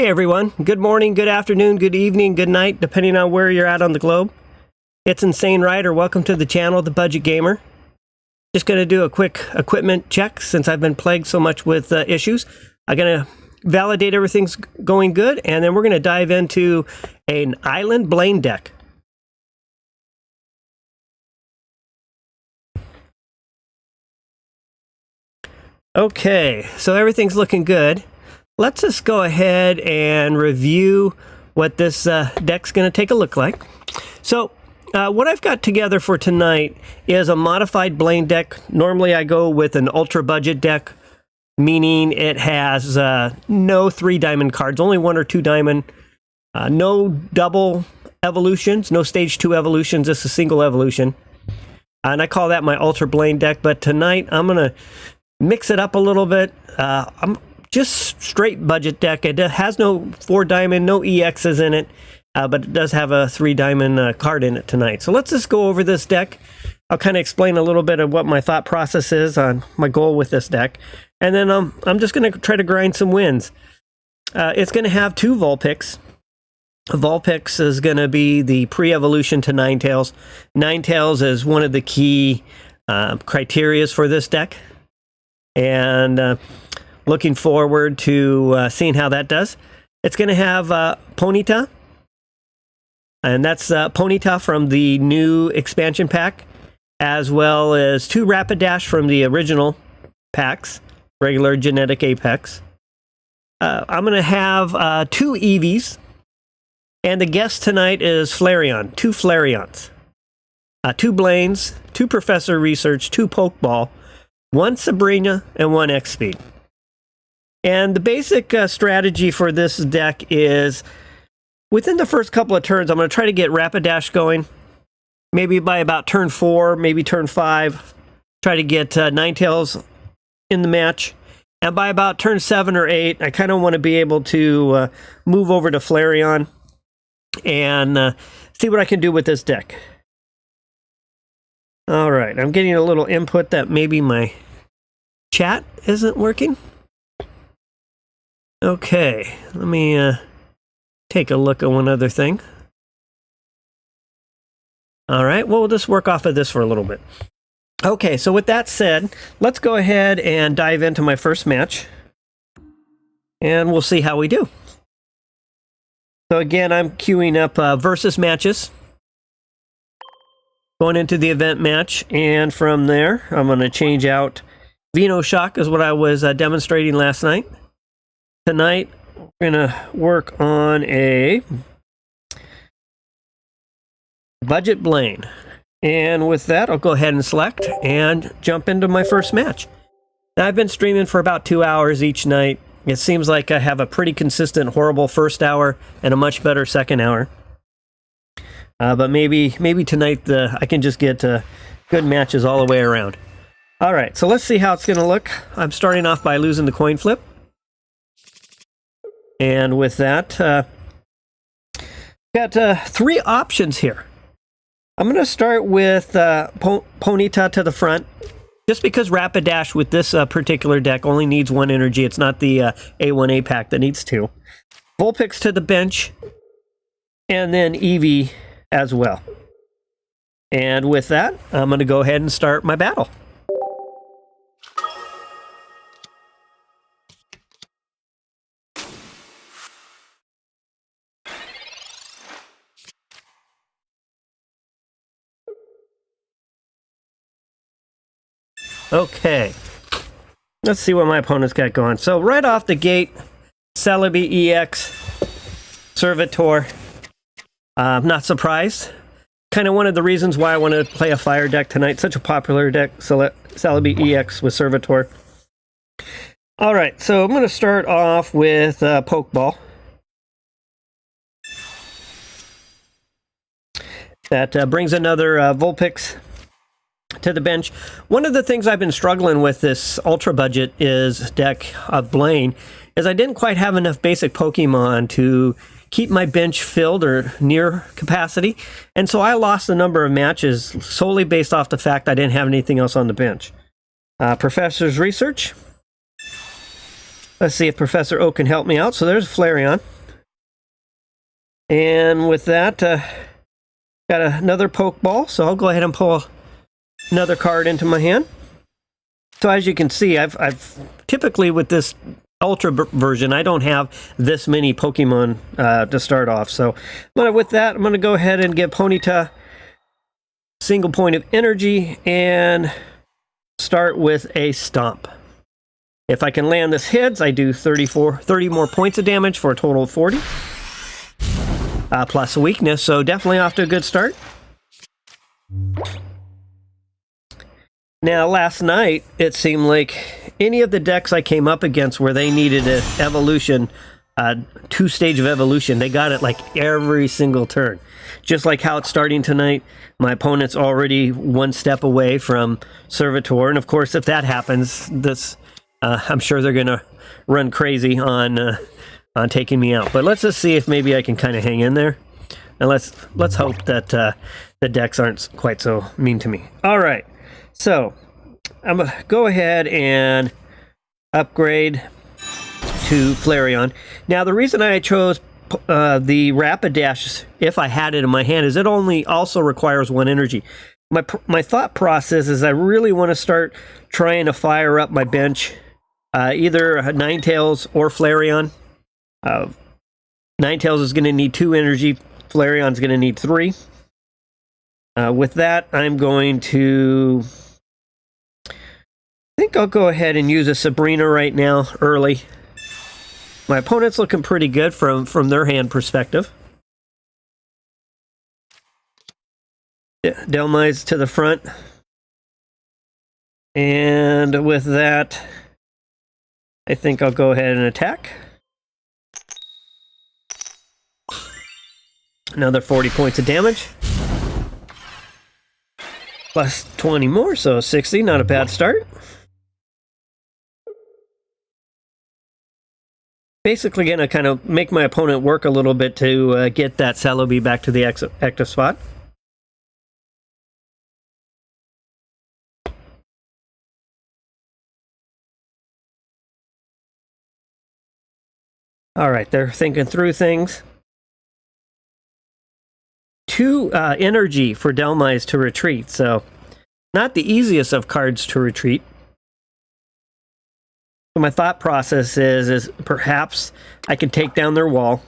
Hey everyone, good morning, good afternoon, good evening, good night, depending on where you're at on the globe. It's Insane Rider. Welcome to the channel, The Budget Gamer. Just going to do a quick equipment check since I've been plagued so much with issues. I'm going to validate everything's going good, and then we're going to dive into an Island Blaine deck. Okay, so everything's looking good. Let's just go ahead and review what this deck's going to take a look like. So what I've got together for tonight is a modified Blaine deck. Normally I go with an ultra budget deck, meaning it has no 3 diamond cards, only 1 or 2 diamond, no double evolutions, no stage 2 evolutions, just a single evolution. And I call that my ultra Blaine deck, but tonight I'm going to mix it up a little bit. I'm just straight budget deck. It has no 4 diamond, no EXs in it, but it does have a 3 diamond card in it tonight. So let's just go over this deck. I'll kind of explain a little bit of what my thought process is on my goal with this deck. And then I'm just going to try to grind some wins. It's going to have 2 Vulpix. Vulpix is going to be the pre-evolution to Ninetales. Ninetales is one of the key criterias for this deck. And looking forward to seeing how that does. It's going to have Ponyta, and that's Ponyta from the new expansion pack, as well as 2 Rapidash from the original packs, regular Genetic Apex. I'm going to have 2 Eevees, and the guest tonight is Flareon, 2 Flareons, 2 Blaines, 2 Professor Research, 2 Pokeball, 1 Sabrina, and 1 X-Speed. And the basic strategy for this deck is, within the first couple of turns, I'm going to try to get Rapidash going. Maybe by about turn 4, maybe turn 5, try to get Ninetales in the match. And by about turn 7 or 8, I kind of want to be able to move over to Flareon and see what I can do with this deck. All right, I'm getting a little input that maybe my chat isn't working. Okay, let me take a look at one other thing. All right, well, we'll just work off of this for a little bit. Okay, so with that said, let's go ahead and dive into my first match, and we'll see how we do. So again, I'm queuing up versus matches, going into the event match, and from there, I'm going to change out Venoshock, is what I was demonstrating last night. Tonight, we're going to work on a budget Blaine. And with that, I'll go ahead and select and jump into my first match. Now, I've been streaming for about 2 hours each night. It seems like I have a pretty consistent, horrible first hour and a much better second hour. But maybe tonight I can just get good matches all the way around. All right, so let's see how it's going to look. I'm starting off by losing the coin flip. And with that, got 3 options here. I'm going to start with Ponyta to the front, just because Rapidash with this particular deck only needs 1 energy. It's not the A1A pack that needs 2. Vulpix to the bench, and then Eevee as well. And with that, I'm going to go ahead and start my battle. Okay, let's see what my opponent's got going. So right off the gate, Celebi EX, Servitor. I'm not surprised. Kind of one of the reasons why I want to play a fire deck tonight. Such a popular deck, Celebi EX with Servitor. All right, so I'm going to start off with Pokeball. That brings another Vulpix to the bench. One of the things I've been struggling with this ultra budget is deck of Blaine is I didn't quite have enough basic Pokemon to keep my bench filled or near capacity, and so I lost a number of matches solely based off the fact I didn't have anything else on the bench. Professor's Research. Let's see if Professor Oak can help me out. So there's Flareon. And with that, got another Pokeball, so I'll go ahead and pull another card into my hand. So as you can see, I've typically with this Ultra version, I don't have this many Pokemon to start off. So with that, I'm going to go ahead and give Ponyta single point of energy and start with a Stomp. If I can land this hits, I do 30 more points of damage for a total of 40. Plus a weakness, so definitely off to a good start. Now, last night, it seemed like any of the decks I came up against where they needed an evolution, two-stage of evolution, they got it like every single turn. Just like how it's starting tonight, my opponent's already one step away from Servitor, and of course, if that happens, I'm sure they're going to run crazy on taking me out. But let's just see if maybe I can kind of hang in there. And let's hope that the decks aren't quite so mean to me. All right. So I'm going to go ahead and upgrade to Flareon. Now, the reason I chose the Rapidash, if I had it in my hand, is it only also requires 1 energy. My thought process is I really want to start trying to fire up my bench, either Ninetales or Flareon. Ninetales is going to need 2 energy. Flareon's going to need 3. With that, I'm going to... I think I'll go ahead and use a Sabrina right now, early. My opponent's looking pretty good from their hand perspective. Delmise to the front. And with that, I think I'll go ahead and attack. Another 40 points of damage. Plus 20 more, so 60, not a bad start. Basically going to kind of make my opponent work a little bit to get that Celebi back to the active spot. All right, they're thinking through things. 2 energy for Delmise to retreat, so not the easiest of cards to retreat. So my thought process is perhaps I can take down their wall.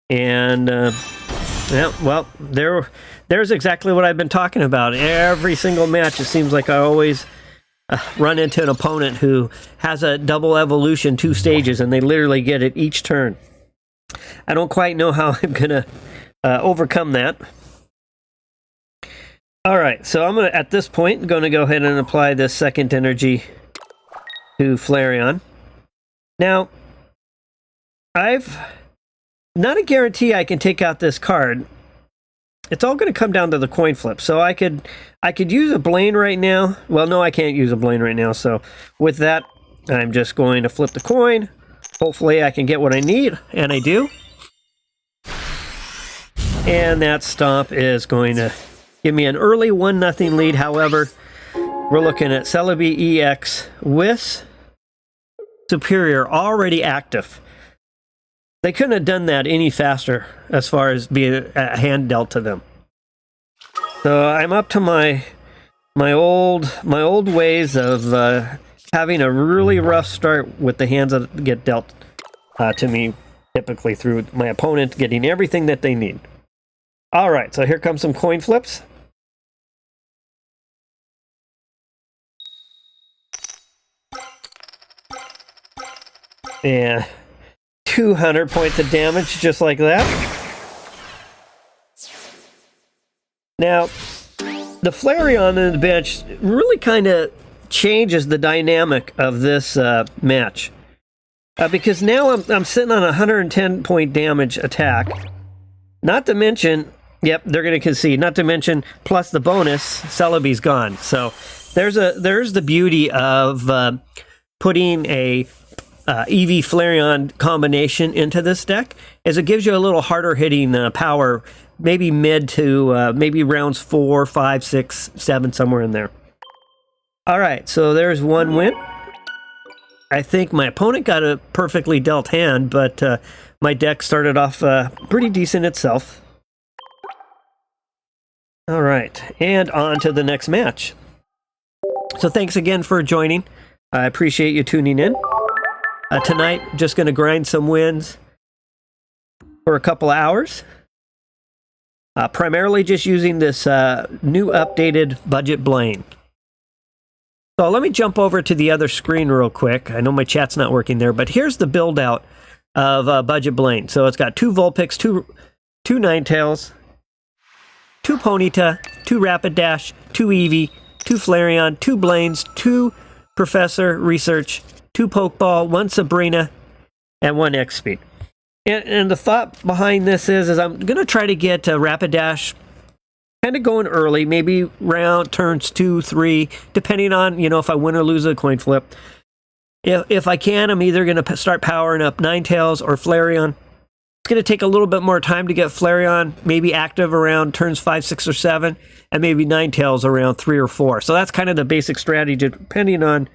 And, yeah, well, there's exactly what I've been talking about. Every single match, it seems like I always run into an opponent who has a double evolution, 2 stages, and they literally get it each turn. I don't quite know how I'm going to overcome that. All right, so I'm at this point, going to go ahead and apply this second energy to Flareon. Now, I've not a guarantee I can take out this card. It's all going to come down to the coin flip. So I could use a Blaine right now. Well, no, I can't use a Blaine right now. So with that, I'm just going to flip the coin. Hopefully I can get what I need, and I do. And that Stomp is going to give me an early 1-0 lead. However, we're looking at Celebi EX with Superior already active. They couldn't have done that any faster as far as being a hand dealt to them. So I'm up to my old ways of having a really rough start with the hands that get dealt to me, typically through my opponent getting everything that they need. All right, so here comes some coin flips. And 200 points of damage, just like that. Now, the Flareon in the bench really kind of changes the dynamic of this match. Because now I'm sitting on a 110 point damage attack. Not to mention, yep, they're going to concede. Not to mention, plus the bonus, Celebi's gone. So there's the beauty of putting a EV Flareon combination into this deck, is it gives you a little harder hitting power, maybe mid to maybe rounds 4, 5, 6, 7, somewhere in there. All right, so there's one win. I think my opponent got a perfectly dealt hand, but my deck started off pretty decent itself. All right, and on to the next match. So thanks again for joining. I appreciate you tuning in. Tonight, just going to grind some wins for a couple of hours. Primarily just using this new updated Budget Blaine. So let me jump over to the other screen real quick. I know my chat's not working there, but here's the build out of Budget Blaine. So it's got 2 Vulpix, 2 Ninetales, 2 Ponyta, 2 Rapidash, 2 Eevee, 2 Flareon, 2 Blaines, 2 Professor Research, 2 Pokeball, 1 Sabrina, and 1 X-Speed. And the thought behind this is I'm going to try to get Rapidash kind of going early, maybe round turns 2, 3, depending on, you know, if I win or lose a coin flip. If I can, I'm either going to start powering up Ninetales or Flareon. It's going to take a little bit more time to get Flareon maybe active around turns 5, 6, or 7, and maybe Ninetales around 3 or 4. So that's kind of the basic strategy, depending on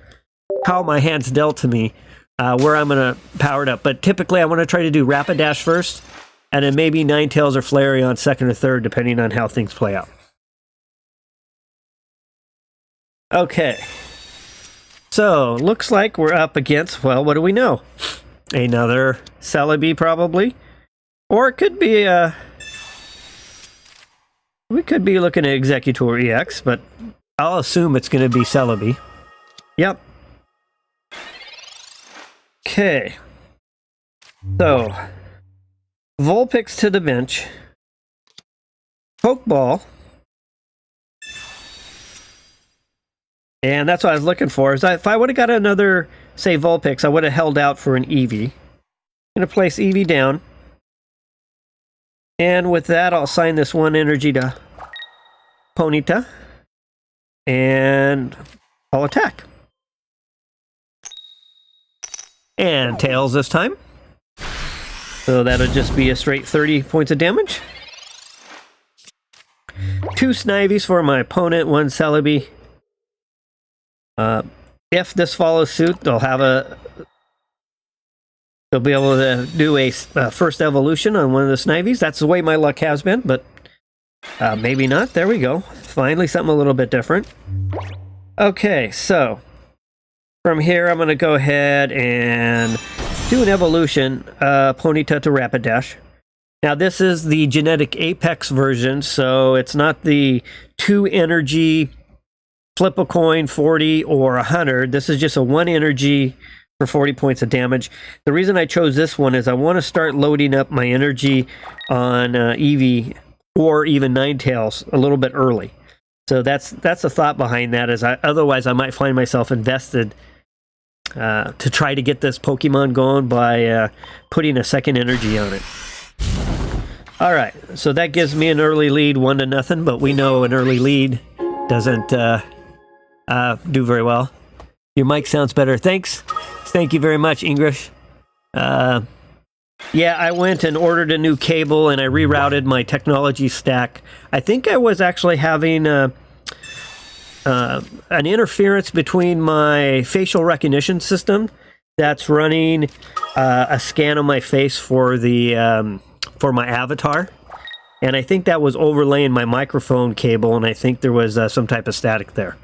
how my hand's dealt to me, where I'm going to power it up. But typically I want to try to do Rapidash first, and then maybe Ninetales or Flareon second or third, depending on how things play out. Okay. So, looks like we're up against, well, what do we know? Another Celebi, probably. Or it could be, we could be looking at Executor EX, but I'll assume it's going to be Celebi. Yep. Okay. So, Vulpix to the bench. Pokeball. And that's what I was looking for. Is if I would have got another, say, Vulpix, I would have held out for an Eevee. I'm going to place Eevee down. And with that, I'll assign this 1 energy to Ponyta. And I'll attack. And Tails this time. So that'll just be a straight 30 points of damage. 2 Snivies for my opponent, 1 Celebi. If this follows suit, they'll be able to do a first evolution on one of the Snivies. That's the way my luck has been, but maybe not. There we go. Finally, something a little bit different. Okay, so from here, I'm going to go ahead and do an evolution, Ponyta to Rapidash. Now, this is the genetic Apex version, so it's not the 2 energy flip a coin 40 or 100. This is just a 1 energy for 40 points of damage. The reason I chose this one is I want to start loading up my energy on Eevee or even Ninetales a little bit early. So that's the thought behind that. Otherwise I might find myself invested to try to get this Pokemon going by putting a second energy on it. All right, so that gives me an early lead, 1-0. But we know an early lead doesn't do very well. Your mic sounds better. Thanks. Thank you very much, English. Yeah, I went and ordered a new cable and I rerouted my technology stack. I think I was actually having an interference between my facial recognition system that's running a scan of my face for my avatar. And I think that was overlaying my microphone cable, and I think there was some type of static there.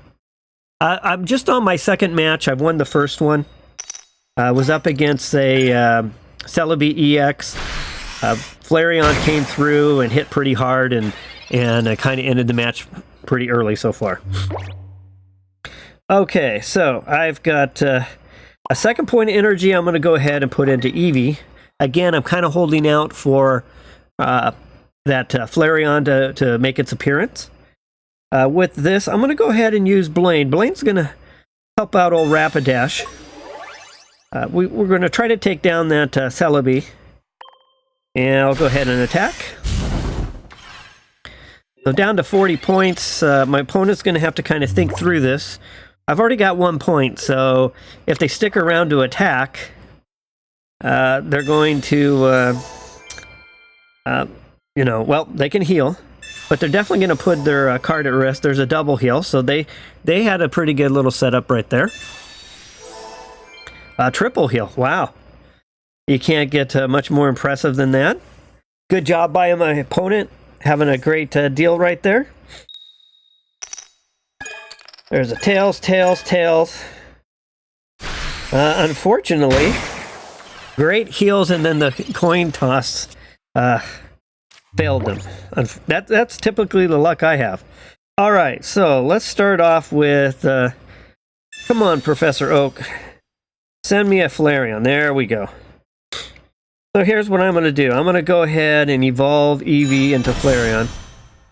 I'm just on my second match. I've won the first one. I was up against a Celebi EX. Flareon came through and hit pretty hard, and I kind of ended the match pretty early so far. Okay, so I've got a second point of energy I'm going to go ahead and put into Eevee. Again, I'm kind of holding out for that Flareon to make its appearance. With this, I'm going to go ahead and use Blaine. Blaine's going to help out old Rapidash. We're going to try to take down that Celebi. And I'll go ahead and attack. So down to 40 points. My opponent's going to have to kind of think through this. I've already got 1 point, so if they stick around to attack, they're going to, well, they can heal. But they're definitely going to put their card at risk. There's a double heal, so they had a pretty good little setup right there. Triple heal. Wow. You can't get much more impressive than that. Good job by my opponent. Having a great deal right there. There's a tails, tails, tails. Unfortunately, great heals and then the coin toss failed them. That's typically the luck I have. All right, so let's start off with... come on, Professor Oak. Send me a Flareon. There we go. So here's what I'm going to do. I'm going to go ahead and evolve Eevee into Flareon.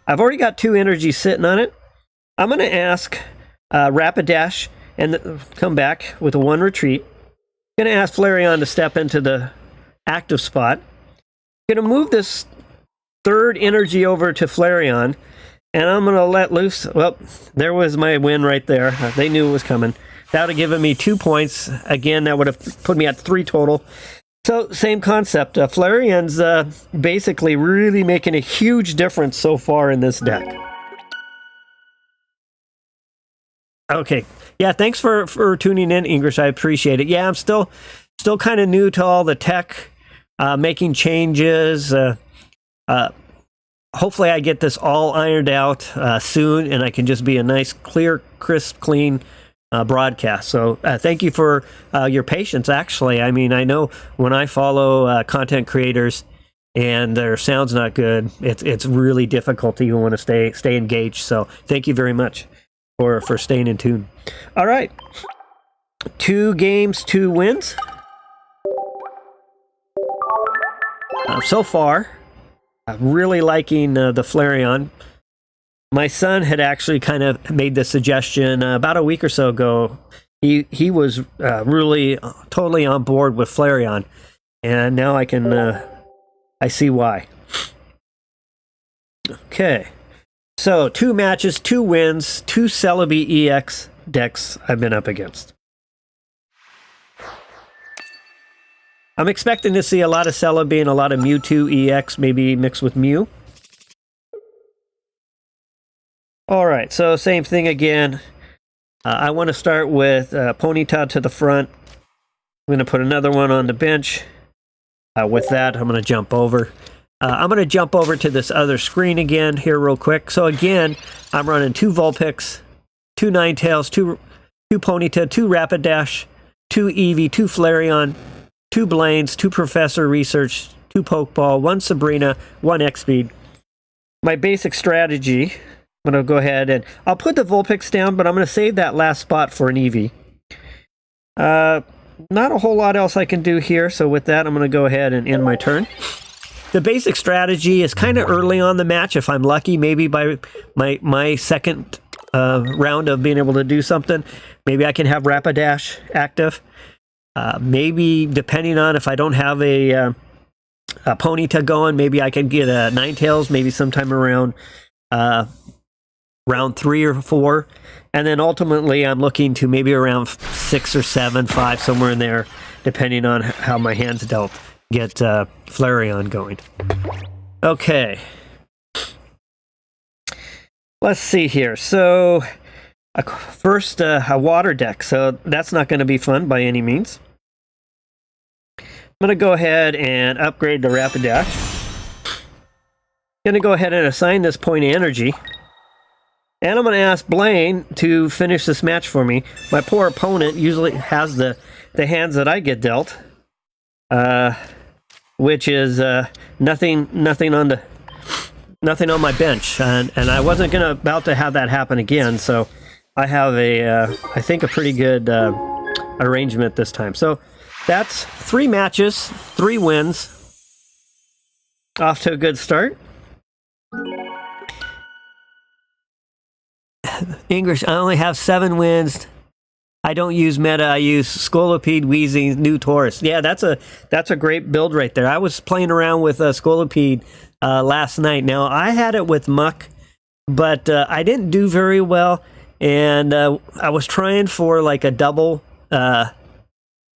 I've already got 2 energies sitting on it. I'm going to ask Rapidash and come back with a 1 retreat. I'm going to ask Flareon to step into the active spot. I'm going to move this 3rd energy over to Flareon, and I'm going to let loose. Well, there was my win right there. They knew it was coming. That would have given me 2 points. Again, that would have put me at 3 total. So, same concept. Flareon's basically really making a huge difference so far in this deck. Okay. Yeah, thanks for tuning in, English. I appreciate it. Yeah, I'm still kind of new to all the tech, making changes. Hopefully I get this all ironed out soon, and I can just be a nice, clear, crisp, clean broadcast. So thank you for your patience, actually. I mean, I know when I follow content creators and their sound's not good, it's really difficult to even want to stay engaged. So thank you very much for staying in tune. All right. 2 games, 2 wins. So far, I'm really liking the Flareon. My son had actually kind of made the suggestion about a week or so ago. He was really totally on board with Flareon, and now I see why. Okay, so 2 matches, 2 wins, 2 Celebi EX decks I've been up against. I'm expecting to see a lot of Celebi and a lot of Mewtwo EX, maybe mixed with Mew. All right, so same thing again. I want to start with Ponyta to the front. I'm going to put another one on the bench. With that, I'm going to jump over. I'm going to jump over to this other screen again here real quick. So again, I'm running 2 Vulpix, 2 Ninetales, 2 Ponyta, 2 Rapidash, 2 Eevee, 2 Flareon, 2 Blaines, 2 Professor Research, 2 Pokeball, 1 Sabrina, 1 X-Speed. My basic strategy... I'm going to go ahead and I'll put the Vulpix down, but I'm going to save that last spot for an Eevee. Not a whole lot else I can do here, so with that, I'm going to go ahead and end my turn. The basic strategy is kind of early on the match. If I'm lucky, maybe by my second round of being able to do something, maybe I can have Rapidash active. Maybe, depending on if I don't have a Ponyta going, maybe I can get a Ninetales, maybe sometime around... round 3 or 4, and then ultimately I'm looking to maybe around 6 or 7, 5, somewhere in there, depending on how my hands dealt, get Flareon going. Okay. Let's see here. So, first, a water deck, so that's not going to be fun by any means. I'm going to go ahead and upgrade the Rapidash. Going to go ahead and assign this point of energy. And I'm going to ask Blaine to finish this match for me. My poor opponent usually has the hands that I get dealt, which is nothing on my bench, and I wasn't about to have that happen again. So I have I think a pretty good arrangement this time. So that's 3 matches, 3 wins. Off to a good start. English, I only have 7 wins. I don't use meta. I use Scolipede, Weezing, New Taurus. Yeah, that's a great build right there. I was playing around with Scolipede last night. Now, I had it with Muck, but I didn't do very well. And I was trying for like a double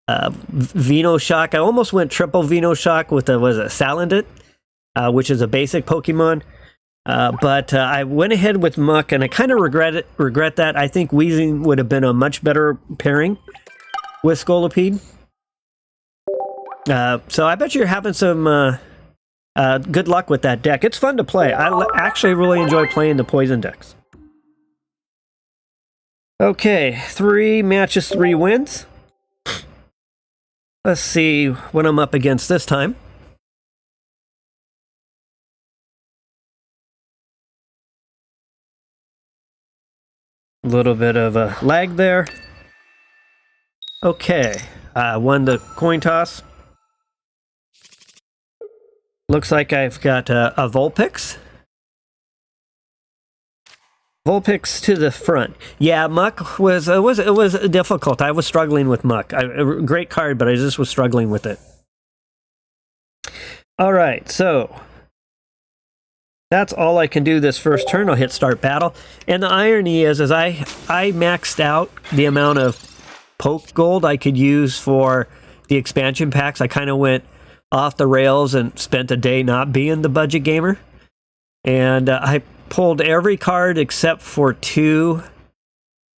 Venoshock. I almost went triple Venoshock with a Salandit, which is a basic Pokemon. But I went ahead with Muck, and I kind of regret that. I think Weezing would have been a much better pairing with Scolipede. So I bet you're having some good luck with that deck. It's fun to play. I actually really enjoy playing the poison decks. Okay, 3 matches, 3 wins. Let's see what I'm up against this time. A little bit of a lag there. Okay, won the coin toss. Looks like I've got a Vulpix. Vulpix to the front. Yeah, Muck was difficult. I was struggling with Muck. Great card, but I just was struggling with it. All right, so that's all I can do this first turn. I'll hit start battle. And the irony is I maxed out the amount of poke gold I could use for the expansion packs. I kind of went off the rails and spent a day not being the budget gamer. And I pulled every card except for 2,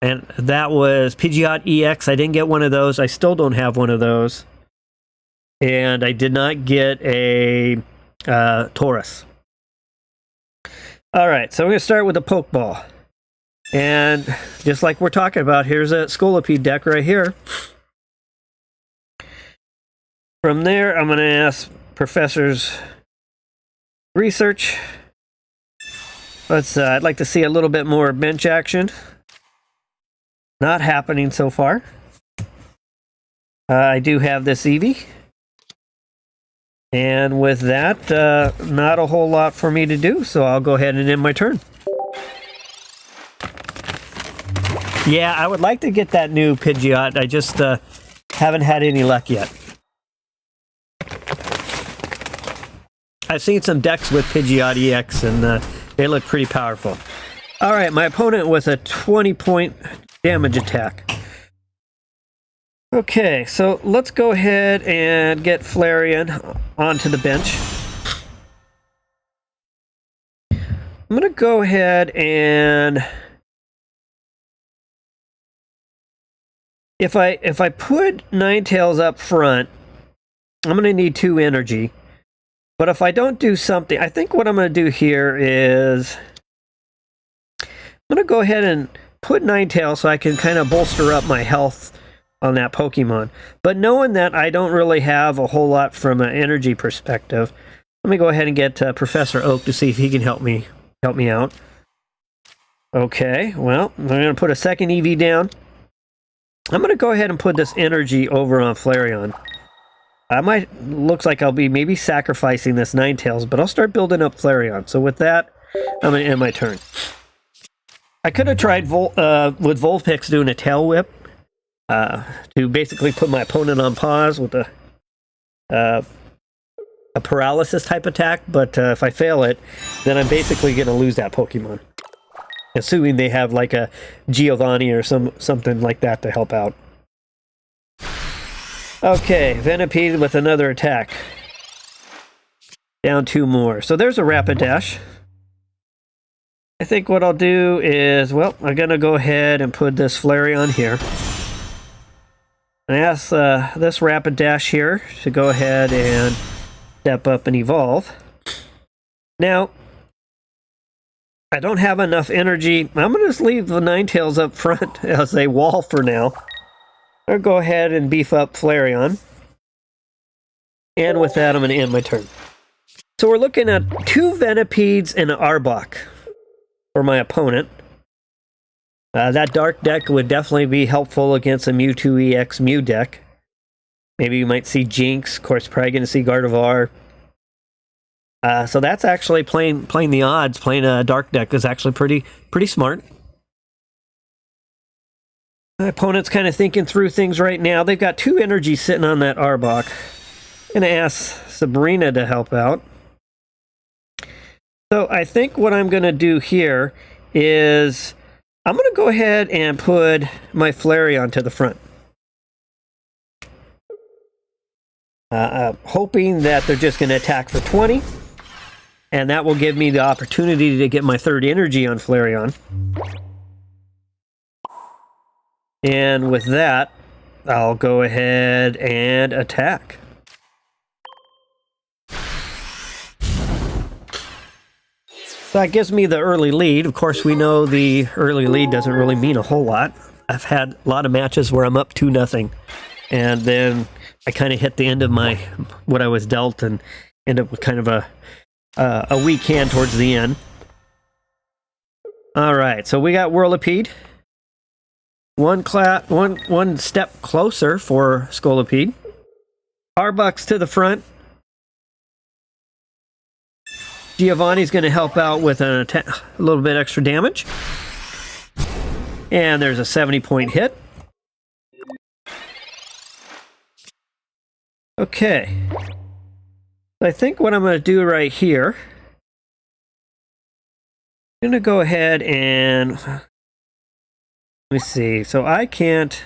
and that was Pidgeot EX. I didn't get one of those. I still don't have one of those. And I did not get a Taurus. All right, so I'm going to start with a Pokeball. And just like we're talking about, here's a Scolipede deck right here. From there, I'm going to ask Professor's research. I'd like to see a little bit more bench action. Not happening so far. I do have this Eevee. And with that, not a whole lot for me to do, so I'll go ahead and end my turn. Yeah, I would like to get that new Pidgeot. I just haven't had any luck yet. I've seen some decks with Pidgeot EX, and they look pretty powerful. All right, my opponent with a 20-point damage attack. Okay, so let's go ahead and get Flareon onto the bench. I'm going to go ahead and... If I put Ninetales up front, I'm going to need 2 energy. But if I don't do something, I think what I'm going to do here is I'm going to go ahead and put Ninetales so I can kind of bolster up my health on that Pokemon. But knowing that I don't really have a whole lot from an energy perspective, let me go ahead and get Professor Oak to see if he can help me out. Okay, well, I'm going to put a second EV down. I'm going to go ahead and put this energy over on Flareon. Looks like I'll be maybe sacrificing this Ninetales, but I'll start building up Flareon. So with that, I'm going to end my turn. I could have tried with Vulpix doing a Tail Whip to basically put my opponent on pause with a paralysis type attack, but if I fail it, then I'm basically going to lose that Pokemon. Assuming they have like a Giovanni or something like that to help out. Okay, Venipede with another attack. Down 2 more. So there's a Rapidash. I think what I'll do is, well, I'm going to go ahead and put this Flareon here. I ask this Rapidash here to go ahead and step up and evolve. Now, I don't have enough energy. I'm going to just leave the Ninetales up front as a wall for now. I'll go ahead and beef up Flareon. And with that, I'm going to end my turn. So we're looking at 2 Venipedes and an Arbok for my opponent. That dark deck would definitely be helpful against a Mewtwo EX Mew deck. Maybe you might see Jinx. Of course, probably going to see Gardevoir. So that's actually playing the odds. Playing a dark deck is actually pretty smart. My opponent's kind of thinking through things right now. They've got 2 energies sitting on that Arbok. I'm going to ask Sabrina to help out. So I think what I'm going to do here is I'm going to go ahead and put my Flareon to the front. Hoping that they're just going to attack for 20. And that will give me the opportunity to get my 3rd energy on Flareon. And with that, I'll go ahead and attack. So that gives me the early lead. Of course, we know the early lead doesn't really mean a whole lot. I've had a lot of matches where I'm up 2-0, and then I kind of hit the end of what I was dealt and end up with kind of a weak hand towards the end. All right, so we got Whirlipede. One step closer for Scolipede. Arbucks to the front. Giovanni's going to help out with a little bit extra damage. And there's a 70-point hit. Okay. I think what I'm going to do right here, I'm going to go ahead and let me see. So I can't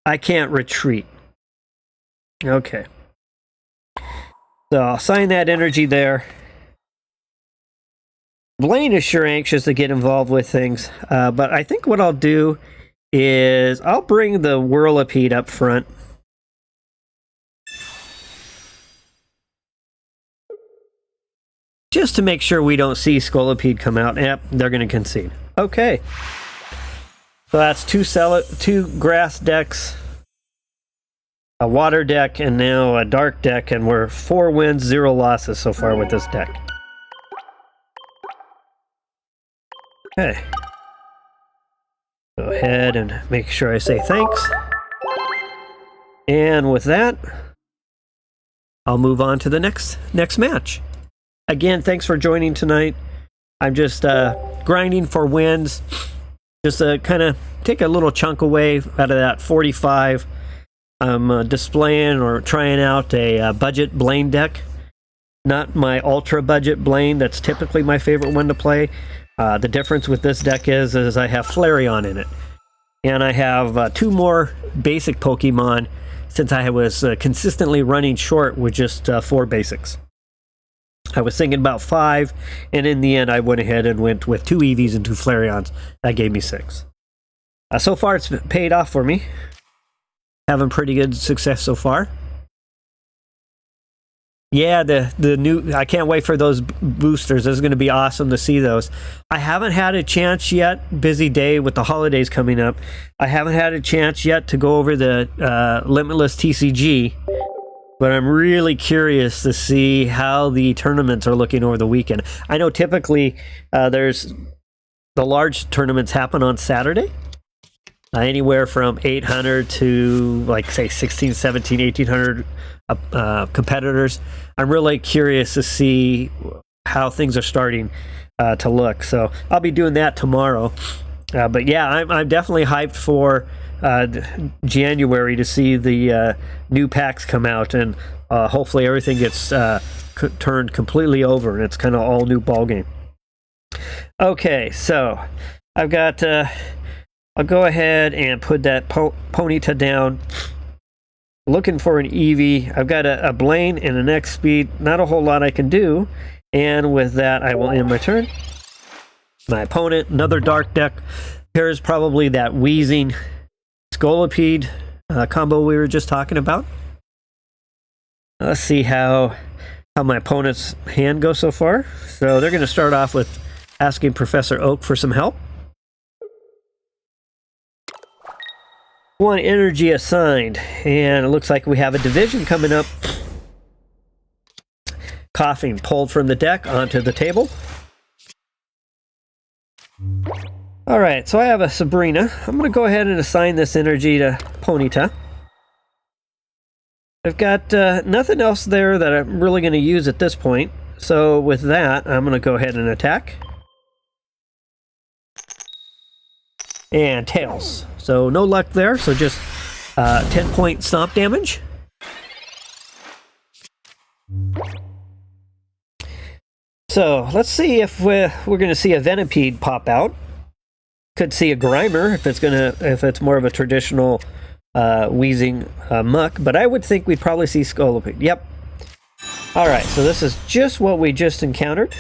retreat. Okay. So I'll assign that energy there. Blaine is sure anxious to get involved with things, but I think what I'll do is I'll bring the Whirlipede up front. Just to make sure we don't see Scolipede come out. Yep, they're going to concede. Okay. So that's two grass decks, a water deck, and now a dark deck, and we're 4 wins, 0 losses so far with this deck. Okay. Go ahead and make sure I say thanks. And with that, I'll move on to the next match. Again, thanks for joining tonight. I'm just grinding for wins. Just to kind of take a little chunk away out of that 45. I'm displaying or trying out a budget Blaine deck. Not my ultra budget Blaine. That's typically my favorite one to play. The difference with this deck is I have Flareon in it. And I have 2 more basic Pokemon since I was consistently running short with just 4 basics. I was thinking about 5, and in the end I went ahead and went with 2 Eevees and 2 Flareons. That gave me 6. So far it's paid off for me. Having pretty good success so far. Yeah, the new, I can't wait for those boosters. This is going to be awesome to see those. I haven't had a chance yet, busy day with the holidays coming up. I haven't had a chance yet to go over the Limitless TCG, but I'm really curious to see how the tournaments are looking over the weekend. I know typically there's the large tournaments happen on Saturday. Anywhere from 800 to, like, say, 16, 17, 1800 competitors. I'm really curious to see how things are starting to look. So I'll be doing that tomorrow. But yeah, I'm definitely hyped for January to see the new packs come out, and hopefully everything gets turned completely over and it's kind of all new ball game. Okay, so I've got... I'll go ahead and put that Ponyta down. Looking for an Eevee. I've got a Blaine and an X speed. Not a whole lot I can do. And with that, I will end my turn. My opponent, another dark deck. Here's probably that wheezing Scolipede combo we were just talking about. Let's see how my opponent's hand goes so far. So they're going to start off with asking Professor Oak for some help. 1 energy assigned, and it looks like we have a division coming up. Coughing pulled from the deck onto the table. Alright, so I have a Sabrina. I'm going to go ahead and assign this energy to Ponyta. I've got nothing else there that I'm really going to use at this point, so with that, I'm going to go ahead and attack. And Tails. So no luck there, so just 10-point stomp damage. So let's see if we're going to see a Venipede pop out. Could see a Grimer if it's more of a traditional wheezing muck, but I would think we'd probably see Scolipede. Yep. All right, so this is just what we just encountered.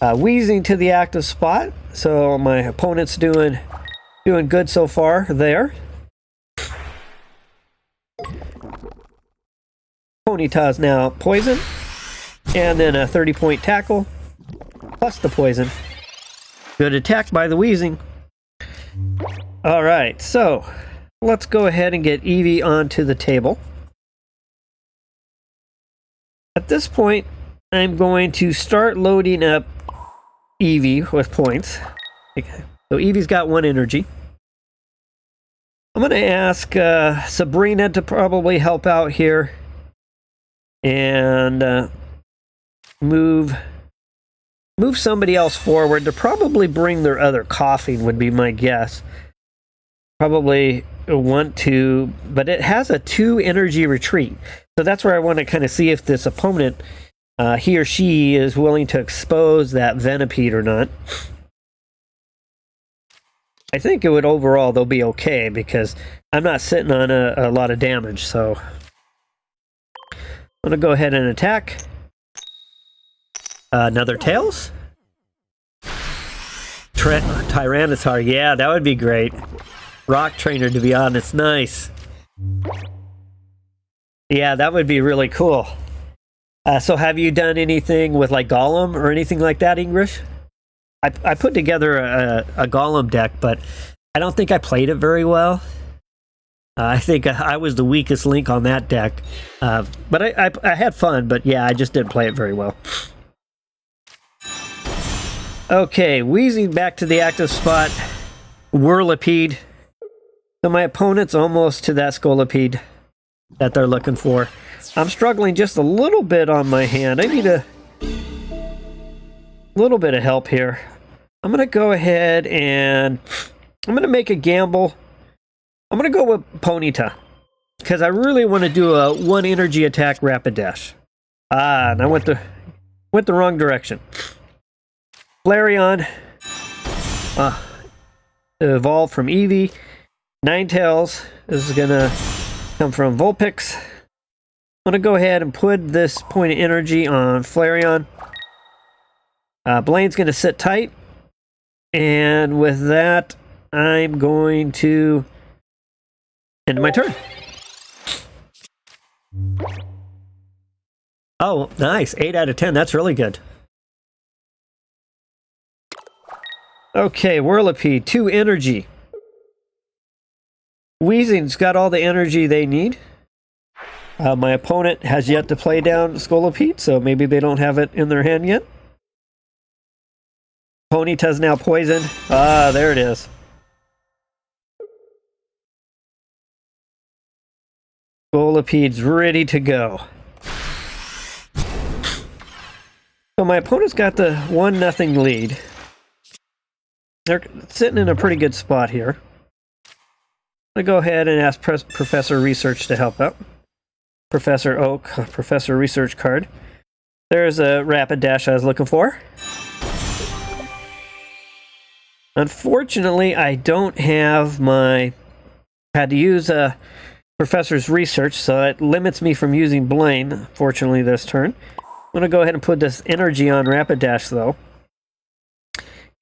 Wheezing to the active spot, so my opponent's doing good so far there. Ponyta is now poison, and then a 30-point tackle, plus the poison. Good attack by the Weezing. Alright, so let's go ahead and get Eevee onto the table. At this point, I'm going to start loading up Eevee with points. Okay. So Eevee's got 1 energy. I'm going to ask Sabrina to probably help out here and move somebody else forward to probably bring their other coughing, would be my guess. Probably want to, but it has a 2 energy retreat. So that's where I want to kind of see if this opponent, he or she, is willing to expose that Venipede or not. I think it would overall, they'll be okay because I'm not sitting on a lot of damage. So I'm going to go ahead and attack. Another Tails. Tyranitar, yeah, that would be great. Rock Trainer, to be honest, nice. Yeah, that would be really cool. So have you done anything with like Golem or anything like that, English? I put together a Golem deck, but I don't think I played it very well. I think I was the weakest link on that deck. But I had fun, but yeah, I just didn't play it very well. Okay, Weezing back to the active spot. Whirlipede. So my opponent's almost to that Scolipede that they're looking for. I'm struggling just a little bit on my hand. I need a little bit of help here. I'm going to go ahead and I'm going to make a gamble. I'm going to go with Ponyta because I really want to do a 1 energy attack rapid dash. And I went the wrong direction. Flareon evolved from Eevee. Ninetales is going to come from Vulpix. I'm going to go ahead and put this point of energy on Flareon. Blaine's going to sit tight. And with that, I'm going to end my turn. Oh, nice. 8 out of 10. That's really good. Okay, Whirlipede, 2 energy. Weezing's got all the energy they need. My opponent has yet to play down Scolipede, so maybe they don't have it in their hand yet. Ponyta's now poisoned. Ah, there it is. Scolipede's ready to go. So my opponent's got the 1-0 lead. They're sitting in a pretty good spot here. I'm going to go ahead and ask Professor Research to help out. Professor Oak, Professor Research card. There's a rapid dash I was looking for. Unfortunately, I don't have my... had to use Professor's Research, so it limits me from using Blaine, fortunately, this turn. I'm going to go ahead and put this energy on rapid dash, though.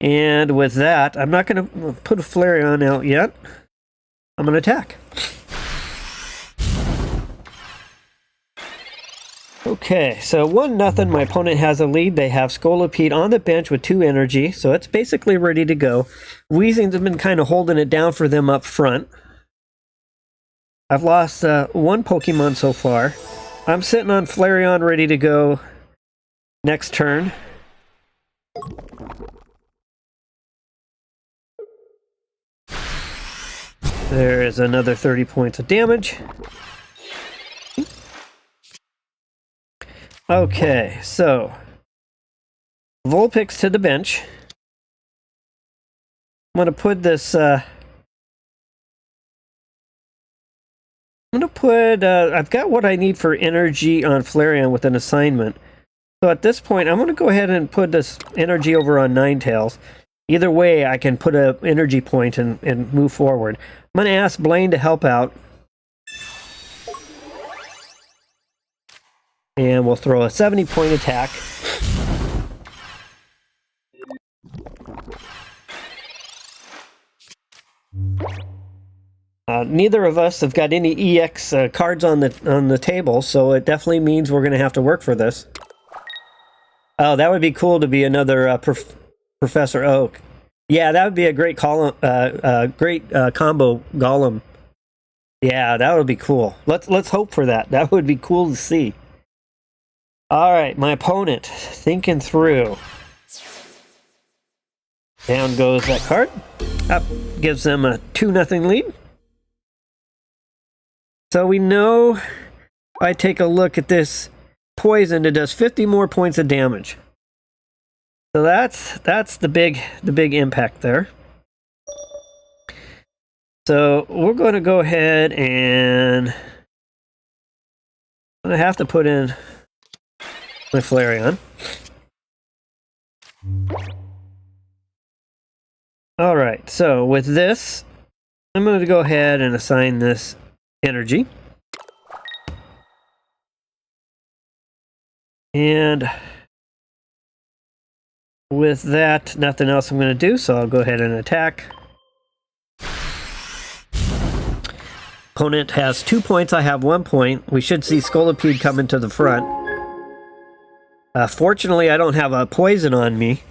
And with that, I'm not going to put a Flareon out yet. I'm going to attack. Okay, so 1-0. My opponent has a lead. They have Scolipede on the bench with 2 energy, so it's basically ready to go. Weezing's been kind of holding it down for them up front. I've lost 1 Pokemon so far. I'm sitting on Flareon ready to go next turn. There is another 30 points of damage. Okay, so Vulpix to the bench. I'm going to put this... I'm going to put... I've got what I need for energy on Flareon with an assignment. So at this point, I'm going to go ahead and put this energy over on Ninetales. Either way, I can put an energy point and move forward. I'm going to ask Blaine to help out. And we'll throw a 70-point attack. Neither of us have got any EX cards on the table, so it definitely means we're going to have to work for this. Oh, that would be cool to be another Professor Oak. Yeah, that would be a great combo golem. Yeah, that would be cool. Let's hope for that. That would be cool to see. All right, my opponent thinking through. Down goes that card. Up gives them a 2-0 lead. So we know I take a look at this poison, it does 50 more points of damage. So that's the big impact there. So we're going to go ahead and I'm going to have to put in my Flareon. All right, so with this, I'm going to go ahead and assign this energy. And with that, nothing else I'm going to do, so I'll go ahead and attack. Opponent has 2 points, I have 1 point. We should see Scolipede coming to the front. Fortunately, I don't have a poison on me,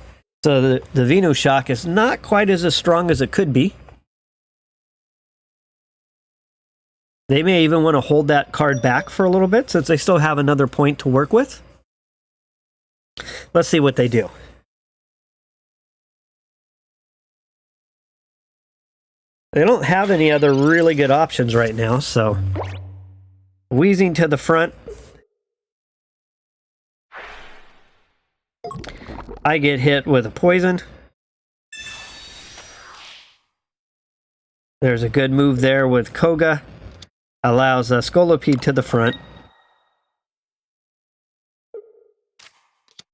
so the Venoshock is not quite as strong as it could be. They may even want to hold that card back for a little bit, since they still have another point to work with. Let's see what they do. They don't have any other really good options right now, so Wheezing to the front. I get hit with a poison. There's a good move there with Koga. Allows a Scolipede to the front.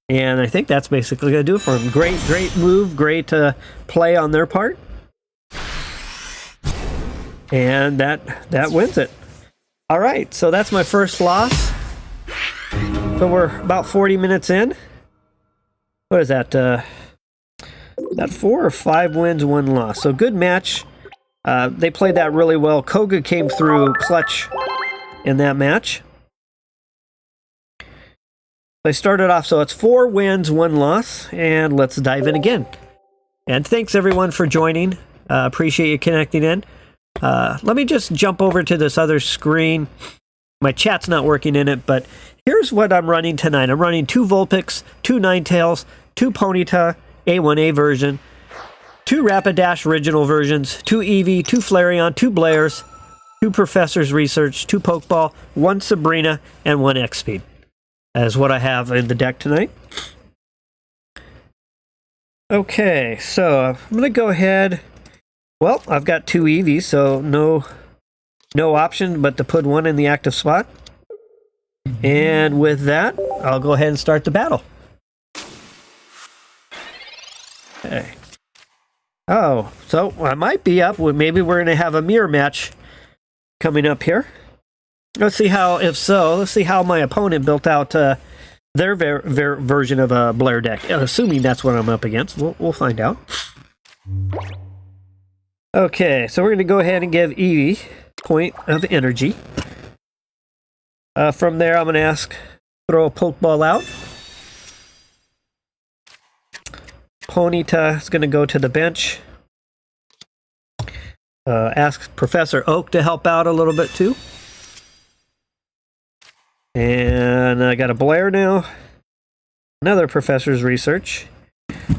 And I think that's basically going to do it for him. Great move, great play on their part. And that wins it. All right, so that's my first loss. So we're about 40 minutes in. What is that? That 4 or 5 wins, 1 loss. So good match. They played that really well. Koga came through clutch in that match. They started off, so it's 4 wins, 1 loss, and let's dive in again. And thanks everyone for joining. Appreciate you connecting in. Let me just jump over to this other screen. My chat's not working in it, but here's what I'm running tonight. I'm running 2 Vulpix, 2 Ninetales, 2 Ponyta, A1A version, 2 Rapidash original versions, 2 Eevee, 2 Flareon, 2 Blairs, 2 Professor's Research, 2 Pokeball, 1 Sabrina, and 1 X-Speed. That is what I have in the deck tonight. Okay, so I'm going to go ahead. Well, I've got 2 Eevees, so no option but to put 1 in the active spot. And with that, I'll go ahead and start the battle. Okay. Oh, so I might be up. Maybe we're going to have a mirror match coming up here. Let's see how, if so, let's see how my opponent built out their version of a Blair deck. Assuming that's what I'm up against. We'll find out. Okay, so we're going to go ahead and give Eevee point of energy. From there, I'm going to throw a Pokeball out. Ponyta is going to go to the bench. Ask Professor Oak to help out a little bit too. And I got a Blair now. Another Professor's Research.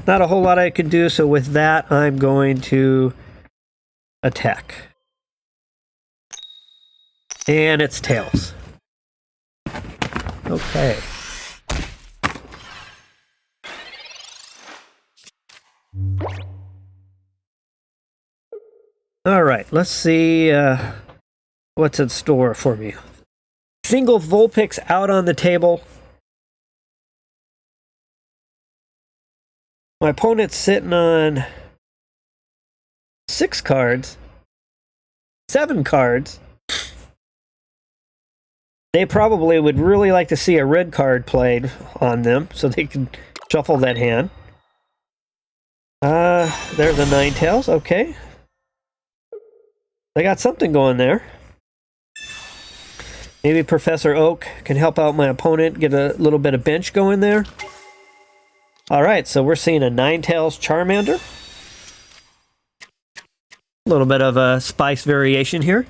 Not a whole lot I could do, so with that, I'm going to attack. And it's Tails. Okay. All right, let's see what's in store for me. Single Vulpix out on the table. My opponent's sitting on 6 cards, 7 cards. They probably would really like to see a red card played on them so they can shuffle that hand. There's a Ninetales, okay. I got something going there. Maybe Professor Oak can help out my opponent, get a little bit of bench going there. Alright, so we're seeing a Ninetales Charmander. A little bit of a spice variation here.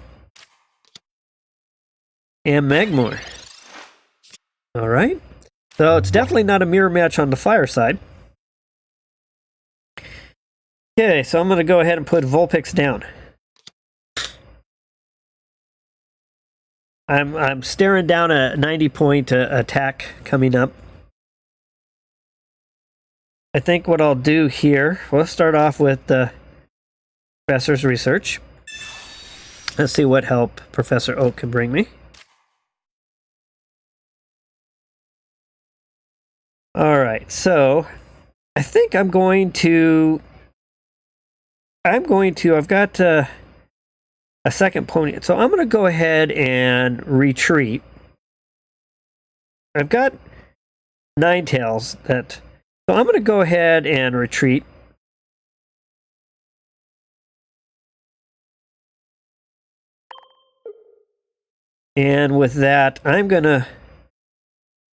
And Magmor. Alright. So it's definitely not a mirror match on the fire side. Okay, so I'm going to go ahead and put Vulpix down. I'm staring down a 90-point attack coming up. I think what I'll do here, we'll start off with the Professor's research. Let's see what help Professor Oak can bring me. Alright, so I think I've got a second pony, so I'm going to go ahead and retreat. I've got Ninetales so I'm going to go ahead and retreat. And with that, I'm going to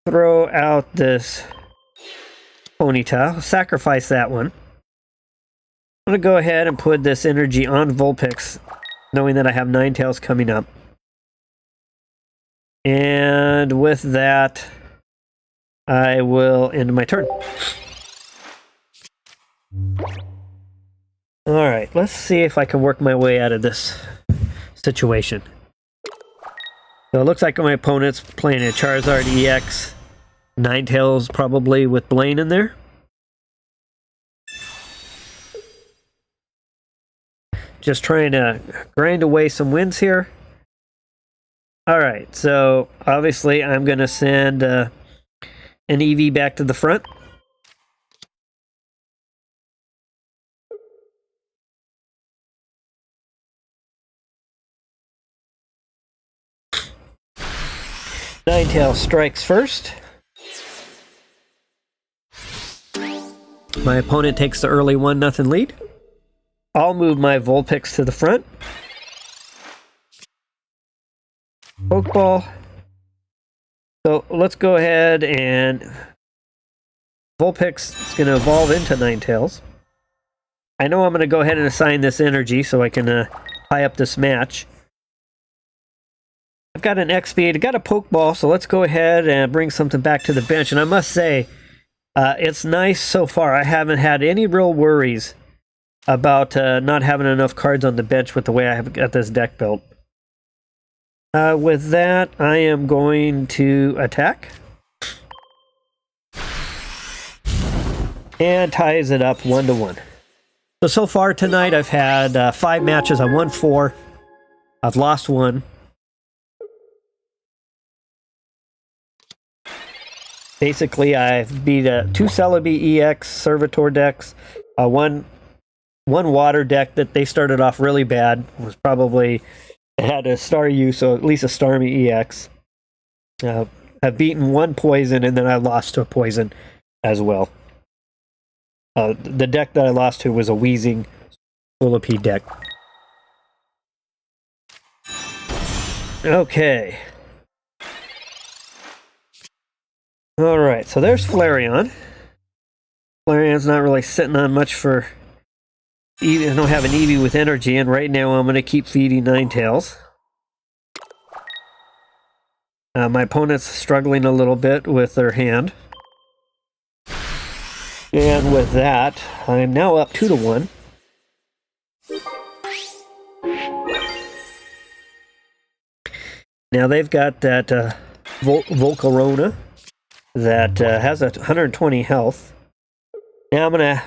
throw out this Ponyta, sacrifice that one. I'm going to go ahead and put this energy on Vulpix, knowing that I have Ninetales coming up. And with that, I will end my turn. Alright, let's see if I can work my way out of this situation. So it looks like my opponent's playing a Charizard EX. Ninetales probably with Blaine in there. Just trying to grind away some wins here. Alright, so obviously I'm going to send an EV back to the front. Ninetales strikes first. My opponent takes the early 1-0 lead. I'll move my Vulpix to the front. Pokeball. So let's go ahead and Vulpix is going to evolve into Ninetales. I know I'm going to go ahead and assign this energy so I can tie up this match. I've got an X-Speed, I've got a Pokeball, so let's go ahead and bring something back to the bench. And I must say, it's nice so far. I haven't had any real worries about not having enough cards on the bench with the way I have got this deck built. With that, I am going to attack. And ties it up 1-1. So far tonight I've had 5 matches. I won 4. I've lost 1. Basically, I've beat 2 Celebi EX Servitor decks, one water deck that they started off really bad. Was probably had a Staryu, so at least a Starmie EX. I've beaten 1 poison, and then I lost to a poison as well. The deck that I lost to was a Wheezing Celebi deck. Okay. Alright, so there's Flareon. Flareon's not really sitting on much for Eevee. I don't have an Eevee with energy, and right now I'm going to keep feeding Ninetales. My opponent's struggling a little bit with their hand. And with that, I'm now up 2-1. Now they've got that Volcarona that has 120 health. Now I'm going to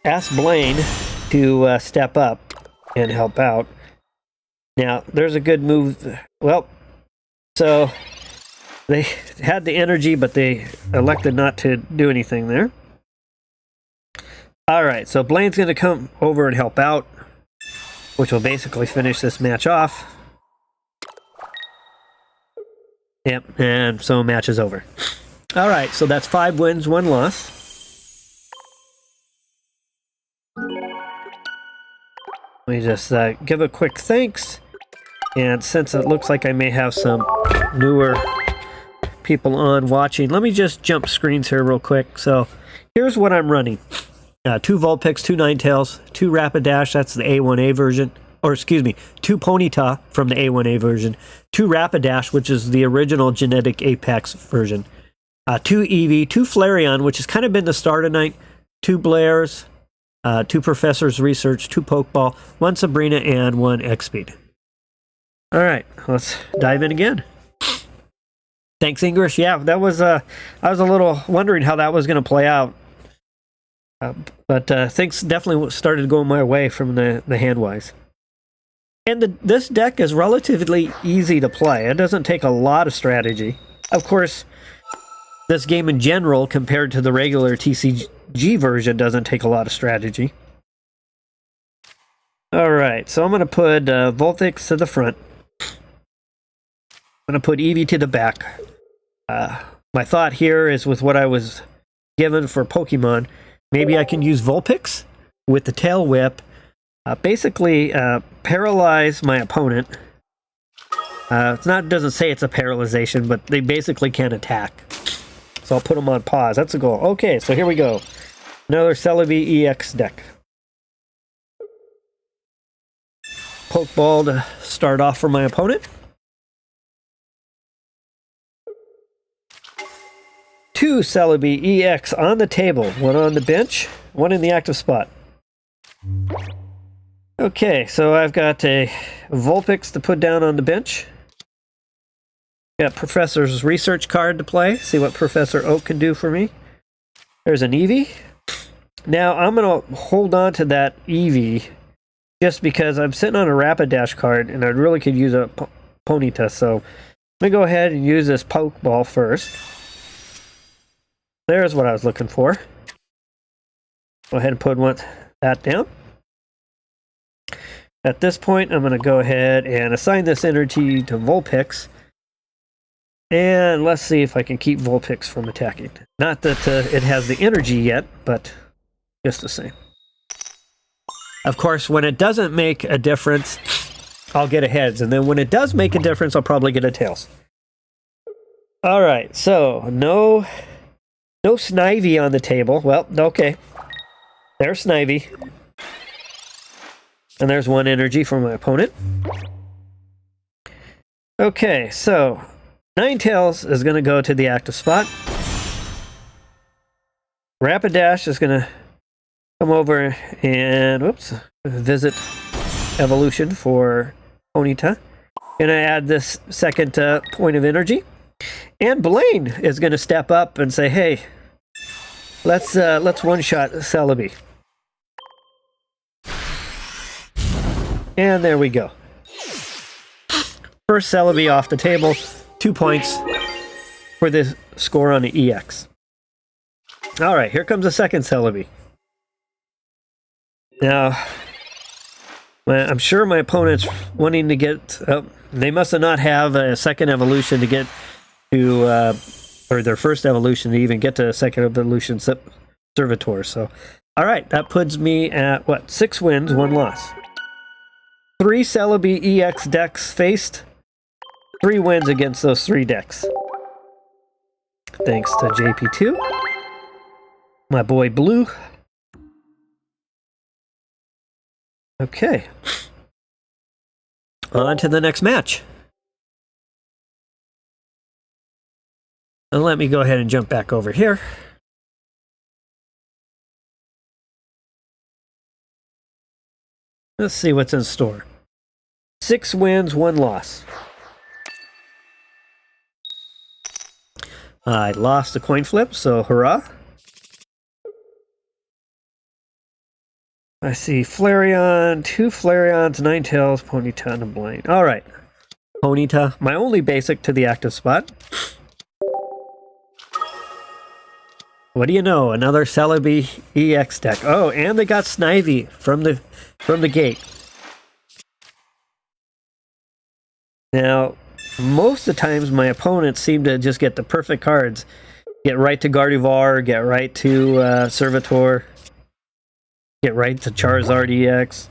ask Blaine to step up and help out. Now, there's a good move. Well, so they had the energy, but they elected not to do anything there. Alright, so Blaine's going to come over and help out, which will basically finish this match off. Yep, and so match is over. Alright, so that's 5 wins, 1 loss. me just give a quick thanks. And since it looks like I may have some newer people on watching, let me just jump screens here real quick. So here's what I'm running. 2 Vulpix, 2 Ninetales, 2 Rapidash, that's the A1A version. Or excuse me, 2 Ponyta from the A1A version. 2 Rapidash, which is the original Genetic Apex version. 2 Eevee, 2 Flareon, which has kind of been the start of night. 2 Blairs, 2 Professor's Research, 2 Pokeball, 1 Sabrina, and 1 X-Speed. All right, let's dive in again. Thanks, English. Yeah, that was, I was a little wondering how that was going to play out. But things definitely started going my way from the hand-wise. And this deck is relatively easy to play. It doesn't take a lot of strategy. Of course, this game in general, compared to the regular TCG version, doesn't take a lot of strategy. Alright, so I'm going to put Vulpix to the front. I'm going to put Eevee to the back. My thought here is with what I was given for Pokemon, maybe I can use Vulpix with the Tail Whip. Basically, paralyze my opponent. It doesn't say it's a paralyzation, but they basically can't attack. So I'll put them on pause. That's the goal. Okay, so here we go. Another Celebi EX deck. Pokeball to start off for my opponent. 2 Celebi EX on the table. 1 on the bench, 1 in the active spot. Okay, so I've got a Vulpix to put down on the bench. Got Professor's Research card to play. See what Professor Oak can do for me. There's an Eevee. Now, I'm going to hold on to that Eevee just because I'm sitting on a Rapidash card and I really could use a Ponyta. So, let me go ahead and use this Pokeball first. There's what I was looking for. Go ahead and put that down. At this point, I'm going to go ahead and assign this energy to Vulpix. And let's see if I can keep Vulpix from attacking. Not that it has the energy yet, but just the same. Of course, when it doesn't make a difference, I'll get a heads. And then when it does make a difference, I'll probably get a tails. Alright, so no Snivy on the table. Well, okay. There's Snivy. And there's 1 energy for my opponent. Okay, so Ninetales is going to go to the active spot. Rapidash is going to come over and visit evolution for Ponyta. Going to add this second point of energy. And Blaine is going to step up and say, hey, let's one-shot Celebi. And there we go. First Celebi off the table. 2 points for this score on the EX. Alright, here comes the second Celebi. Now, I'm sure my opponent's wanting to get... they must have not have a second evolution to get to... or their first evolution to even get to a second evolution Servitor. So, alright, that puts me at, 6 wins, 1 loss. 3 Celebi EX decks faced. 3 wins against those 3 decks. Thanks to JP2. My boy Blue. Okay. On to the next match. And let me go ahead and jump back over here. Let's see what's in store. 6 wins, 1 loss. I lost a coin flip, so hurrah. I see Flareon, 2 Flareons, Ninetales, Ponyta, and Blaine. Alright. Ponyta, my only basic to the active spot. What do you know? Another Celebi EX deck. Oh, and they got Snivy from the gate. Now, most of the times my opponents seem to just get the perfect cards. Get right to Gardevoir, get right to Servitor, get right to Charizard EX.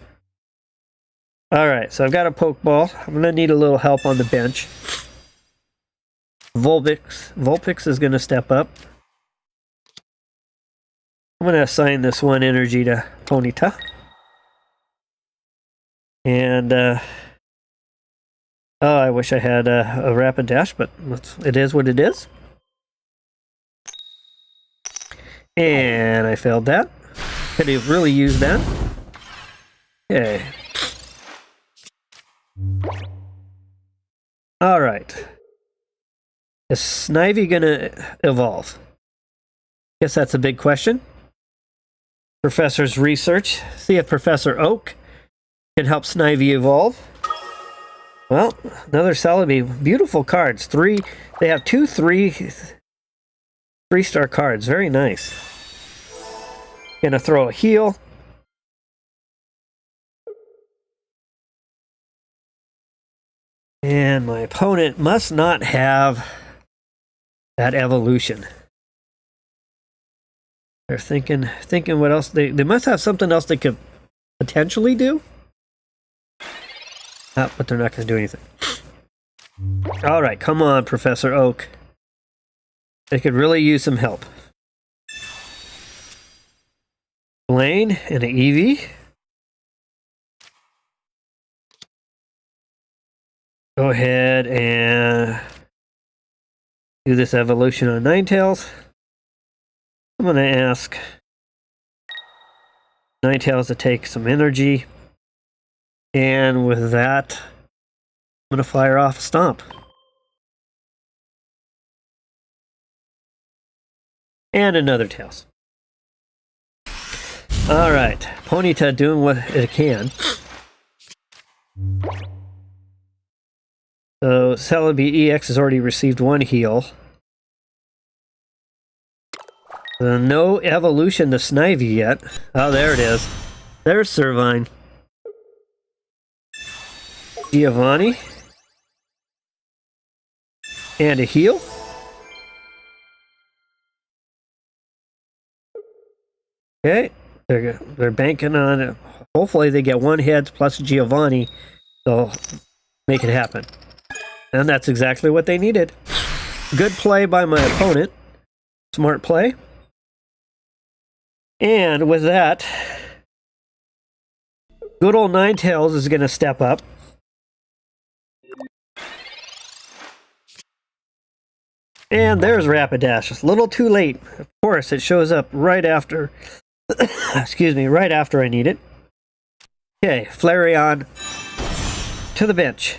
Alright, so I've got a Pokeball. I'm going to need a little help on the bench. Vulpix is going to step up. I'm going to assign this one energy to Ponyta. And, oh, I wish I had a Rapid Dash, but it is what it is. And I failed that. Could have really used that. Okay. Alright. Is Snivy gonna evolve? Guess that's a big question. Professor's research. See if Professor Oak can help Snivy evolve. Well, another Celebi. Beautiful cards. They have 2 3-star cards. Very nice. Gonna throw a heal. And my opponent must not have that evolution. They're thinking what else they must have something else they could potentially do. But they're not going to do anything. All right, come on, Professor Oak. They could really use some help. Blaine and an Eevee. Go ahead and do this evolution on Ninetales. I'm going to ask Ninetales to take some energy. And with that, I'm going to fire off a Stomp. And another Tails. Alright, Ponyta doing what it can. So Celebi EX has already received 1 heal. No evolution to Snivy yet. Oh, there it is. There's Servine. Giovanni. And a heal. Okay. They're banking on it. Hopefully they get 1 hit plus Giovanni. They'll make it happen. And that's exactly what they needed. Good play by my opponent. Smart play. And with that, good old Ninetales is going to step up. And there's Rapidash. It's a little too late. Of course, it shows up right after. Excuse me, right after I need it. Okay, Flareon to the bench.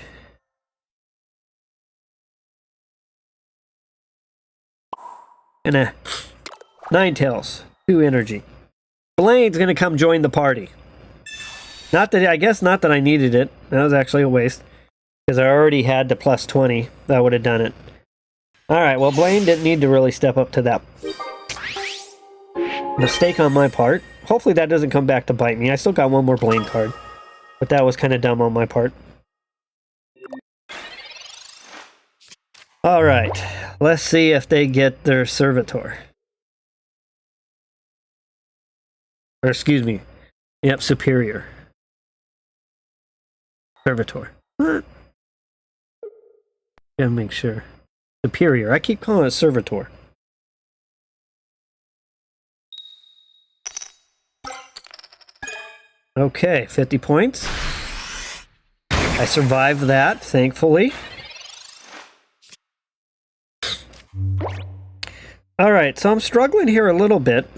And a Ninetales, 2 energy. Blaine's gonna come join the party. I guess not that I needed it. That was actually a waste. Because I already had the plus 20. That would have done it. Alright, well Blaine didn't need to really step up to that mistake on my part. Hopefully that doesn't come back to bite me. I still got 1 more Blaine card. But that was kind of dumb on my part. Alright, let's see if they get their Servitor. Or excuse me. Yep, Superior. Servitor. What? Gotta make sure. Superior. I keep calling it Servitor. Okay, 50 points. I survived that, thankfully. Alright, so I'm struggling here a little bit.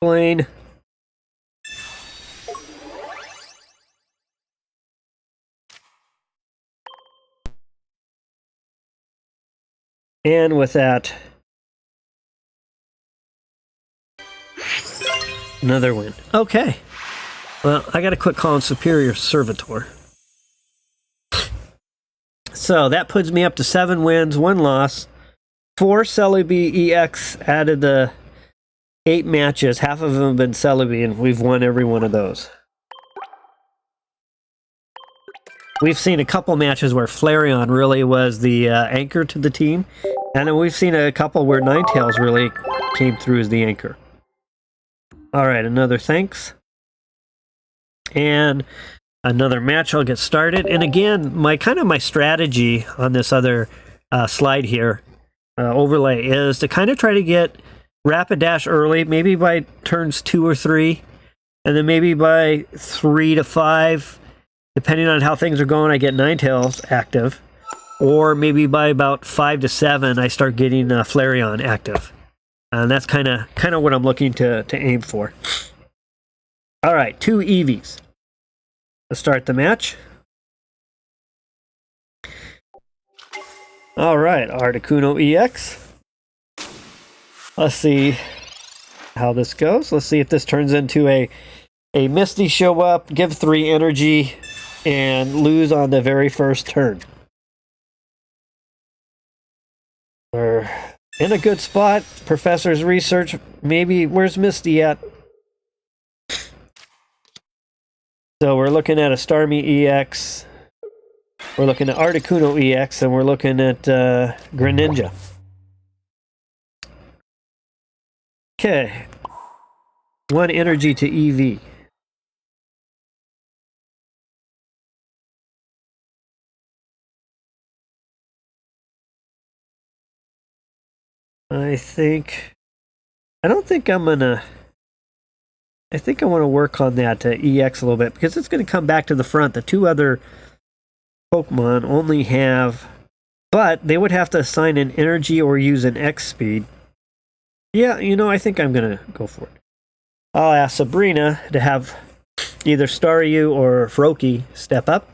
Blaine. And with that, another win. Okay. Well, I gotta quit calling Superior Servitor. So that puts me up to 7 wins, 1 loss. 4 Celebi EX added the 8 matches. Half of them have been Celebi, and we've won every one of those. We've seen a couple matches where Flareon really was the anchor to the team. And then we've seen a couple where Ninetales really came through as the anchor. All right, another thanks. And another match. I'll get started. And again, my strategy on this other slide here, overlay, is to kind of try to get rapid dash early, maybe by turns 2 or 3, and then maybe by 3 to 5, depending on how things are going, I get Ninetales active, or maybe by about 5 to 7, I start getting Flareon active, and that's kind of what I'm looking to aim for. All right, 2 Eevees. Let's start the match. All right, Articuno EX. Let's see how this goes. Let's see if this turns into a Misty show up, give 3 energy, and lose on the very first turn. We're in a good spot. Professor's research. Maybe, where's Misty at? So we're looking at a Starmie EX. We're looking at Articuno EX, and we're looking at Greninja. Okay. 1 energy to EV. I think I want to work on that EX a little bit, because it's going to come back to the front. The 2 other Pokemon only have, but they would have to assign an energy or use an X speed. Yeah, I think I'm going to go for it. I'll ask Sabrina to have either Staryu or Froakie step up.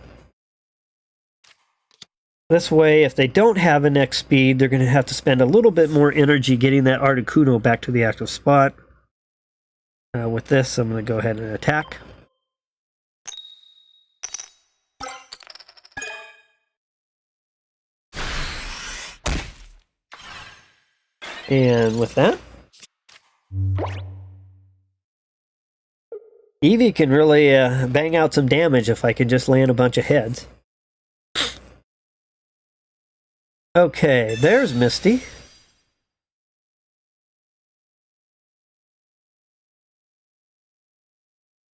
This way, if they don't have an X speed, they're going to have to spend a little bit more energy getting that Articuno back to the active spot. With this, I'm going to go ahead and attack. And with that, Eevee can really bang out some damage if I can just land a bunch of heads. Okay, there's Misty.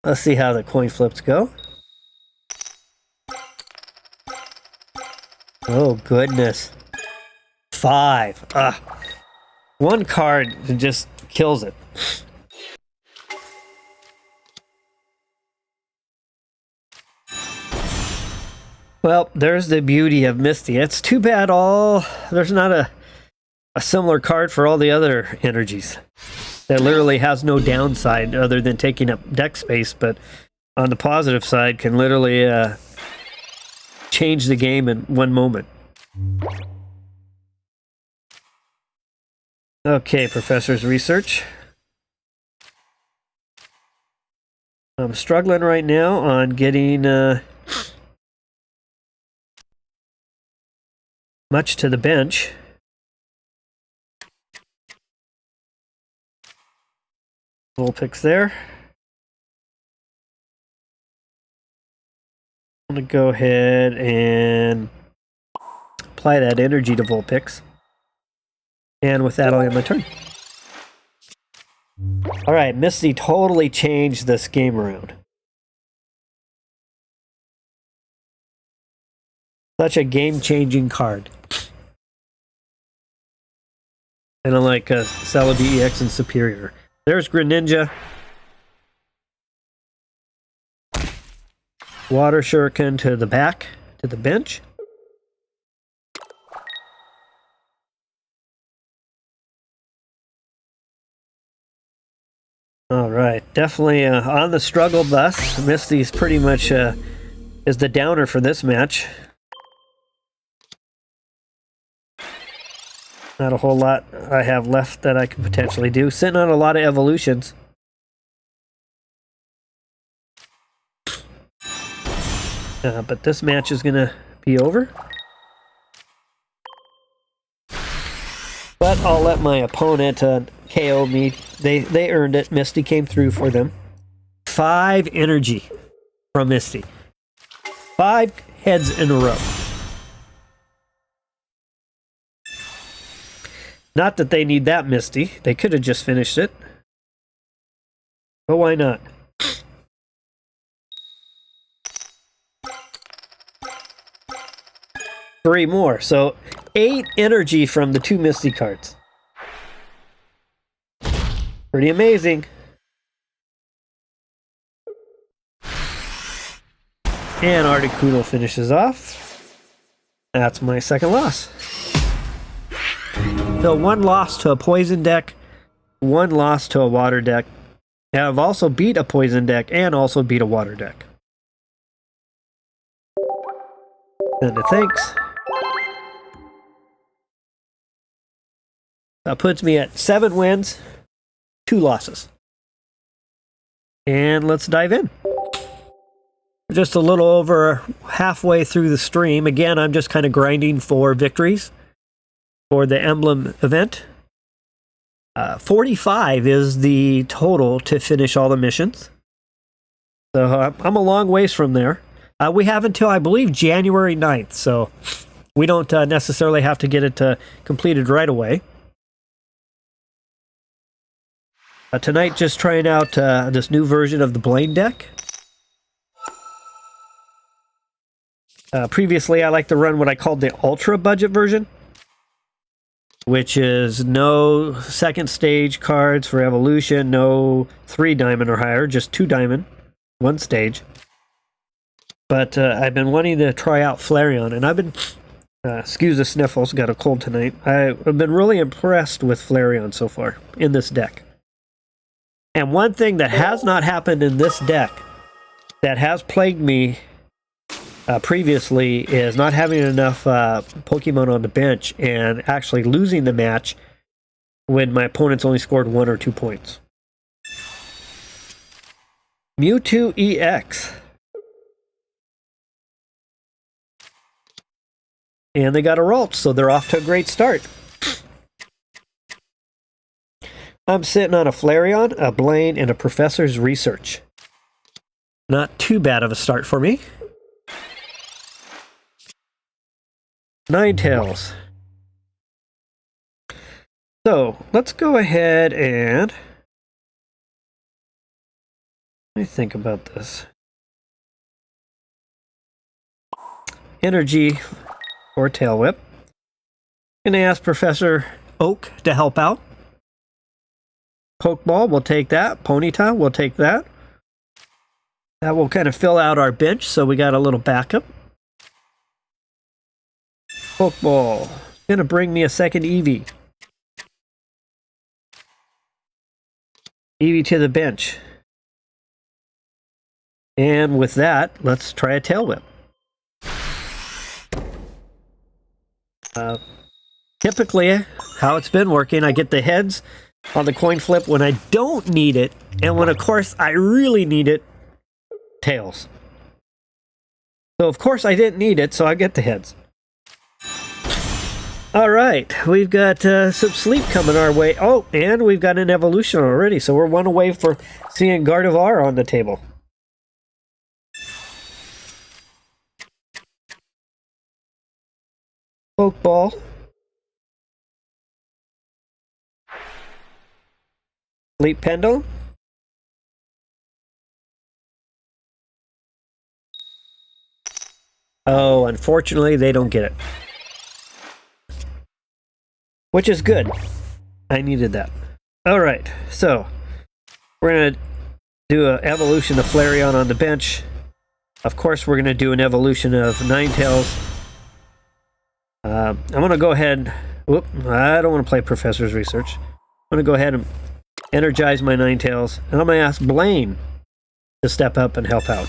Let's see how the coin flips go. Oh, goodness. 5. Ah. 1 card just kills it. Well, there's the beauty of Misty. It's too bad there's not a similar card for all the other energies. That literally has no downside other than taking up deck space, but on the positive side can literally change the game in 1 moment. Okay, Professor's research. I'm struggling right now on getting much to the bench. Vulpix there. I'm going to go ahead and apply that energy to Vulpix. And with that, I'll end my turn. Alright, Misty totally changed this game around. Such a game-changing card. And unlike Celebi EX and Superior. There's Greninja. Water Shuriken to the back, to the bench. Alright, definitely on the struggle bus. Misty's pretty much is the downer for this match. Not a whole lot I have left that I could potentially do. Sitting on a lot of evolutions. But this match is going to be over. But I'll let my opponent KO me. They earned it. Misty came through for them. 5 energy from Misty. 5 heads in a row. Not that they need that Misty. They could have just finished it. But why not? Three more. So 8 energy from the 2 Misty cards. Pretty amazing. And Articuno finishes off. That's my second loss. So 1 loss to a poison deck, 1 loss to a water deck. And I've also beat a poison deck and also beat a water deck. And thanks. That puts me at 7 wins, 2 losses. And let's dive in. Just a little over halfway through the stream. Again, I'm just kind of grinding for victories for the emblem event. 45 is the total to finish all the missions. So I'm a long ways from there. We have until, I believe, January 9th, so we don't necessarily have to get it completed right away. Tonight, just trying out this new version of the Blaine deck. Previously, I like to run what I called the ultra budget version, which is no second stage cards for evolution, no 3 diamond or higher, just 2 diamond, 1 stage. But I've been wanting to try out Flareon, and I've been, excuse the sniffles, got a cold tonight. I've been really impressed with Flareon so far in this deck. And one thing that has not happened in this deck that has plagued me previously is not having enough Pokemon on the bench and actually losing the match when my opponents only scored 1 or 2 points. Mewtwo EX. And they got a Ralt, so they're off to a great start. I'm sitting on a Flareon, a Blaine, and a Professor's Research. Not too bad of a start for me. Ninetales. So, let's go ahead and... let me think about this. Energy or Tail Whip. Gonna ask Professor Oak to help out. Pokeball, we'll take that. Ponyta, we'll take that. That will kind of fill out our bench, so we got a little backup. Pokeball. Gonna bring me a second Eevee. Eevee to the bench. And with that, let's try a Tail Whip. Typically, how it's been working, I get the heads on the coin flip when I don't need it, and when, of course, I really need it, tails. So, of course, I didn't need it, so I get the heads. All right, we've got some sleep coming our way. Oh, and we've got an evolution already, so we're 1 away for seeing Gardevoir on the table. Pokeball. Sleep Pendulum. Oh, unfortunately, they don't get it. Which is good. I needed that. Alright, so we're going to do an evolution of Flareon on the bench. Of course, we're going to do an evolution of Ninetales. I'm going to go ahead... whoop, I don't want to play Professor's Research. I'm going to go ahead and energize my Ninetales, and I'm going to ask Blaine to step up and help out.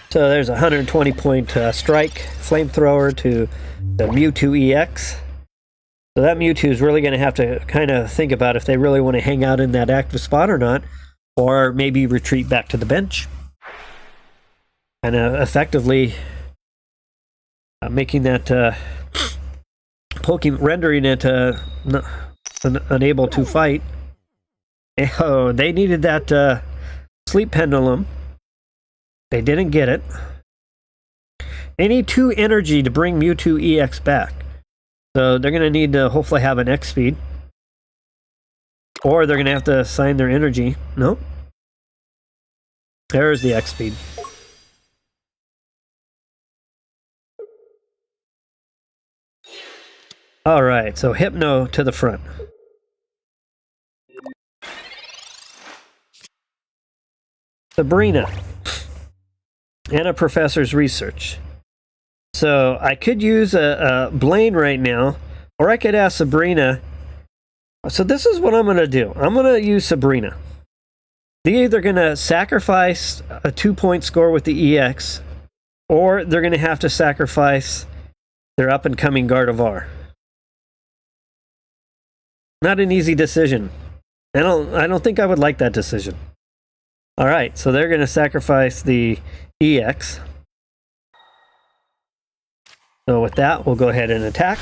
So there's a 120 point strike flamethrower to the Mewtwo EX. So that Mewtwo is really going to have to kind of think about if they really want to hang out in that active spot or not, or maybe retreat back to the bench. And effectively making that Pokemon, rendering it unable to fight. Oh, they needed that Sleep Pendulum. They didn't get it. They need 2 energy to bring Mewtwo EX back. So they're going to need to hopefully have an X speed. Or they're going to have to assign their energy. Nope. There's the X speed. Alright, so Hypno to the front. Sabrina. And a professor's research. So I could use a Blaine right now, or I could ask Sabrina. So this is what I'm going to do. I'm going to use Sabrina. They're either going to sacrifice a 2-point score with the EX, or they're going to have to sacrifice their up-and-coming Gardevoir. Not an easy decision. I don't think I would like that decision. All right, so they're going to sacrifice the EX. So with that, we'll go ahead and attack.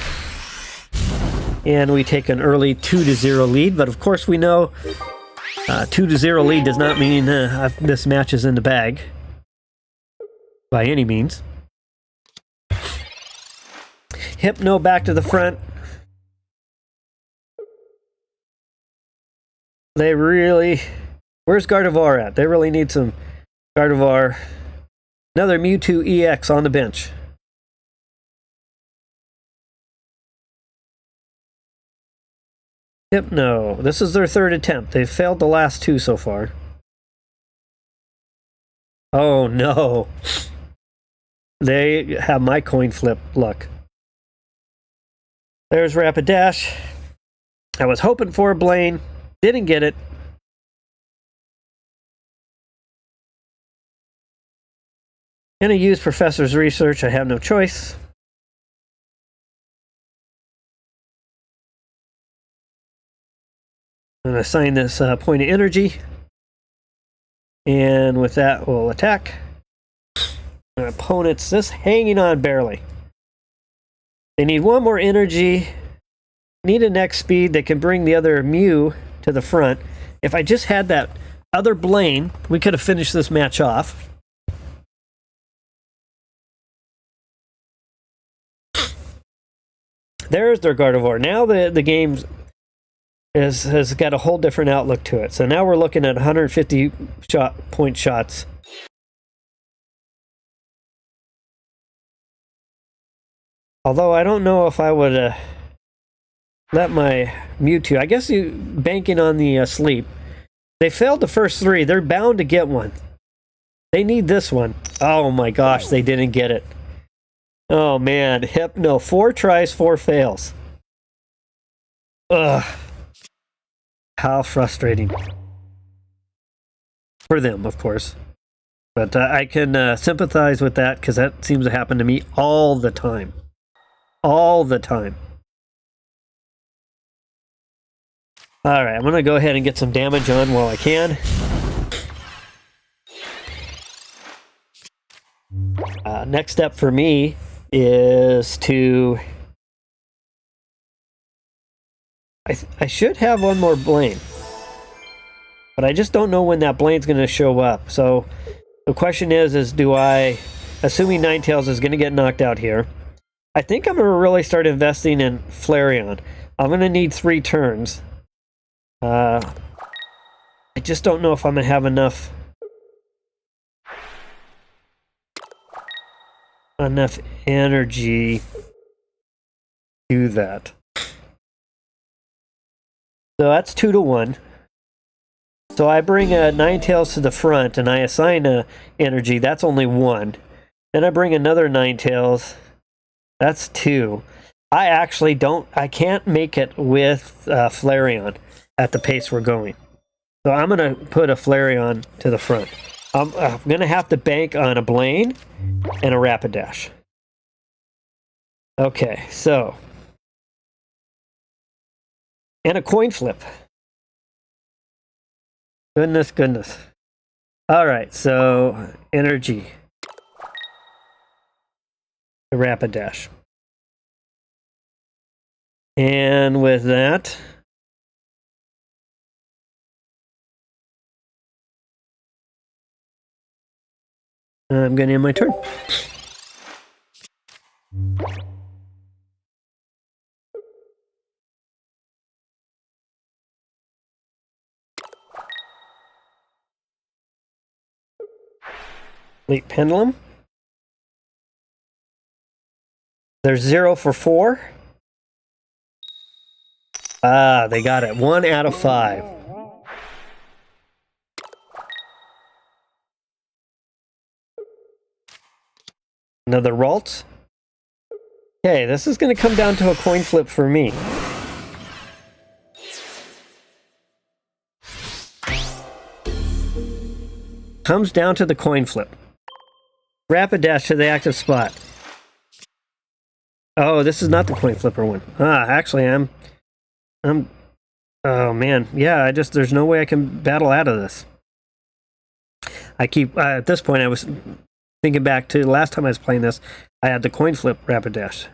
And we take an early 2-0 lead, but of course we know 2-0 lead does not mean this match is in the bag. By any means. Hypno back to the front. They really... Where's Gardevoir at? They really need some Gardevoir. Another Mewtwo EX on the bench. Hypno. This is their third attempt. They've failed the last two so far. Oh no. They have my coin flip luck. There's Rapidash. I was hoping for a Blaine. Didn't get it. Gonna use Professor's research. I have no choice. I'm gonna assign this point of energy. And with that, we'll attack. My opponent's just hanging on barely. They need one more energy. Need a next speed that can bring the other Mew to the front. If I just had that other Blaine, we could have finished this match off. There's their Gardevoir. Now the game has got a whole different outlook to it. So now we're looking at 150 point shots. Although I don't know if I would let my Mewtwo. I guess you banking on the sleep. They failed the first three. They're bound to get one. They need this one. Oh my gosh, they didn't get it. Oh man, Hypno. 4 tries, 4 fails. Ugh. How frustrating. For them, of course. But I can sympathize with that because that seems to happen to me all the time. All the time. Alright, I'm going to go ahead and get some damage on while I can. Next step for me is to... I should have one more Blaine. But I just don't know when that Blaine's going to show up. So the question is do I... Assuming Ninetales is going to get knocked out here. I think I'm going to really start investing in Flareon. I'm going to need 3 turns. I just don't know if I'm going to have enough energy to do that. So that's 2 to 1. So I bring a Ninetales to the front and I assign a energy. That's only 1. Then I bring another Ninetales. That's 2. I can't make it with Flareon at the pace we're going. So I'm going to put a Flareon to the front. I'm going to have to bank on a Blaine and a Rapidash. Okay, so. And a coin flip. Goodness, goodness. Alright, so energy. The Rapidash. And with that, I'm going to end my turn. Elite Pendulum. There's 0 for 4. Ah, they got it. 1 out of 5. Another Ralt. Okay, this is going to come down to a coin flip for me. Comes down to the coin flip. Rapid dash to the active spot. Oh, this is not the coin flipper one. Ah, actually, I'm. Oh man, yeah. There's no way I can battle out of this. I keep at this point. I was thinking back to the last time I was playing this. I had the coin flip rapid dash.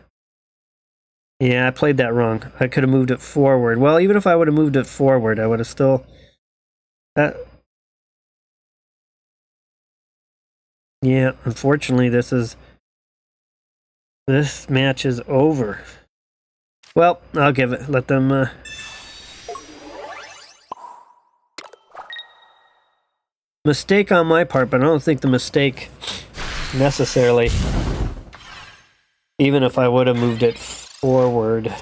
Yeah, I played that wrong. I could have moved it forward. Well, even if I would have moved it forward, I would have still. Yeah, unfortunately, this match is over. Well, I'll give it. Let them. Mistake on my part, but I don't think the mistake necessarily. Even if I would have moved it forward.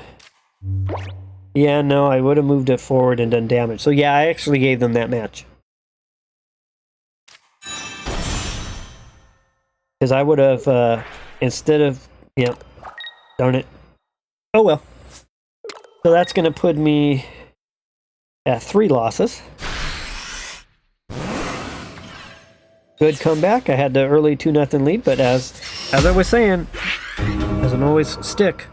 Yeah, no, I would have moved it forward and done damage. So yeah, I actually gave them that match. Because I would have, instead of, yeah, darn it. Oh well. So that's going to put me at 3 losses. Good comeback. I had the early 2-0 lead, but as I was saying, doesn't always stick.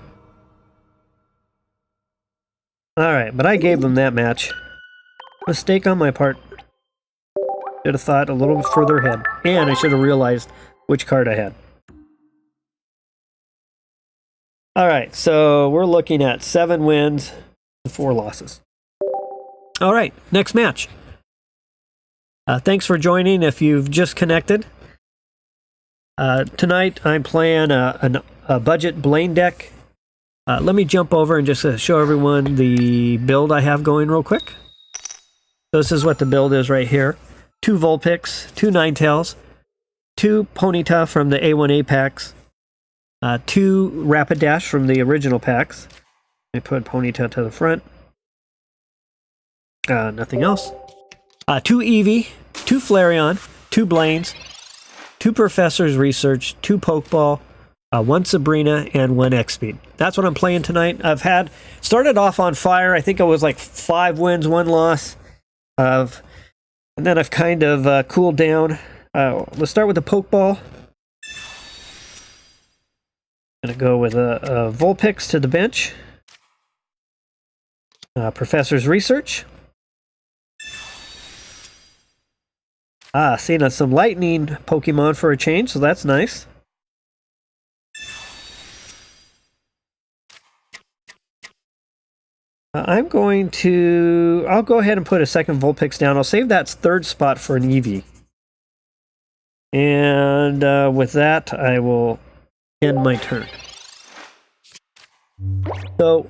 Alright, but I gave them that match. Mistake on my part. Should have thought a little bit further ahead. And I should have realized which card I had. Alright, so we're looking at 7 wins and 4 losses. Alright, next match. Thanks for joining if you've just connected. Tonight I'm playing a budget Blaine deck. Let me jump over and just show everyone the build I have going real quick. So this is what the build is right here. 2 Vulpix, 2 Ninetales, 2 Ponyta from the A1A packs, 2 Rapidash from the original packs. Let me put Ponyta to the front. Nothing else. 2 Eevee, 2 Flareon, 2 Blaines, 2 Professor's Research, 2 Pokeball, 1 Sabrina, and 1 X-Speed. That's what I'm playing tonight. I've started off on fire. I think it was like 5 wins, 1 loss. And then I've kind of cooled down. Let's start with the Pokeball. I'm going to go with a Vulpix to the bench. Professor's Research. Seeing some lightning Pokemon for a change, so that's nice. I'll go ahead and put a second Vulpix down. I'll save that 3rd spot for an Eevee. And with that, I will end my turn. So,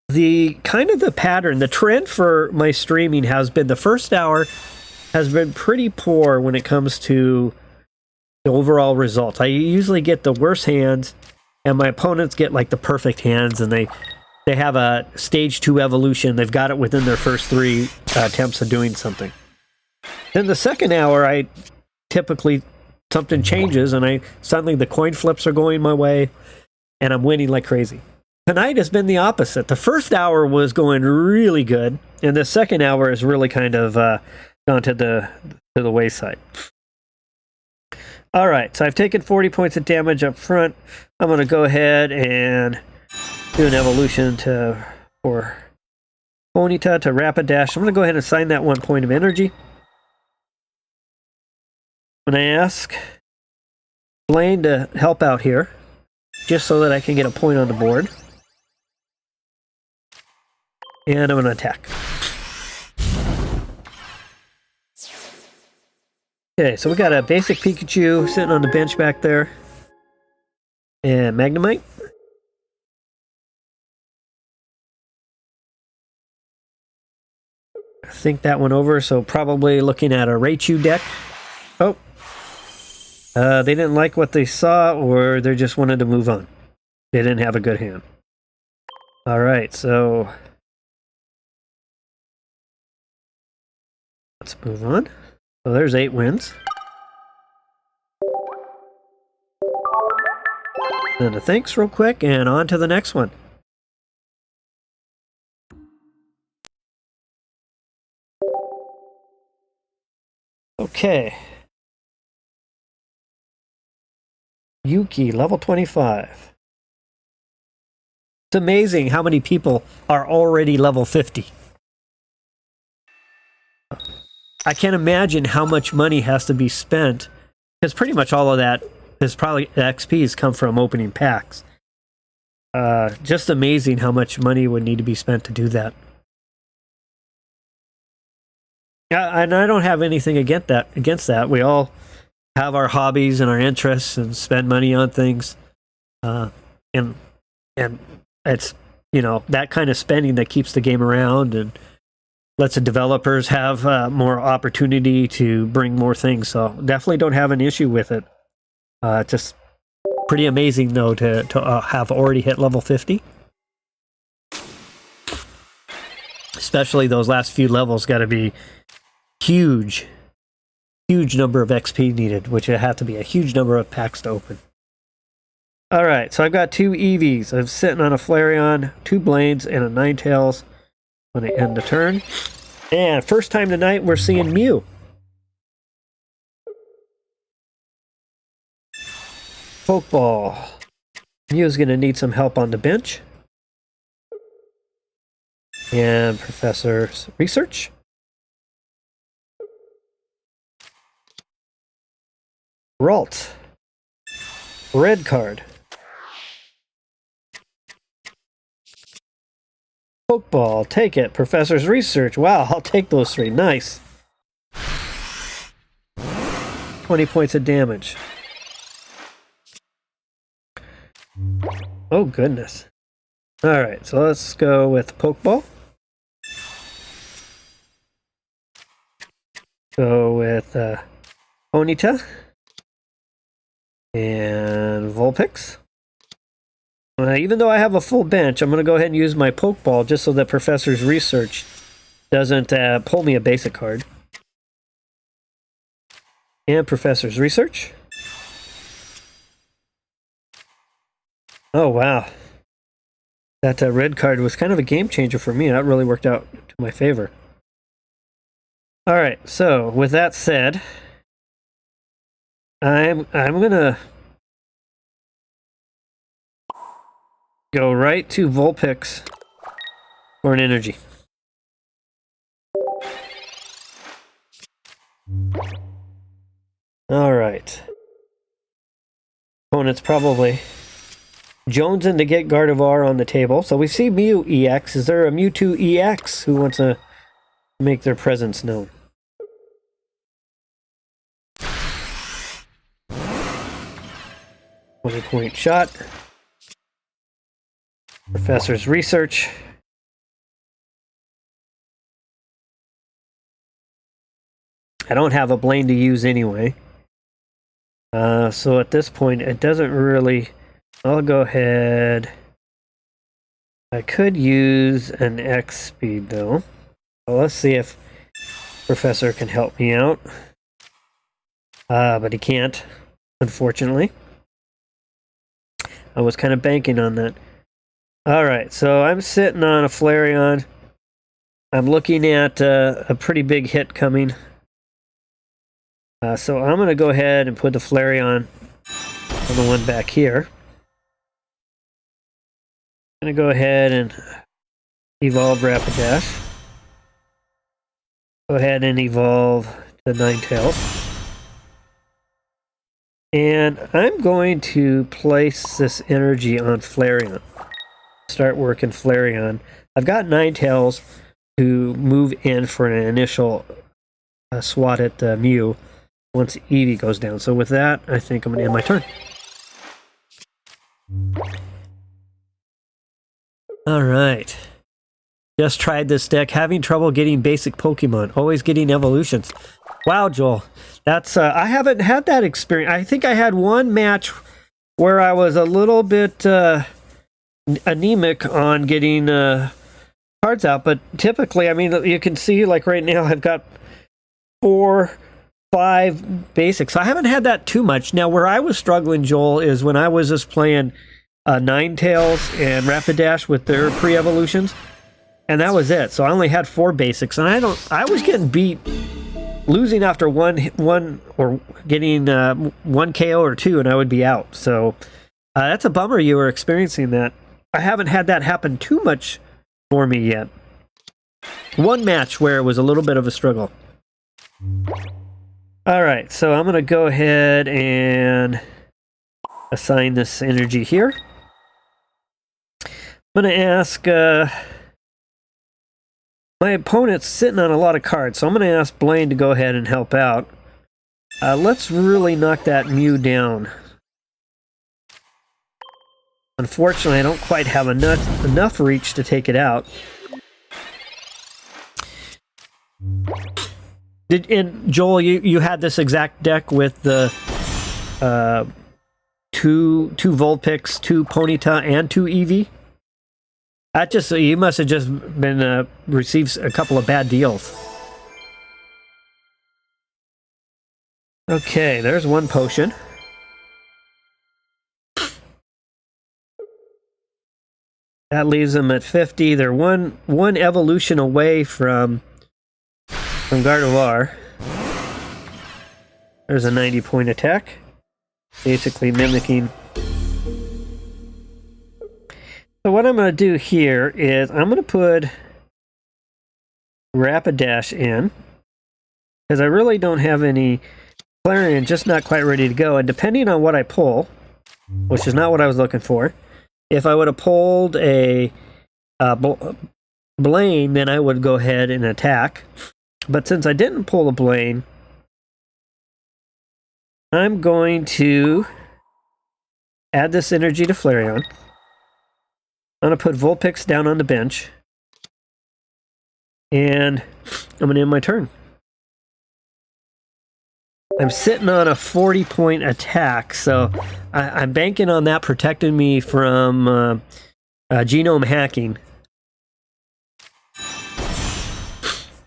the pattern, the trend for my streaming has been the first hour has been pretty poor when it comes to the overall results. I usually get the worst hands, and my opponents get like the perfect hands, and they have a stage 2 evolution. They've got it within their first 3 attempts of doing something. Then the second hour, I typically something changes, and suddenly the coin flips are going my way, and I'm winning like crazy. Tonight has been the opposite. The first hour was going really good, and the second hour is really kind of gone to the wayside. All right, so I've taken 40 points of damage up front. I'm going to go ahead and do an evolution for Ponyta to Rapidash. I'm going to go ahead and assign that 1 point of energy. I'm going to ask Blaine to help out here, just so that I can get a point on the board. And I'm going to attack. Okay, so we got a basic Pikachu sitting on the bench back there. And Magnemite. Think that one over, so probably looking at a Raichu deck. Oh. They didn't like what they saw, or they just wanted to move on. They didn't have a good hand. All right, so let's move on. So there's 8 wins. And a thanks real quick, and on to the next one. Okay. Yuki, level 25. It's amazing how many people are already level 50. I can't imagine how much money has to be spent, because pretty much all of that is probably XPs come from opening packs. Just amazing how much money would need to be spent to do that. Yeah, and I don't have anything against that. We all have our hobbies and our interests and spend money on things. And it's, you know, that kind of spending that keeps the game around and lets the developers have more opportunity to bring more things. So definitely don't have an issue with it. Just pretty amazing, though, to have already hit level 50. Especially those last few levels got to be huge number of XP needed, which would have to be a huge number of packs to open. All right, so I've got 2 Eevees. I'm sitting on a Flareon, 2 Blaines, and a Ninetales when I end the turn. And first time tonight, we're seeing Mew. Pokeball. Mew's going to need some help on the bench. And Professor's Research. Ralt. Red card. Pokeball, take it. Professor's Research. Wow, I'll take those 3. Nice. 20 points of damage. Oh, goodness. Alright, so let's go with Pokeball. Go with Ponyta. And Vulpix. Even though I have a full bench, I'm going to go ahead and use my Pokeball just so that Professor's Research doesn't pull me a basic card. And Professor's Research. Oh, wow. That red card was kind of a game changer for me. That really worked out to my favor. Alright, so with that said, I'm gonna go right to Vulpix for an energy. Alright. Opponent's probably jonesing to get Gardevoir on the table. So we see Mew EX. Is there a Mewtwo EX who wants to make their presence known? Point shot. Professor's Research. I don't have a Blaine to use anyway. So at this point, it doesn't really... I'll go ahead. I could use an X speed though. Well, let's see if Professor can help me out. But he can't, unfortunately. I was kind of banking on that. Alright, so I'm sitting on a Flareon. I'm looking at a pretty big hit coming. So I'm going to go ahead and put the Flareon on the one back here. I'm going to go ahead and evolve Rapidash. Go ahead and evolve the Ninetales. And I'm going to place this energy on Flareon. Start working Flareon. I've got Ninetales to move in for an initial swat at Mew once Eevee goes down. So with that, I think I'm going to end my turn. Alright. Just tried this deck. Having trouble getting basic Pokemon. Always getting evolutions. Wow, Joel. That's I haven't had that experience. I think I had one match where I was a little bit anemic on getting cards out, but typically, I mean, you can see like right now I've got 4, 5 basics. So I haven't had that too much. Now, where I was struggling, Joel, is when I was just playing Ninetales and Rapidash with their pre-evolutions, and that was it. So I only had 4 basics, and I was getting beat, losing after one or getting 1 KO or 2, and I would be out. So that's a bummer you were experiencing that. I haven't had that happen too much for me yet. One match where it was a little bit of a struggle. All right, so I'm going to go ahead and assign this energy here. I'm going to ask... my opponent's sitting on a lot of cards, so I'm going to ask Blaine to go ahead and help out. Let's really knock that Mew down. Unfortunately, I don't quite have enough reach to take it out. And Joel, you had this exact deck with the two Vulpix, 2 Ponyta, and 2 Eevee? That just, you must have just been received a couple of bad deals. Okay, there's 1 potion. That leaves them at 50. They're one evolution away from Gardevoir. There's a 90-point attack, basically mimicking. So what I'm going to do here is I'm going to put Rapidash in, because I really don't have any Flareon, just not quite ready to go. And depending on what I pull, which is not what I was looking for, if I would have pulled a Blaine, then I would go ahead and attack. But since I didn't pull a Blaine, I'm going to add this energy to Flareon. I'm going to put Vulpix down on the bench. And I'm going to end my turn. I'm sitting on a 40-point attack, so I'm banking on that protecting me from genome hacking.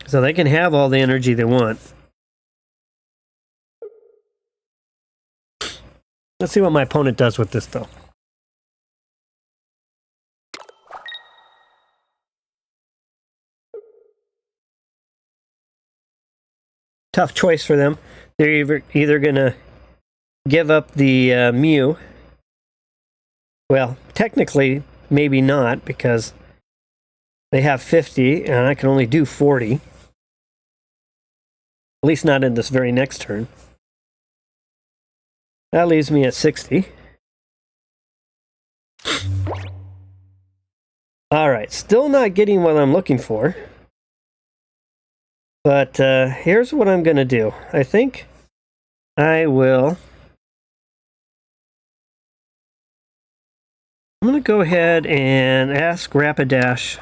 So they can have all the energy they want. Let's see what my opponent does with this, though. Tough choice for them. They're either going to give up the Mew. Well, technically, maybe not, because they have 50, and I can only do 40. At least not in this very next turn. That leaves me at 60. Alright, still not getting what I'm looking for. But here's what I'm going to do. I think I will... I'm going to go ahead and ask Rapidash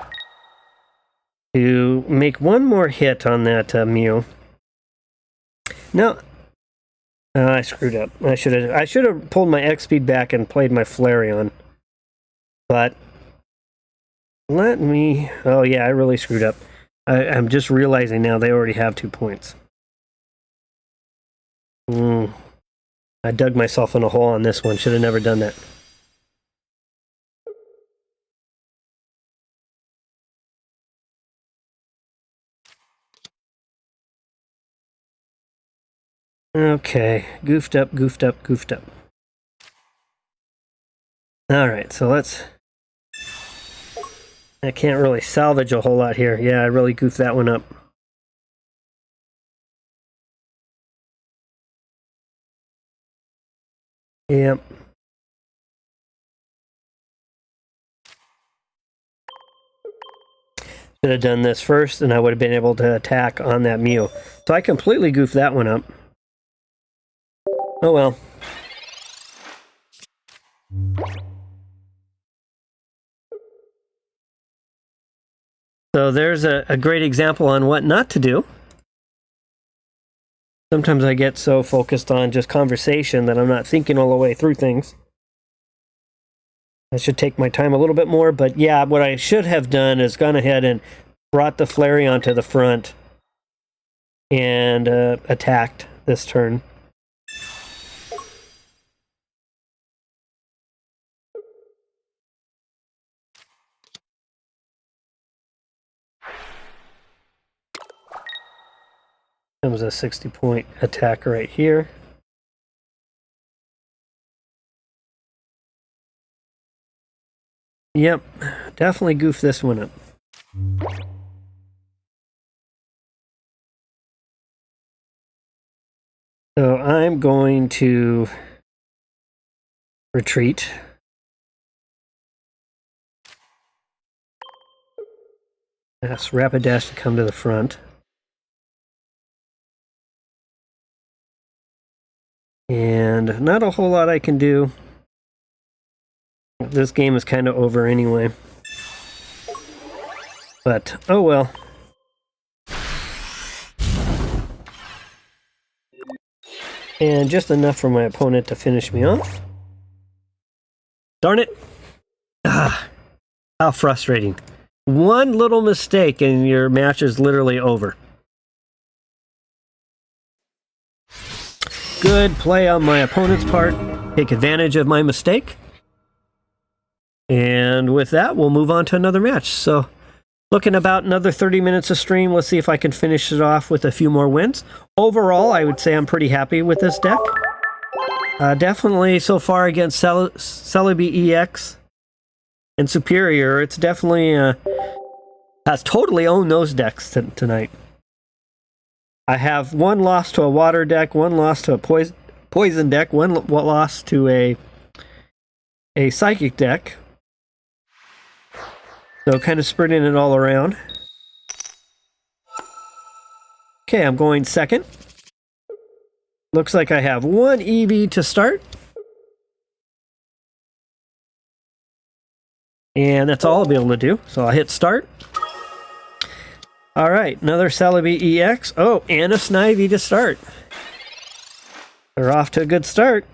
to make one more hit on that Mew. No, I screwed up. I should have pulled my X-Speed back and played my Flareon. But let me... Oh yeah, I really screwed up. I'm just realizing now they already have 2 points. I dug myself in a hole on this one. Should have never done that. Okay, goofed up. Alright, so let's... I can't really salvage a whole lot here. Yeah, I really goofed that one up. Yep. Should have done this first, and I would have been able to attack on that Mew. So I completely goofed that one up. Oh well. So there's a great example on what not to do. Sometimes I get so focused on just conversation that I'm not thinking all the way through things. I should take my time a little bit more, but yeah, what I should have done is gone ahead and brought the Flareon to the front and attacked this turn. Comes a 60-point attack right here. Yep, definitely goofed this one up. So I'm going to retreat. Ask Rapidash to come to the front. And not a whole lot I can do. This game is kind of over anyway. But, oh well. And just enough for my opponent to finish me off. Darn it! Ah, how frustrating. One little mistake and your match is literally over. Good play on my opponent's part. Take advantage of my mistake. And with that, we'll move on to another match. So, looking about another 30 minutes of stream. Let's see if I can finish it off with a few more wins. Overall, I would say I'm pretty happy with this deck. Definitely so far against Celebi EX and Superior, it's definitely has totally owned those decks tonight. I have one loss to a water deck, one loss to a poison deck, one loss to a psychic deck. So kind of spreading it all around. Okay, I'm going second. Looks like I have one EV to start. And that's all I'll be able to do. So I'll hit start. All right, another Celebi EX. Oh, and a Snivy to start. They're off to a good start.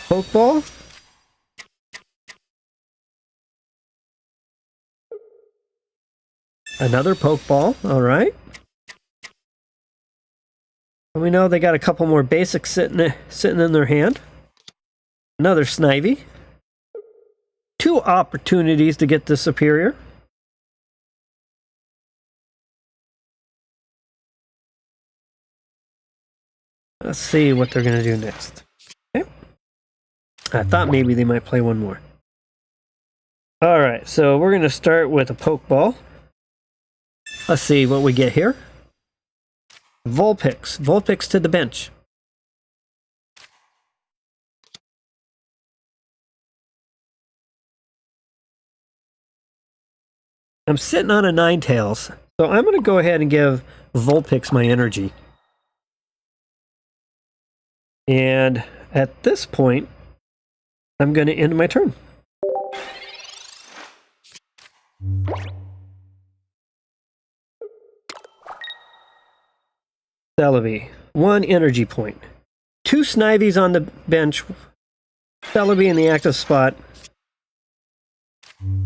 Pokeball. Another Pokeball. All right. And we know they got a couple more basics sitting in their hand. Another Snivy. Two opportunities to get the Superior. Let's see what they're going to do next. Okay. I thought maybe they might play one more. Alright, so we're going to start with a Pokeball. Let's see what we get here. Vulpix. Vulpix to the bench. I'm sitting on a Ninetales, so I'm going to go ahead and give Vulpix my energy. And at this point, I'm going to end my turn. Celebi, one energy point. Two Snivies on the bench. Celebi in the active spot.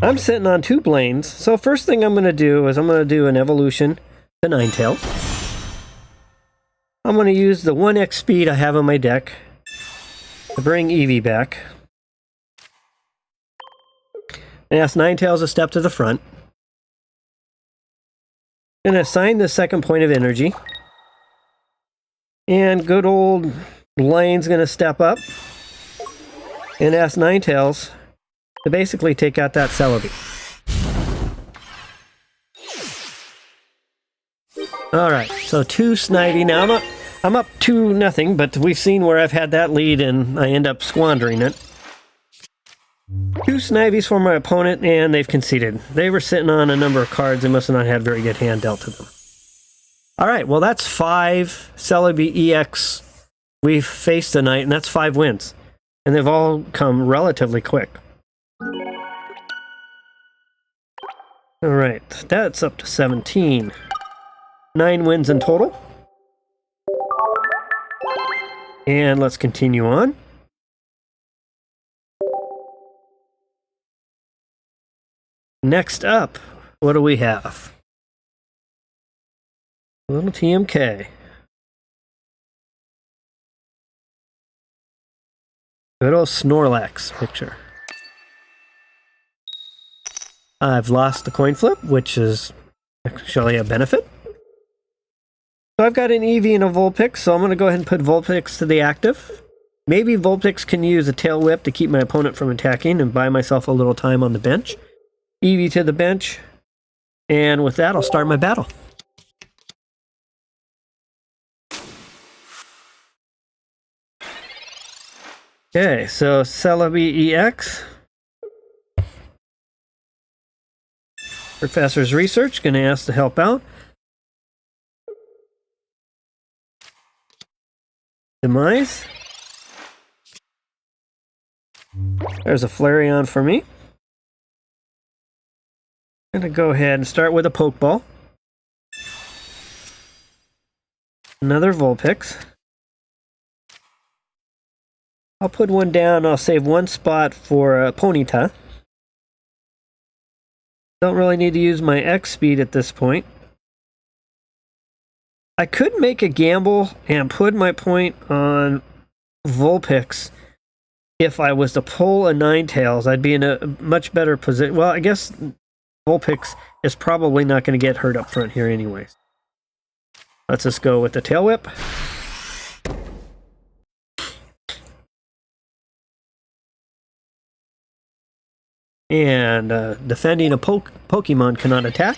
I'm sitting on two Blaines, so first thing I'm going to do is I'm going to do an evolution to Ninetales. I'm going to use the 1x speed I have on my deck to bring Eevee back. And ask Ninetales to step to the front. Going to assign the second point of energy. And good old Blaine's going to step up and ask Ninetales to basically take out that Celebi. Alright, so two Snivy. Now I'm up 2-0, but we've seen where I've had that lead and I end up squandering it. Two Snivies for my opponent, and they've conceded. They were sitting on a number of cards. They must have not had very good hand dealt to them. Alright, well that's 5 Celebi EX we've faced tonight, and that's 5 wins. And they've all come relatively quick. Alright, that's up to 17. 9 wins in total. And let's continue on. Next up, what do we have? A little TMK. Good old Snorlax picture. I've lost the coin flip, which is actually a benefit. So I've got an Eevee and a Vulpix, so I'm going to go ahead and put Vulpix to the active. Maybe Vulpix can use a tail whip to keep my opponent from attacking and buy myself a little time on the bench. Eevee to the bench, and with that I'll start my battle. Okay, so Celebi EX. Professor's Research, going to ask to help out. Demise. There's a Flareon for me. I'm going to go ahead and start with a Pokeball. Another Vulpix. I'll put one down. I'll save one spot for a Ponyta. Don't really need to use my X speed at this point. I could make a gamble and put my point on Vulpix. If I was to pull a Ninetales, I'd be in a much better position. Well, I guess Vulpix is probably not going to get hurt up front here anyways. Let's just go with the Tail Whip. And defending a Pokemon cannot attack.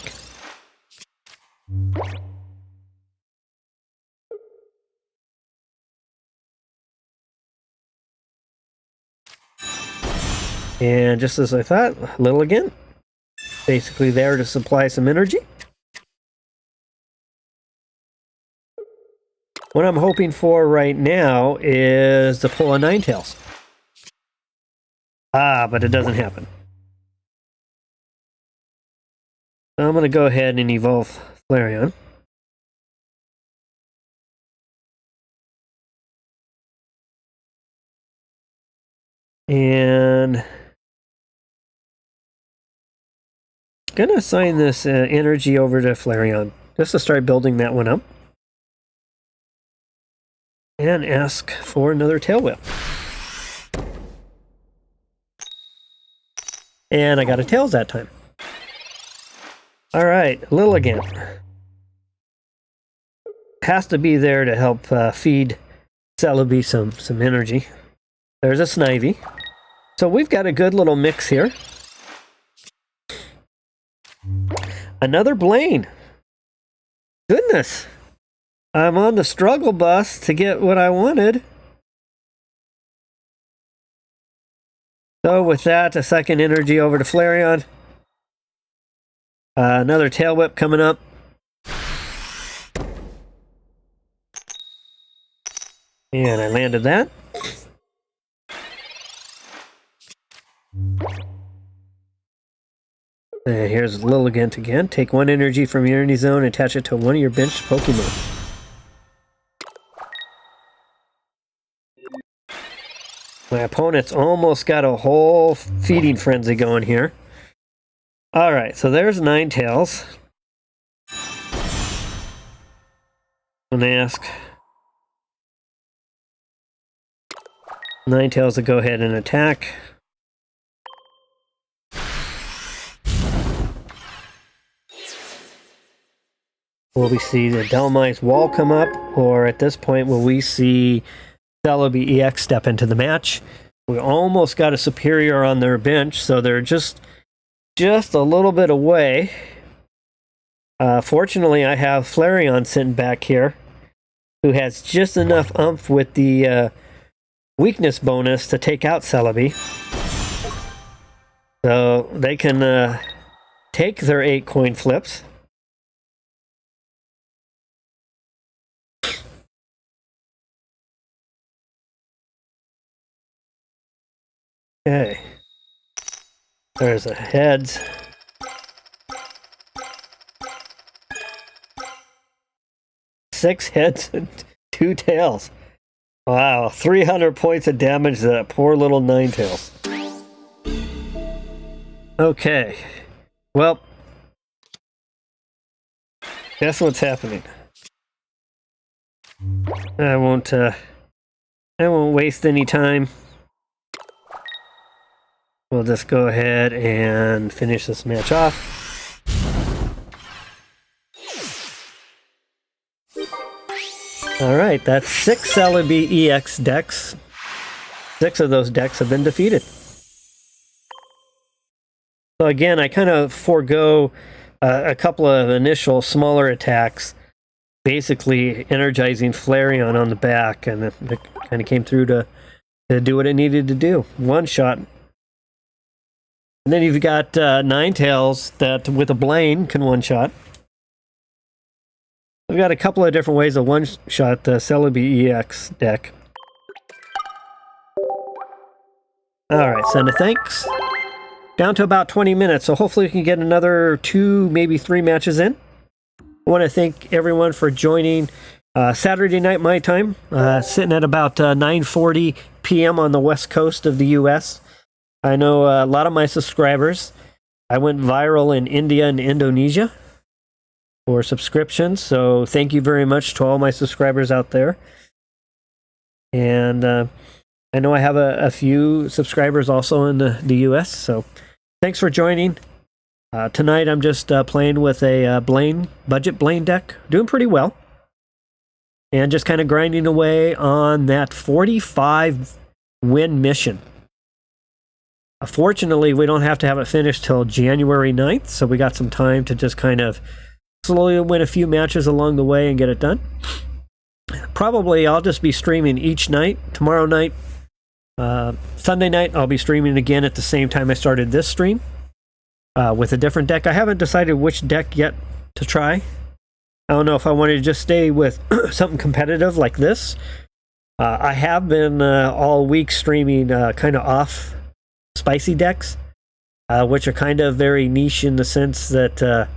And just as I thought, little again. Basically there to supply some energy. What I'm hoping for right now is to pull a Ninetales. Ah, but it doesn't happen. So I'm going to go ahead and evolve Flareon. And going to assign this energy over to Flareon, just to start building that one up. And ask for another Tail Whip. And I got a Tails that time. Alright, Lil again. Has to be there to help feed Celebi some energy. There's a Snivy. So we've got a good little mix here. Another Blaine. Goodness. I'm on the struggle bus to get what I wanted. So with that, a second energy over to Flareon. Another Tail Whip coming up. And I landed that. And here's Lilligant again. Take one energy from your energy zone and attach it to one of your benched Pokemon. My opponent's almost got a whole feeding frenzy going here. Alright, so there's Ninetales. I'm gonna ask Ninetales to go ahead and attack. Will we see the Delmice wall come up, or at this point will we see Celebi EX step into the match? We almost got a superior on their bench, so they're just a little bit away. Fortunately, I have Flareon sitting back here, who has just enough oomph with the weakness bonus to take out Celebi. So they can take their 8 coin flips. Okay. There's a heads. Six heads and 2 tails. Wow, 300 points of damage to that poor little Ninetales. Okay, well, guess what's happening. I won't waste any time. We'll just go ahead and finish this match off. Alright, that's 6 Celebi EX decks. 6 of those decks have been defeated. So again, I kind of forego a couple of initial smaller attacks, basically energizing Flareon on the back, and it kind of came through to do what it needed to do. One shot. And then you've got Ninetales that with a Blaine can one shot. I've got a couple of different ways of one-shot the Celebi EX deck. Alright, send a thanks. Down to about 20 minutes, so hopefully we can get another 2, maybe 3 matches in. I want to thank everyone for joining Saturday night my time, sitting at about 9:40 p.m. on the west coast of the U.S. I know a lot of my subscribers, I went viral in India and Indonesia for subscriptions, so thank you very much to all my subscribers out there. And I know I have a few subscribers also in the US, so thanks for joining. Tonight I'm just playing with a budget Blaine deck, doing pretty well. And just kind of grinding away on that 45 win mission. Fortunately, we don't have to have it finished till January 9th, so we got some time to just kind of slowly win a few matches along the way and get it done. Probably I'll just be streaming each night. Tomorrow night, Sunday night, I'll be streaming again at the same time I started this stream with a different deck. I haven't decided which deck yet to try. I don't know if I wanted to just stay with something competitive like this. I have been all week streaming kind of off spicy decks, which are kind of very niche in the sense that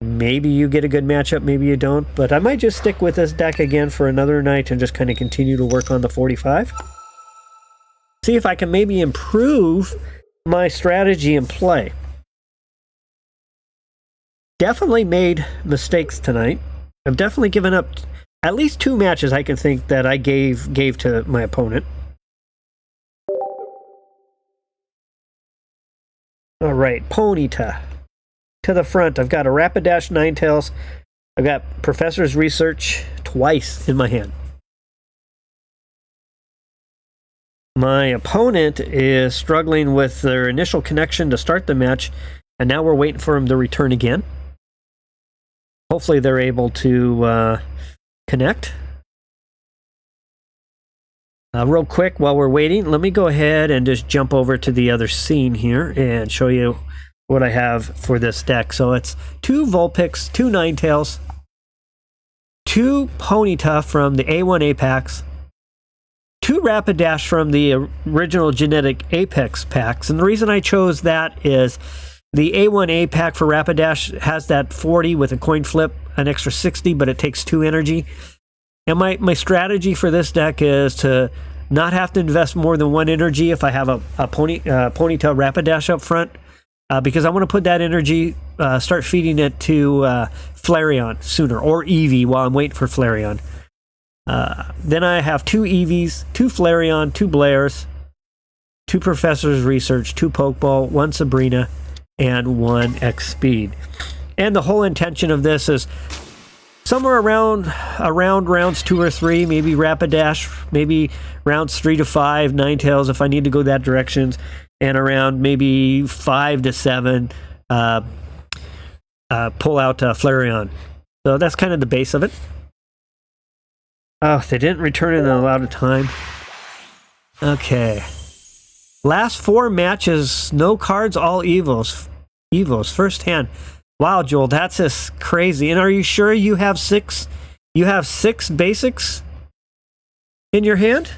maybe you get a good matchup, maybe you don't, but I might just stick with this deck again for another night and just kind of continue to work on the 45. See if I can maybe improve my strategy and play. Definitely made mistakes tonight. I've definitely given up at least 2 matches I can think that I gave to my opponent. Alright, Ponyta. To the front, I've got a Rapidash Ninetales. I've got Professor's Research twice in my hand. My opponent is struggling with their initial connection to start the match, and now we're waiting for him to return again. Hopefully they're able to connect. Real quick, while we're waiting, let me go ahead and just jump over to the other scene here and show you what I have for this deck. So it's 2 Vulpix, 2 Ninetales, 2 Ponyta from the A1 Apex, 2 Rapidash from the original Genetic Apex packs. And the reason I chose that is the A1 A pack for Rapidash has that 40 with a coin flip, an extra 60, but it takes 2 energy. And my strategy for this deck is to not have to invest more than 1 energy if I have a Ponyta Rapidash up front. Because I want to put that energy, start feeding it to Flareon sooner, or Eevee while I'm waiting for Flareon. Then I have 2 Eevees, 2 Flareon, 2 Blairs, 2 Professor's Research, 2 Pokeball, 1 Sabrina, and 1 X-Speed. And the whole intention of this is somewhere around rounds 2 or 3, maybe Rapidash, maybe rounds 3 to 5, Ninetales if I need to go that direction, and around maybe 5 to 7, pull out Flareon. So that's kind of the base of it. Oh, they didn't return in a lot of time. Okay. Last 4 matches, no cards, all evils. Evils, first hand. Wow, Joel, that's just crazy. And are you sure you have 6? You have 6 basics in your hand?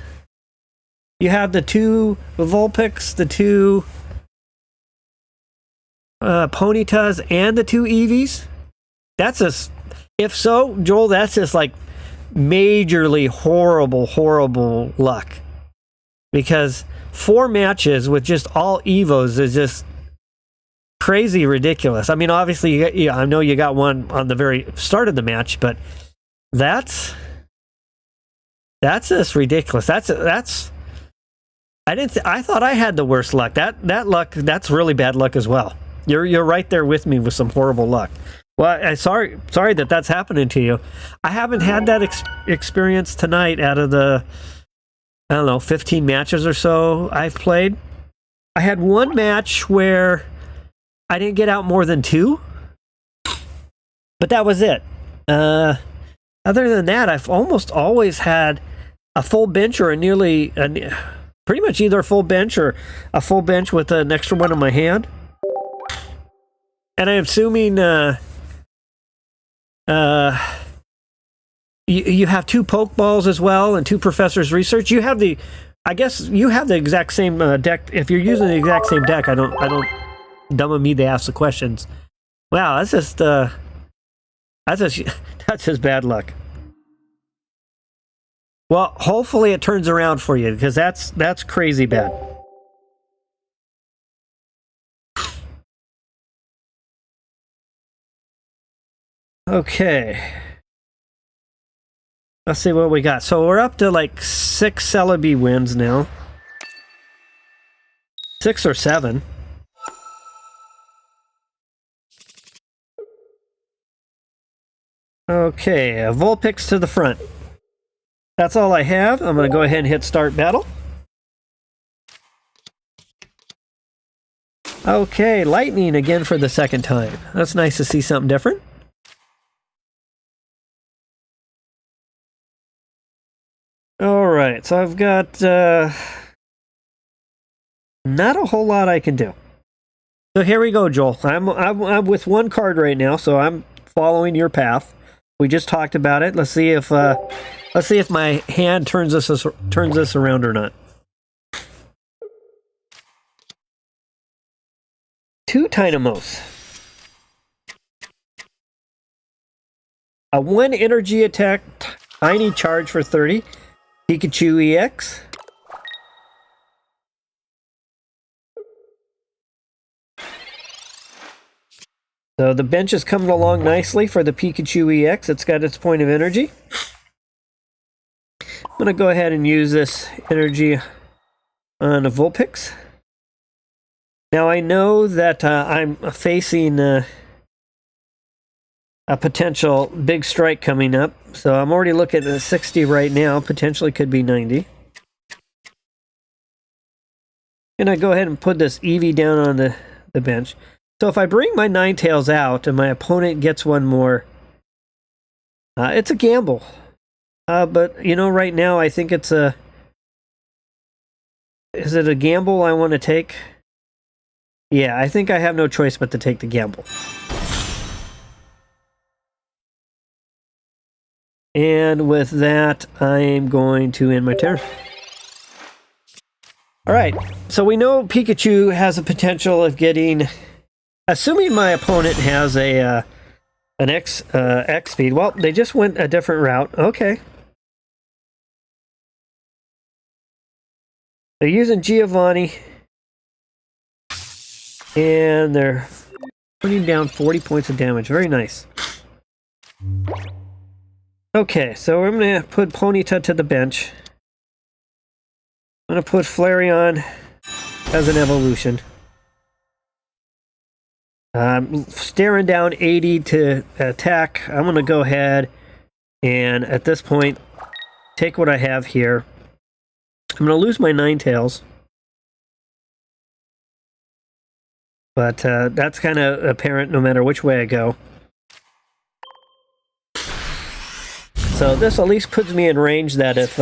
You have the 2 Vulpix, the 2 Ponytas, and the 2 Eevees? That's just, if so, Joel, that's just like majorly horrible luck, because 4 matches with just all Evos is just crazy ridiculous. I mean, obviously, I know you got one on the very start of the match, but that's just ridiculous. I thought I had the worst luck. That luck, that's really bad luck as well. You're right there with me with some horrible luck. Well, I'm sorry that that's happening to you. I haven't had that experience tonight out of the, I don't know, 15 matches or so I've played. I had one match where I didn't get out more than 2, but that was it. Other than that, I've almost always had a full bench or pretty much either a full bench or a full bench with an extra one in my hand. And I'm assuming you have 2 Pokeballs as well and 2 Professor's Research. I guess you have the exact same deck. If you're using the exact same deck, I don't dumb of me to ask the questions. Wow, that's just bad luck. Well, hopefully it turns around for you, because that's crazy bad. Okay. Let's see what we got. So we're up to like 6 Celebi wins now. 6 or 7. Okay, Vulpix to the front. That's all I have. I'm going to go ahead and hit start battle. Okay, lightning again for the second time. That's nice to see something different. All right, so I've got not a whole lot I can do. So here we go, Joel. I'm with 1 card right now, so I'm following your path. We just talked about it. Let's see if my hand turns this around or not. 2 Dynamos. A 1 energy attack, tiny charge for 30. Pikachu EX. So the bench is coming along nicely for the Pikachu EX. It's got its point of energy. I'm going to go ahead and use this energy on a Vulpix. Now I know that I'm facing a potential big strike coming up. So I'm already looking at 60 right now. Potentially could be 90. And I go ahead and put this Eevee down on the bench. So if I bring my Ninetales out and my opponent gets one more, it's a gamble. But, you know, right now I think it's a... Is it a gamble I want to take? Yeah, I think I have no choice but to take the gamble. And with that, I'm going to end my turn. Alright, so we know Pikachu has a potential of getting... Assuming my opponent has an X speed. Well, they just went a different route. Okay. They're using Giovanni. And they're putting down 40 points of damage. Very nice. Okay, so I'm going to put Ponyta to the bench. I'm going to put Flareon as an evolution. Staring down 80 to attack. I'm going to go ahead and at this point take what I have here. I'm going to lose my Ninetales. But that's kind of apparent no matter which way I go. So this at least puts me in range that if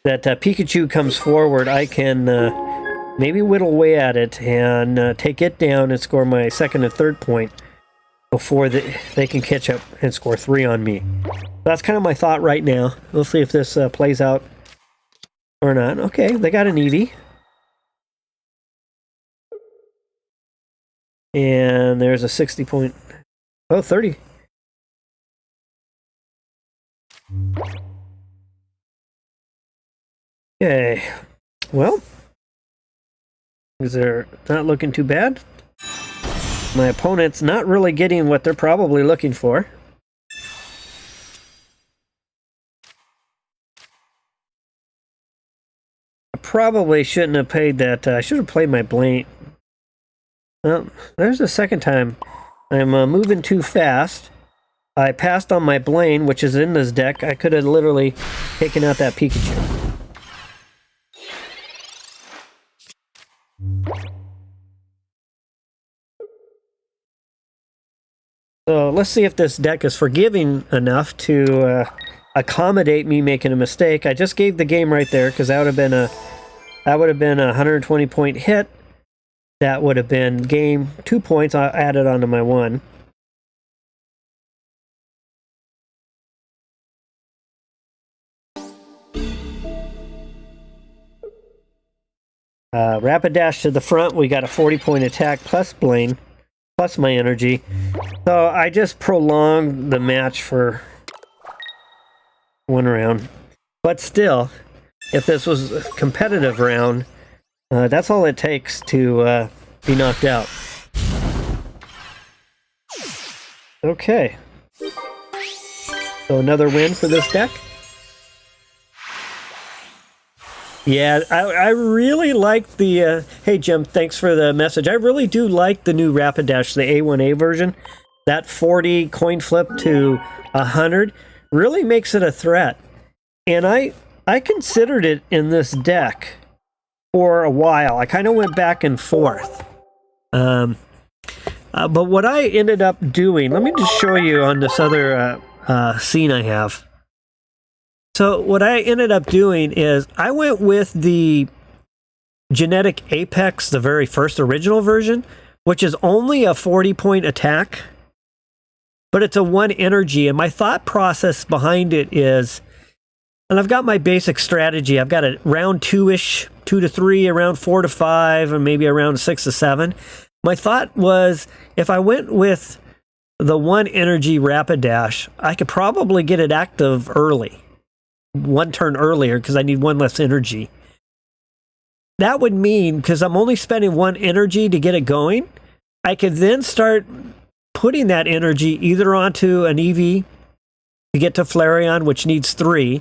Pikachu comes forward, I can maybe whittle away at it and take it down and score my second and third point before they can catch up and score 3 on me. That's kind of my thought right now. We'll see if this plays out or not. Okay, they got an Eevee. And there's a 60 point... Oh, 30. Okay, well, they're not looking too bad. My opponent's not really getting what they're probably looking for. I probably shouldn't have paid that. I should have played my Blaine. Well, there's the second time. I'm moving too fast. I passed on my Blaine, which is in this deck. I could have literally taken out that Pikachu. So let's see if this deck is forgiving enough to accommodate me making a mistake. I just gave the game right there because that would have been a 120 point hit. That would have been game 2 points I added onto my 1. Rapidash to the front. We got a 40 point attack plus Blaine, plus my energy. So I just prolonged the match for 1 round. But still, if this was a competitive round, that's all it takes to be knocked out. Okay. So another win for this deck. Yeah, I really like the... hey, Jim, thanks for the message. I really do like the new Rapidash, the A1A version. That 40 coin flip to 100 really makes it a threat. And I considered it in this deck for a while. I kind of went back and forth. But what I ended up doing... let me just show you on this other scene I have. So what I ended up doing is I went with the Genetic Apex, the very first original version, which is only a 40 point attack, but it's a 1 energy. And my thought process behind it is, and I've got my basic strategy. I've got a round 2-ish, 2 to 3, around 4 to 5, and maybe around 6 to 7. My thought was if I went with the 1 energy Rapidash, I could probably get it active early. 1 turn earlier because I need 1 less energy. That would mean, because I'm only spending 1 energy to get it going, I could then start putting that energy either onto an Eevee to get to Flareon, which needs 3,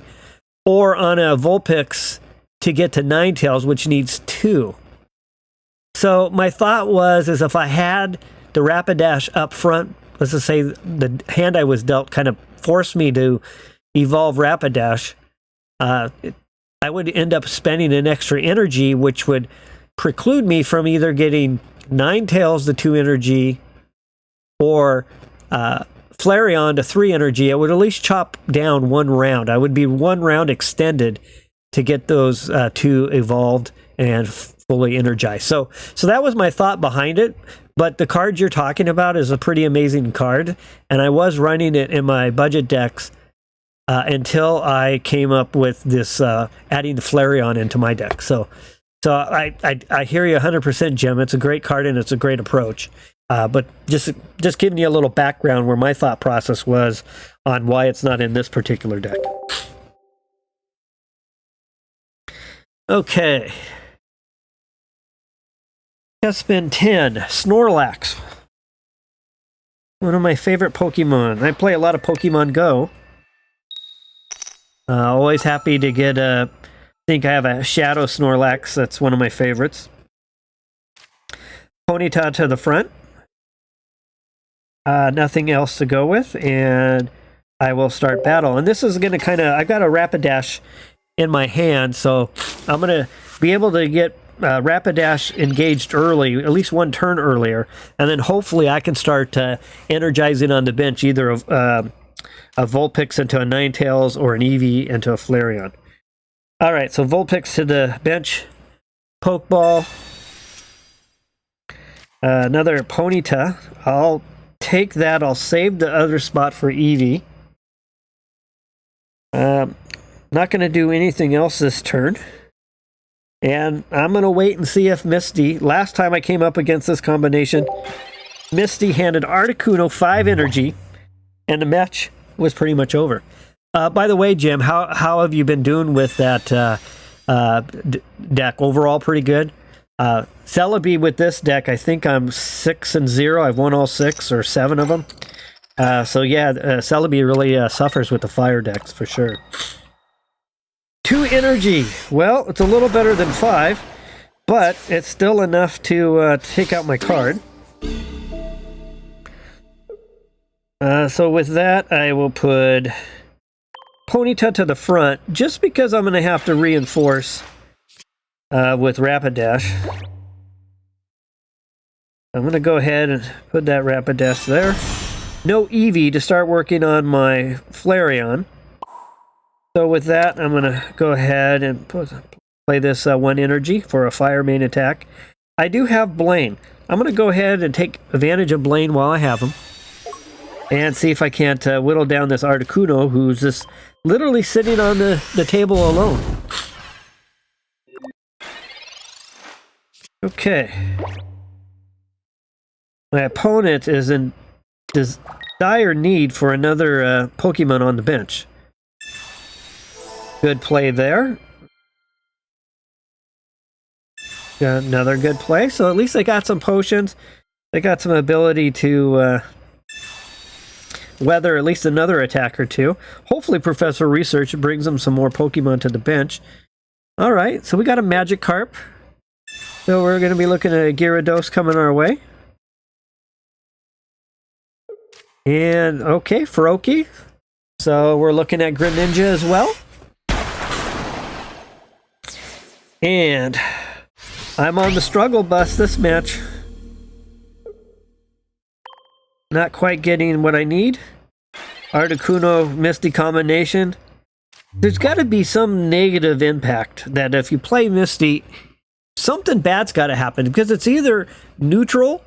or on a Vulpix to get to Ninetales, which needs 2. So my thought was, is if I had the Rapidash up front, let's just say the hand I was dealt kind of forced me to evolve Rapidash, I would end up spending an extra energy, which would preclude me from either getting Ninetales to 2 energy or Flareon to 3 energy. I would at least chop down 1 round. I would be 1 round extended to get those 2 evolved and fully energized. So that was my thought behind it. But the card you're talking about is a pretty amazing card, and I was running it in my budget decks until I came up with this adding the Flareon into my deck. So I hear you 100%, Jim. It's a great card and it's a great approach. But just giving you a little background where my thought process was on why it's not in this particular deck. Okay. Spin 10, Snorlax. One of my favorite Pokemon. I play a lot of Pokemon Go. Always happy to get I think I have a Shadow Snorlax. That's one of my favorites. Ponyta to the front. Nothing else to go with, and I will start battle. And this is going to kind of... I've got a Rapidash in my hand, so I'm going to be able to get Rapidash engaged early, at least 1 turn earlier, and then hopefully I can start energizing on the bench either a Vulpix into a Ninetales or an Eevee into a Flareon. Alright, so Vulpix to the bench. Pokeball. Another Ponyta. I'll take that. I'll save the other spot for Eevee. Not going to do anything else this turn. And I'm going to wait and see if Misty... Last time I came up against this combination, Misty handed Articuno 5 energy, and the match was pretty much over. By the way, Jim, how have you been doing with that deck. Overall, pretty good. Celebi with this deck, I think I'm 6-0. I've won all 6 or 7 of them. So yeah, Celebi really suffers with the fire decks for sure. 2 energy. Well, it's a little better than 5, but it's still enough to take out my card. So with that, I will put Ponyta to the front, just because I'm going to have to reinforce with Rapidash. I'm going to go ahead and put that Rapidash there. No Eevee to start working on my Flareon. So with that, I'm going to go ahead and play this 1 energy for a fire main attack. I do have Blaine. I'm going to go ahead and take advantage of Blaine while I have him. And see if I can't whittle down this Articuno, who's just literally sitting on the table alone. Okay. My opponent is in dire need for another Pokemon on the bench. Good play there. Got another good play. So at least they got some potions. They got some ability to weather at least another attack or 2. Hopefully Professor Research brings them some more Pokemon to the bench. Alright, so we got a Magikarp. So we're going to be looking at a Gyarados coming our way. And, okay, Froakie. So we're looking at Greninja as well. And I'm on the struggle bus this match. Not quite getting what I need. Articuno Misty combination. There's got to be some negative impact that if you play Misty, something bad's got to happen, because it's either neutral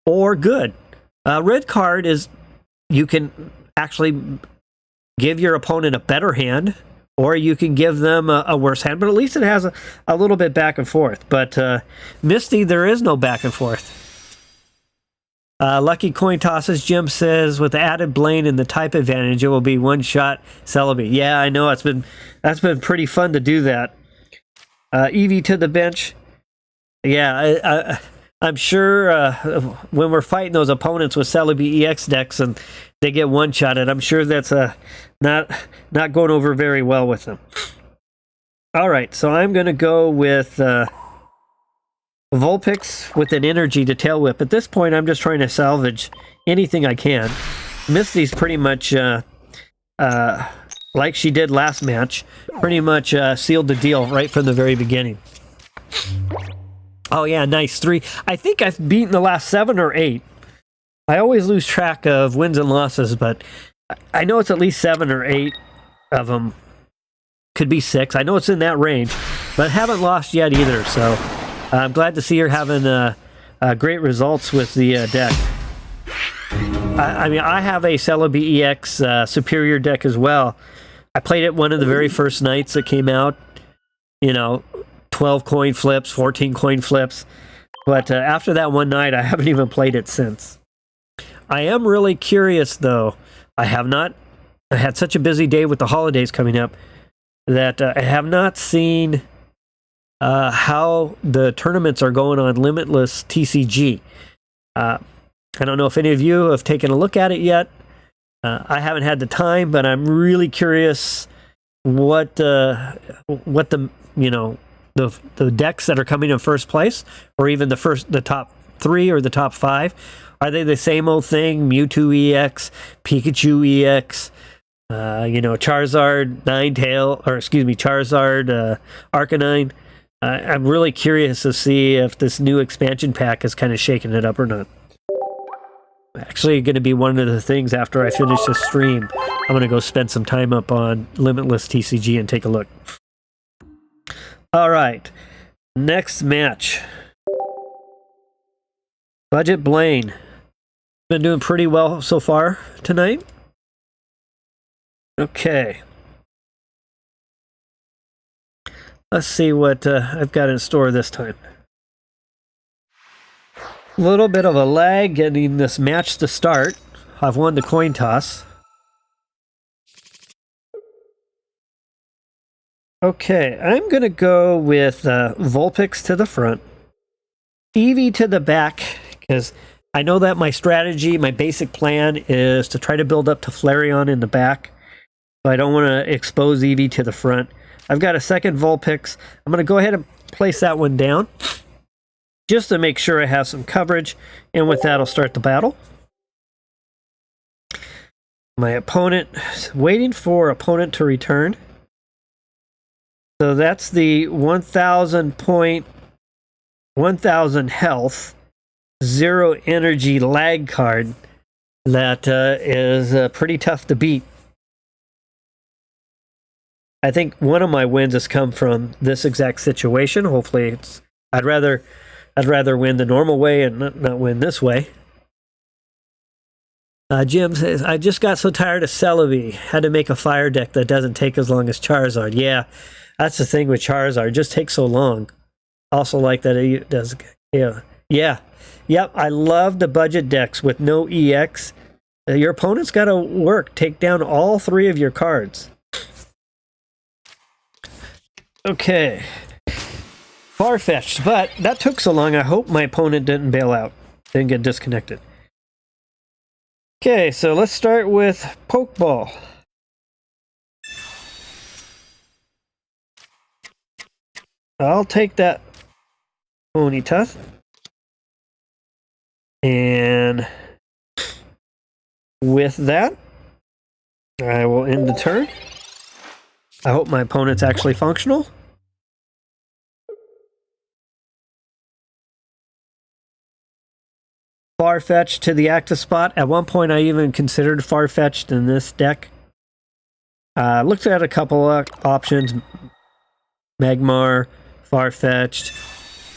or good. Red card is you can actually give your opponent a better hand, or you can give them a worse hand, but at least it has a little bit back and forth. But Misty, there is no back and forth. Lucky Coin Tosses, Jim says, with the added Blaine and the type advantage, it will be one-shot Celebi. Yeah, I know, that's been pretty fun to do that. Eevee to the bench. Yeah, I'm sure when we're fighting those opponents with Celebi EX decks and they get one-shotted, I'm sure that's not going over very well with them. All right, so I'm going to go with Vulpix with an energy to Tail Whip. At this point, I'm just trying to salvage anything I can. Misty's pretty much, like she did last match, pretty much sealed the deal right from the very beginning. Oh yeah, nice 3. I think I've beaten the last 7 or 8. I always lose track of wins and losses, but I know it's at least 7 or 8 of them. Could be 6. I know it's in that range, but haven't lost yet either, so I'm glad to see you're having great results with the deck. I mean, I have a Celebi EX superior deck as well. I played it one of the very first nights it came out. You know, 12 coin flips, 14 coin flips. But after that one night, I haven't even played it since. I am really curious, though. I had such a busy day with the holidays coming up that I have not seen how the tournaments are going on Limitless TCG. I don't know if any of you have taken a look at it yet. I haven't had the time, but I'm really curious what the decks that are coming in first place, or even the top 3 or the top 5. Are they the same old thing? Mewtwo EX, Pikachu EX, Charizard, Charizard, Arcanine. I'm really curious to see if this new expansion pack is kind of shaking it up or not. Actually, going to be one of the things after I finish this stream. I'm going to go spend some time up on Limitless TCG and take a look. All right, next match. Budget Blaine. Been doing pretty well so far tonight. Okay. Let's see what I've got in store this time. A little bit of a lag getting this match to start. I've won the coin toss. Okay, I'm going to go with Vulpix to the front, Eevee to the back, because I know that my strategy, my basic plan is to try to build up to Flareon in the back. So I don't want to expose Eevee to the front. I've got a second Vulpix. I'm going to go ahead and place that one down just to make sure I have some coverage. And with that, I'll start the battle. My opponent, waiting for opponent to return. So that's the 1,000 health, 0 energy lag card that is pretty tough to beat. I think one of my wins has come from this exact situation. Hopefully, I'd rather win the normal way and not win this way. Jim says, I just got so tired of Celebi. Had to make a fire deck that doesn't take as long as Charizard. Yeah, that's the thing with Charizard. It just takes so long. Also like that it does. Yeah. Yep, I love the budget decks with no EX. Your opponent's got to take down all 3 of your cards. Okay. Far-fetched, but that took so long. I hope my opponent didn't bail out. Didn't get disconnected. Okay, so let's start with Pokeball. I'll take that Ponyta. And with that, I will end the turn. I hope my opponent's actually functional. Far-fetched to the active spot. At one point, I even considered Far-fetched in this deck. Looked at a couple of options. Magmar, Far-fetched,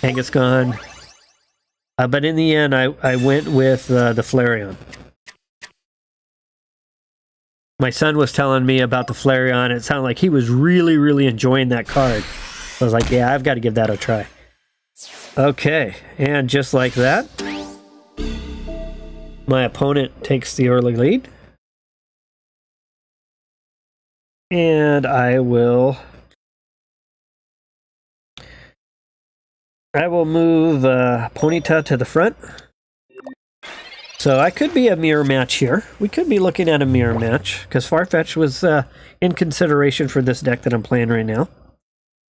Kangaskhan. But in the end, I went with the Flareon. My son was telling me about the Flareon. It sounded like he was really, really enjoying that card. So I was like, yeah, I've got to give that a try. Okay, and just like that, my opponent takes the early lead. And I will move Ponyta to the front. So I could be a mirror match here. We could be looking at a mirror match, because Farfetch was in consideration for this deck that I'm playing right now.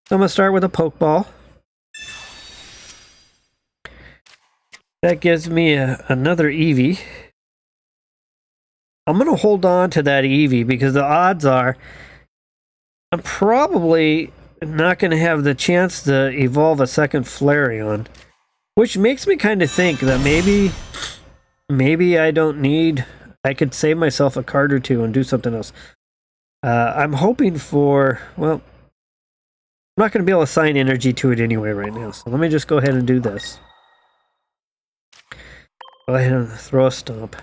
So I'm going to start with a Pokeball. That gives me another Eevee. I'm going to hold on to that Eevee, because the odds are I'm probably not going to have the chance to evolve a second Flareon. Which makes me kind of think that maybe I don't need... I could save myself a card or two and do something else. I'm hoping for... Well, I'm not going to be able to assign energy to it anyway right now. So let me just go ahead and do this. Go ahead and throw a stomp.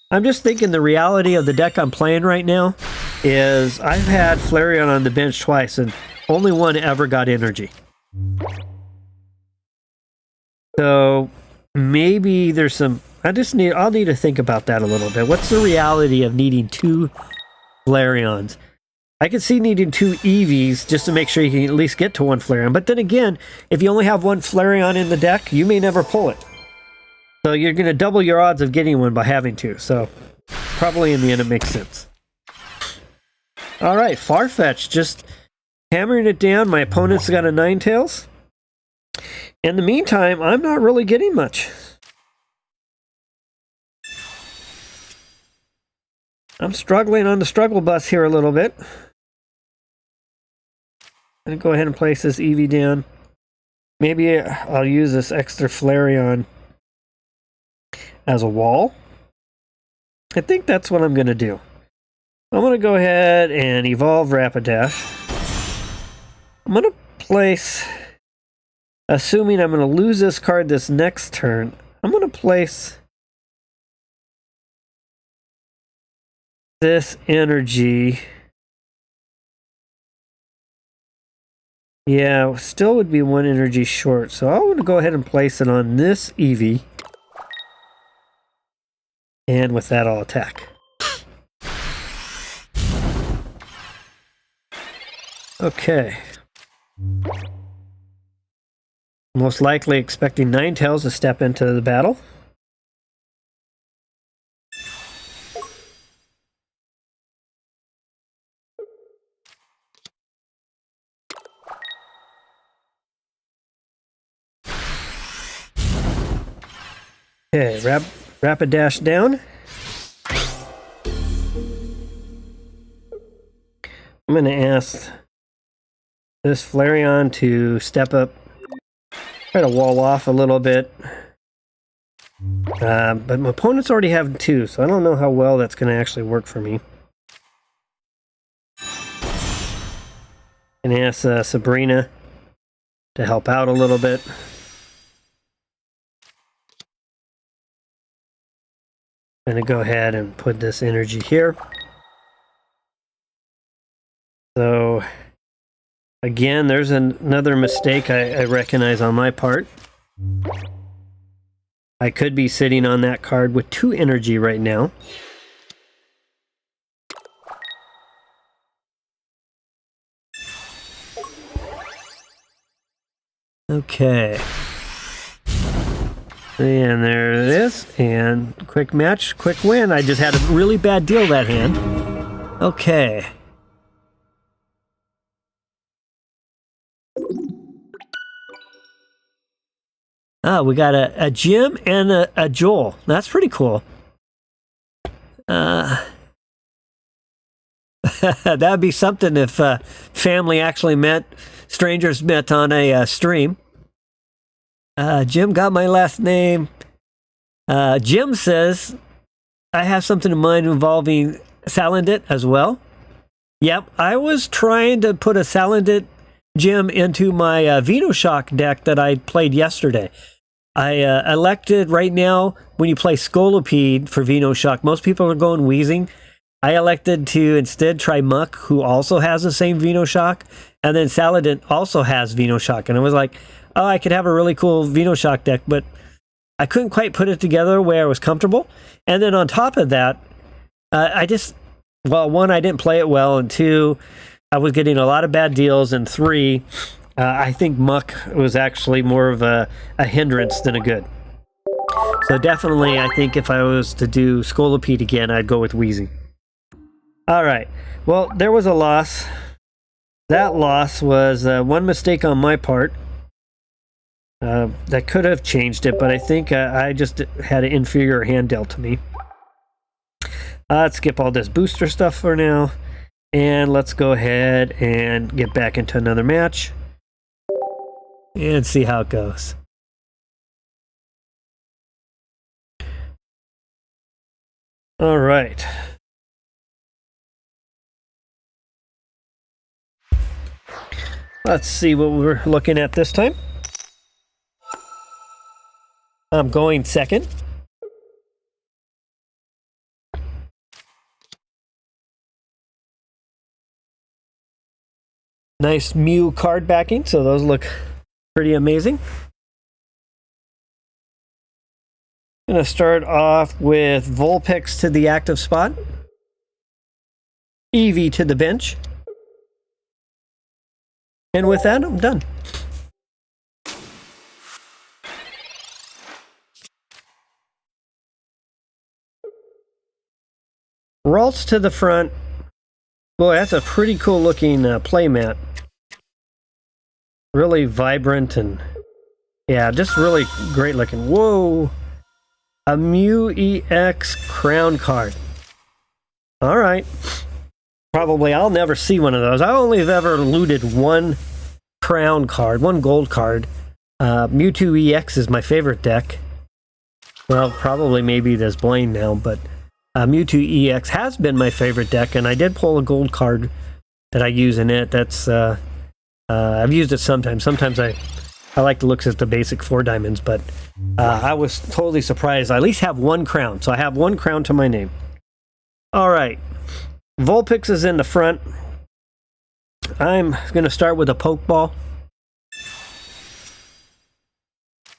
I'm just thinking the reality of the deck I'm playing right now is I've had Flareon on the bench twice and only one ever got energy. So maybe there's some... I'll need to think about that a little bit. What's the reality of needing 2 Flareons? I could see needing 2 Eevees just to make sure you can at least get to 1 Flareon. But then again, if you only have 1 Flareon in the deck, you may never pull it. So you're going to double your odds of getting one by having 2. So probably in the end it makes sense. Alright, Farfetch, just hammering it down. My opponent's got a Ninetales. In the meantime, I'm not really getting much. I'm struggling on the struggle bus here a little bit. I'm going to go ahead and place this Eevee down. Maybe I'll use this extra Flareon as a wall. I think that's what I'm going to do. I'm going to go ahead and evolve Rapidash. I'm going to place, assuming I'm going to lose this card this next turn, I'm going to place this energy. Yeah, still would be 1 energy short. So I want to go ahead and place it on this Eevee. And with that, I'll attack. Okay. Most likely expecting Ninetales to step into the battle. Okay, rapid dash down. I'm going to ask this Flareon to step up, try to wall off a little bit. But my opponents already have 2, so I don't know how well that's going to actually work for me. And ask Sabrina to help out a little bit. I'm going to go ahead and put this energy here. So, again, there's another mistake I recognize on my part. I could be sitting on that card with 2 energy right now. Okay. And there it is. And quick match, quick win. I just had a really bad deal that hand. Okay. Ah, we got a Jim and a Joel. That's pretty cool. That'd be something if family actually met, strangers met on a stream. Jim got my last name. Jim says, I have something in mind involving Salandit as well. Yep, I was trying to put a Salandit Jim into my Venoshock deck that I played yesterday. I elected right now, when you play Scolipede for Venoshock, most people are going Wheezing. I elected to instead try Muck, who also has the same Venoshock, and then Saladin also has Venoshock. And I was like, oh, I could have a really cool Venoshock deck, but I couldn't quite put it together where I was comfortable. And then on top of that, well, 1, I didn't play it well, and 2, I was getting a lot of bad deals, and 3, I think Muck was actually more of a hindrance than a good. So definitely, I think if I was to do Scolipede again, I'd go with Wheezy. Alright, well, there was a loss. That loss was one mistake on my part. That could have changed it, but I think I just had an inferior hand dealt to me. Let's skip all this booster stuff for now, and let's go ahead and get back into another match and see how it goes. All right. Let's see what we're looking at this time. I'm going second. Nice Mew card backing, so those look pretty amazing. I'm going to start off with Vulpix to the active spot. Eevee to the bench. And with that, I'm done. Ralts to the front. Boy, that's a pretty cool looking playmat. Really vibrant and yeah, just really great looking. Whoa! A Mew EX crown card. Alright. Probably I'll never see one of those. I only have ever looted one crown card, one gold card. Mewtwo EX is my favorite deck. Well, probably maybe there's Blaine now, but Mewtwo EX has been my favorite deck, and I did pull a gold card that I use in it. That's I've used it sometimes. Sometimes I like to look at the basic 4 diamonds, but I was totally surprised. I at least have one crown, so I have one crown to my name. All right, Vulpix is in the front. I'm going to start with a Pokeball.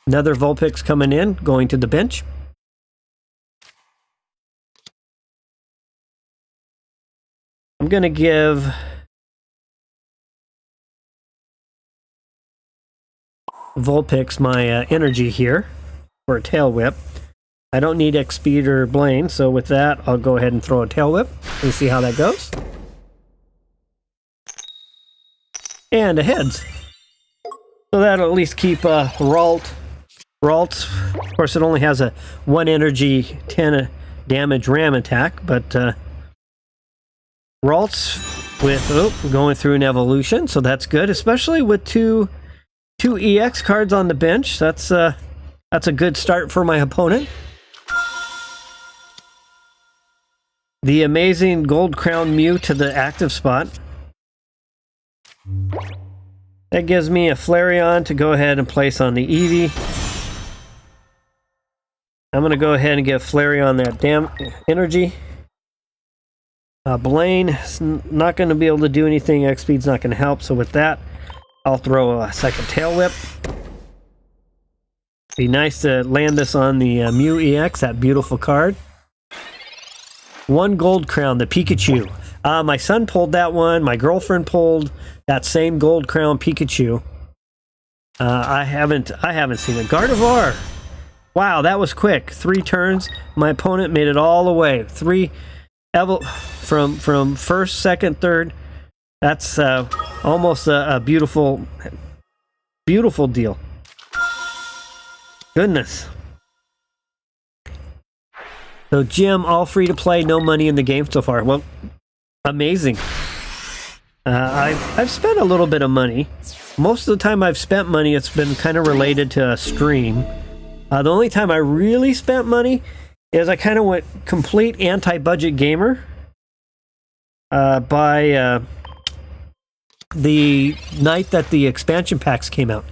Another Vulpix coming in, going to the bench. I'm going to give Vulpix my energy here for a tail whip. I don't need X Speed or Blaine, so with that, I'll go ahead and throw a tail whip and see how that goes. And a heads. So that'll at least keep Ralts. Of course, it only has a 1 energy, 10 damage ram attack, but Ralts with going through an evolution, so that's good, especially with two EX cards on the bench. That's a good start for my opponent. The amazing Gold Crown Mew to the active spot. That gives me a Flareon to go ahead and place on the Eevee. I'm going to go ahead and give Flareon that damn energy. Blaine is not going to be able to do anything. X-Speed's not going to help, so with that, I'll throw a second Tail Whip. Be nice to land this on the Mew EX, that beautiful card. 1 Gold Crown, the Pikachu. My son pulled that one. My girlfriend pulled that same Gold Crown Pikachu. I haven't seen it. Gardevoir. Wow, that was quick. 3 turns. My opponent made it all the way. 3 from first, second, third. That's almost a beautiful deal. Goodness. So Jim, all free to play, no money in the game so far. Well, amazing. I've spent a little bit of money. Most of the time I've spent money, it's been kind of related to a stream. The only time I really spent money is I kind of went complete anti-budget gamer by the night that the expansion packs came out.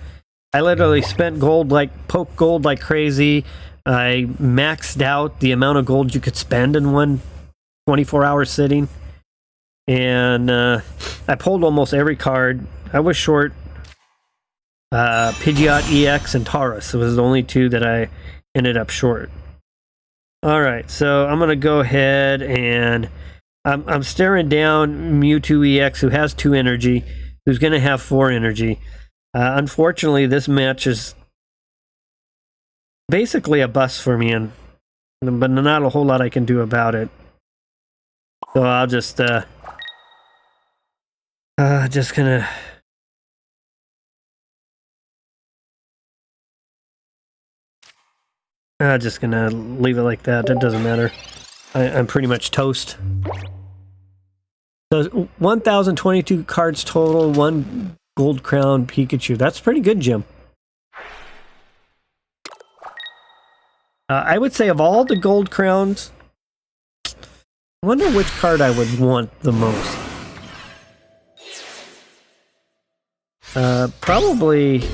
I literally spent poke gold like crazy. I maxed out the amount of gold you could spend in one 24-hour sitting. And I pulled almost every card. I was short Pidgeot EX and Taurus. It was the only 2 that I ended up short. Alright, so I'm going to go ahead and I'm staring down Mewtwo EX, who has 2 energy, who's going to have 4 energy. Unfortunately, this match is basically a bust for me, but not a whole lot I can do about it. So I'll just gonna leave it like that. It doesn't matter. I'm pretty much toast. So 1,022 cards total, 1 Gold Crown Pikachu. That's pretty good, Jim. I would say of all the Gold Crowns, I wonder which card I would want the most. Probably,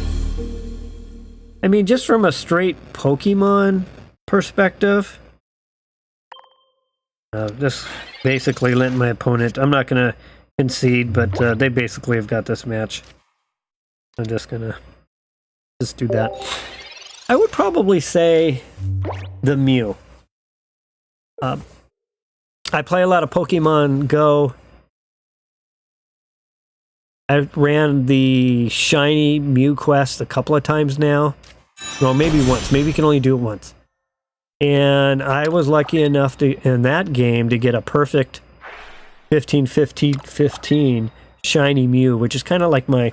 I mean, just from a straight Pokemon perspective, just basically letting my opponent, I'm not going to concede, but they basically have got this match. I'm just going to do that. I would probably say the Mew. I play a lot of Pokemon Go. I ran the shiny Mew quest a couple of times now. Well, maybe once. Maybe you can only do it once. And I was lucky enough to, in that game, to get a perfect 15-15-15 shiny Mew, which is kind of like my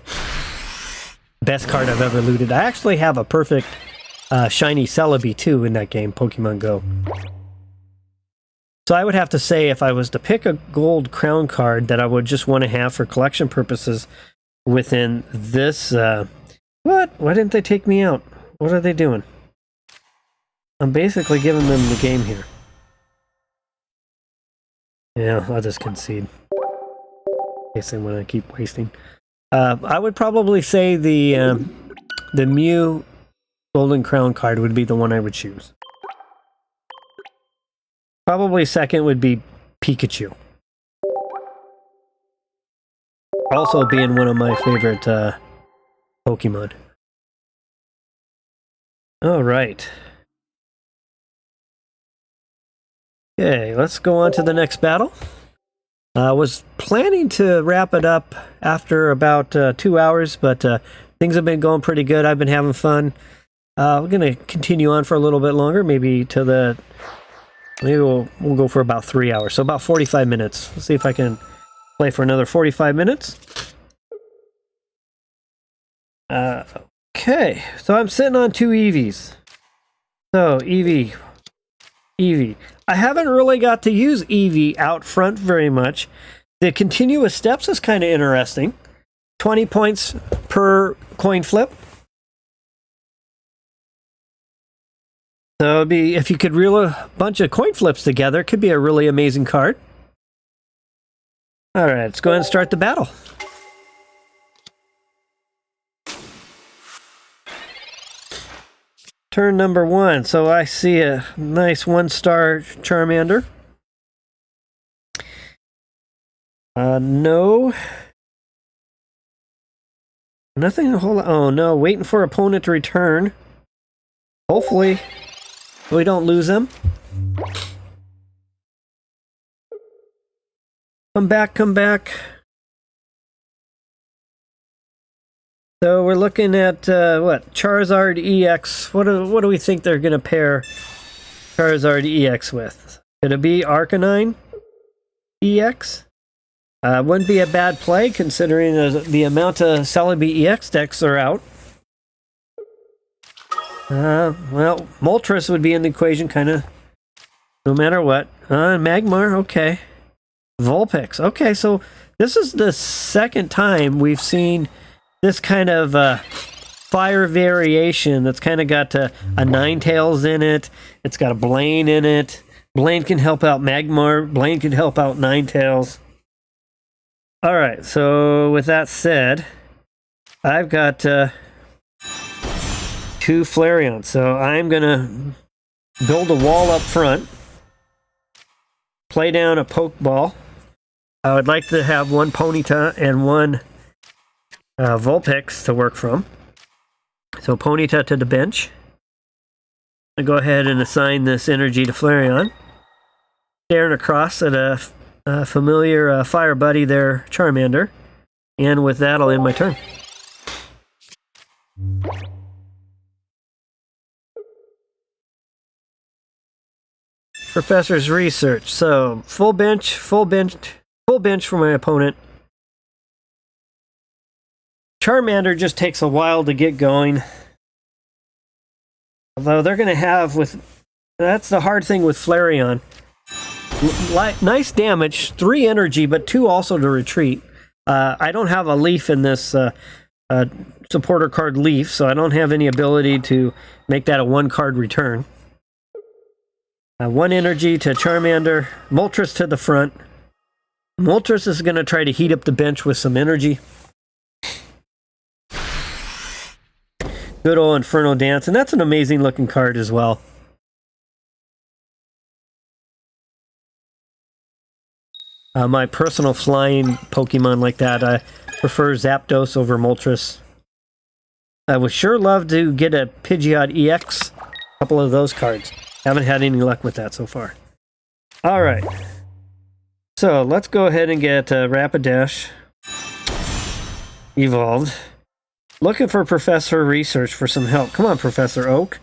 best card I've ever looted. I actually have a perfect shiny Celebi too in that game, Pokemon Go. So I would have to say, if I was to pick a Gold Crown card that I would just want to have for collection purposes within this... What? Why didn't they take me out? What are they doing? I'm basically giving them the game here. Yeah, I'll just concede. In case they want to keep wasting. I would probably say the Mew Golden Crown card would be the one I would choose. Probably second would be Pikachu. Also being one of my favorite Pokemon. Alright. Okay, let's go on to the next battle. I was planning to wrap it up after about 2 hours, but things have been going pretty good. I've been having fun. We're going to continue on for a little bit longer, maybe we'll go for about 3 hours, so about 45 minutes. Let's see if I can play for another 45 minutes. Okay, so I'm sitting on 2 Eevees. So Eevee. I haven't really got to use Eevee out front very much. The continuous steps is kind of interesting. 20 points per coin flip. So it'd be, if you could reel a bunch of coin flips together, it could be a really amazing card. All right, let's go ahead and start the battle. Turn number 1. So I see a nice 1-star Charmander. No. Nothing to hold. Oh no, waiting for opponent to return. Hopefully we don't lose him. Come back, come back. So we're looking at what? Charizard EX. What do we think they're gonna pair Charizard EX with? Could it be Arcanine EX? Wouldn't be a bad play considering the amount of Celebi EX decks are out. Well, Moltres would be in the equation, kind of, no matter what. Magmar, okay. Vulpix, okay, so this is the second time we've seen this kind of fire variation that's kind of got a Ninetales in it. It's got a Blaine in it. Blaine can help out Magmar. Blaine can help out Ninetales. Alright, so with that said, I've got 2 Flareons, so I'm gonna build a wall up front, play down a Pokeball. I would like to have 1 Ponyta and 1 Vulpix to work from. So Ponyta to the bench. I go ahead and assign this energy to Flareon. Staring across at a familiar fire buddy there, Charmander. And with that, I'll end my turn. Professor's research. So full bench for my opponent. Charmander just takes a while to get going. Although they're going to have that's the hard thing with Flareon. Nice damage, 3 energy, but 2 also to retreat. I don't have a leaf in this supporter card leaf, so I don't have any ability to make that a 1-card return. 1 energy to Charmander, Moltres to the front. Moltres is going to try to heat up the bench with some energy. Good old Inferno Dance, and that's an amazing looking card as well. My personal flying Pokemon like that, I prefer Zapdos over Moltres. I would sure love to get a Pidgeot EX, a couple of those cards. Haven't had any luck with that so far. Alright. So, let's go ahead and get Rapidash evolved. Looking for Professor Research for some help. Come on, Professor Oak.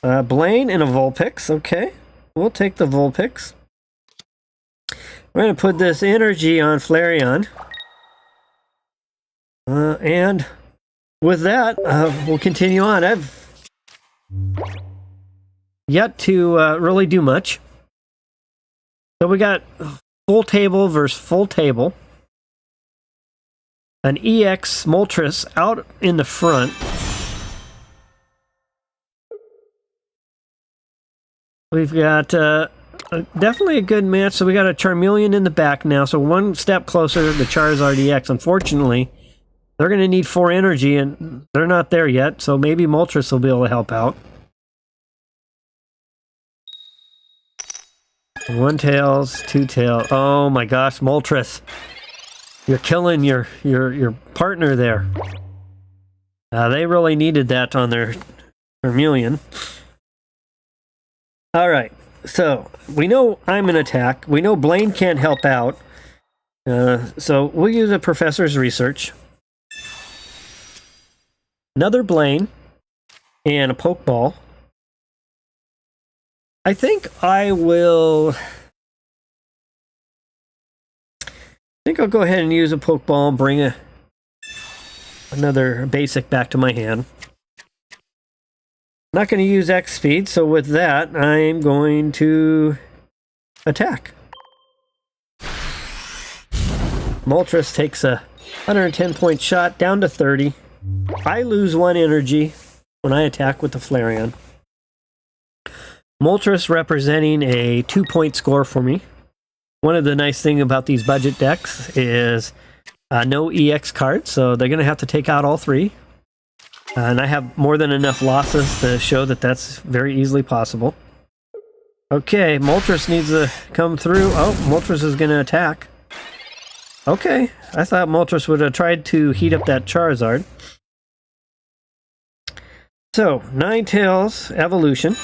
Blaine and a Vulpix. Okay. We'll take the Vulpix. We're going to put this energy on Flareon. And with that, we'll continue on. I've yet to really do much. So we got full table versus full table. An EX Moltres out in the front. We've got definitely a good match. So we got a Charmeleon in the back now. So 1 step closer to the Charizard EX. Unfortunately, they're going to need 4 energy, and they're not there yet. So maybe Moltres will be able to help out. 1 tails, 2 tails. Oh my gosh, Moltres. You're killing your partner there. They really needed that on their Charmeleon. Alright, so we know I'm an attack. We know Blaine can't help out. So we'll use a Professor's Research. another Blaine, and a Pokeball. I think I'll go ahead and use a Pokeball and bring another basic back to my hand. Not going to use X speed, so with that, I'm going to attack. Moltres takes a 110-point shot down to 30. I lose 1 energy when I attack with the Flareon. Moltres representing a 2-point score for me. One of the nice things about these budget decks is no EX cards, so they're going to have to take out all 3. And I have more than enough losses to show that that's very easily possible. Okay, Moltres needs to come through. Oh, Moltres is going to attack. Okay, I thought Moltres would have tried to heat up that Charizard. So, Ninetales Evolution.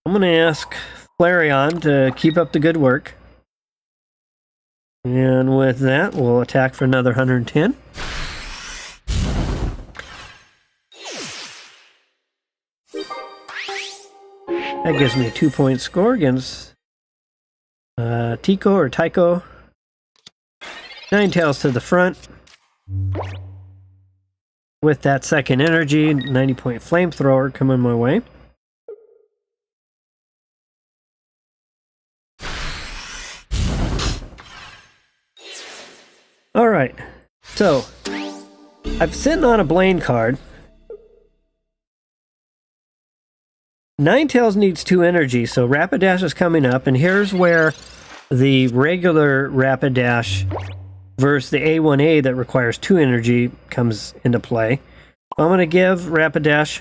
I'm going to ask Flareon to keep up the good work. And with that, we'll attack for another 110. That gives me a 2-point score against Tycho. Ninetales to the front. With that second energy, 90-point flamethrower coming my way. Alright, so I'm sitting on a Blaine card. Ninetales needs 2 energy, so Rapidash is coming up, and here's where the regular Rapidash versus the A1A that requires 2 energy comes into play. I'm going to give Rapidash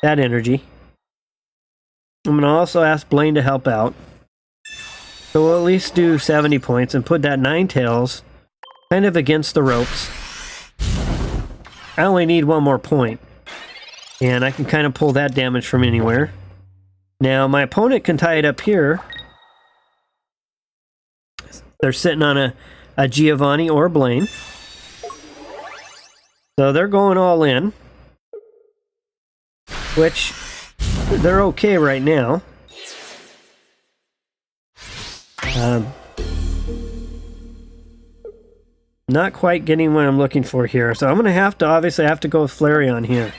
that energy. I'm going to also ask Blaine to help out. So we'll at least do 70 points and put that Ninetales kind of against the ropes. I only need 1 more point, and I can kind of pull that damage from anywhere. Now, my opponent can tie it up here. They're sitting on a Giovanni or Blaine. So they're going all in, which they're okay right now. Not quite getting what I'm looking for here. So I'm going to have to, obviously, I have to go with Flareon here.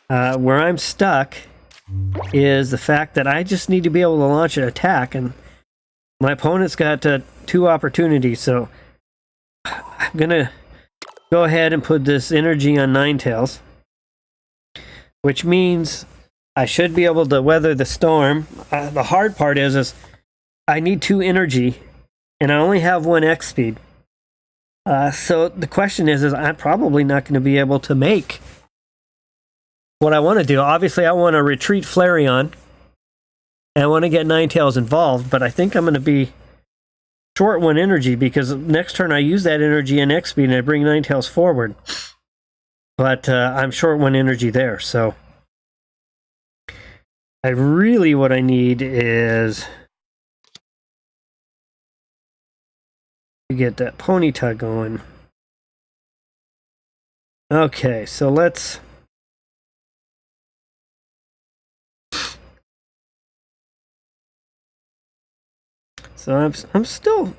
Where I'm stuck is the fact that I just need to be able to launch an attack, and my opponent's got 2 opportunities, so I'm going to go ahead and put this energy on Ninetales, which means I should be able to weather the storm. The hard part is I need 2 energy, and I only have 1 X speed. So the question is I'm probably not going to be able to make what I want to do. Obviously, I want to retreat Flareon, and I want to get Ninetales involved, but I think I'm going to be short 1 energy, because next turn I use that energy in X speed and I bring Ninetales forward. But I'm short 1 energy there, so what I need is to get that Ponyta going. Okay, so let's... So I'm still...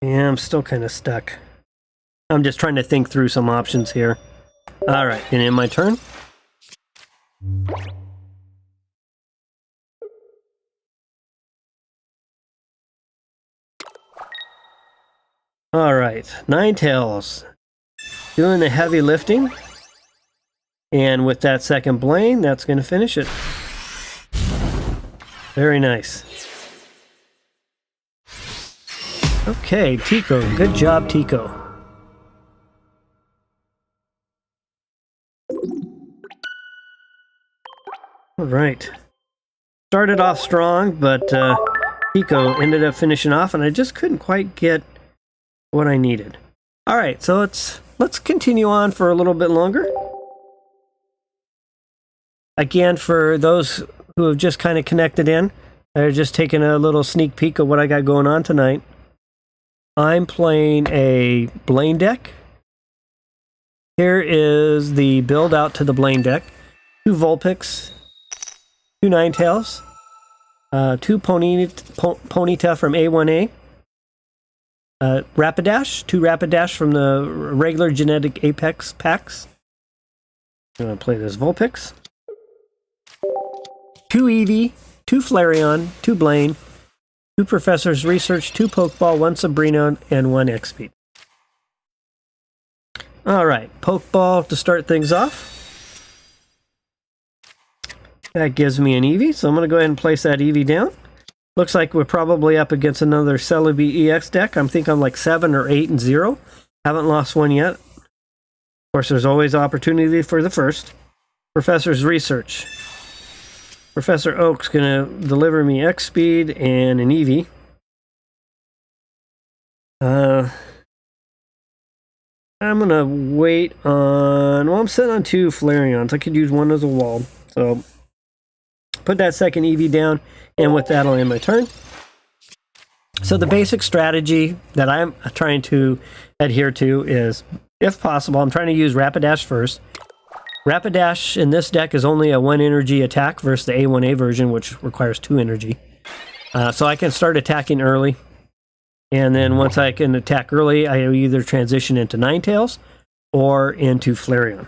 Yeah, I'm still kind of stuck. I'm just trying to think through some options here. Alright, and in my turn. Alright, Ninetales doing the heavy lifting. And with that second Blaine, that's going to finish it. Very nice. Okay, Tico. Good job, Tico. All right. Started off strong, but Tico ended up finishing off, and I just couldn't quite get what I needed. All right, so let's continue on for a little bit longer. Again, for those who have just kind of connected in, I'm just taking a little sneak peek of what I got going on tonight. I'm playing a Blaine deck. Here is the build out to the Blaine deck. 2 Vulpix, 2 Ninetales, 2 Ponyta from A1A, Rapidash, 2 Rapidash from the regular Genetic Apex packs. I'm going to play this Vulpix. 2 Eevee, 2 Flareon, 2 Blaine, 2 Professor's Research, 2 Pokeball, 1 Sabrina, and 1 X-Speed. Alright, Pokeball to start things off. That gives me an Eevee, so I'm going to go ahead and place that Eevee down. Looks like we're probably up against another Celebi EX deck. I think I'm like 7 or 8 and 0. Haven't lost one yet. Of course, there's always opportunity for the first. Professor's Research. Professor Oak's going to deliver me X-Speed and an Eevee. I'm going to wait on... Well, I'm sitting on 2 Flareons. I could use one as a wall. So, put that second Eevee down, and with that, I'll end my turn. So, the basic strategy that I'm trying to adhere to is, if possible, I'm trying to use Rapidash first. Rapidash in this deck is only a 1 energy attack versus the A1A version, which requires 2 energy. So, I can start attacking early. And then once I can attack early, I either transition into Ninetales or into Flareon.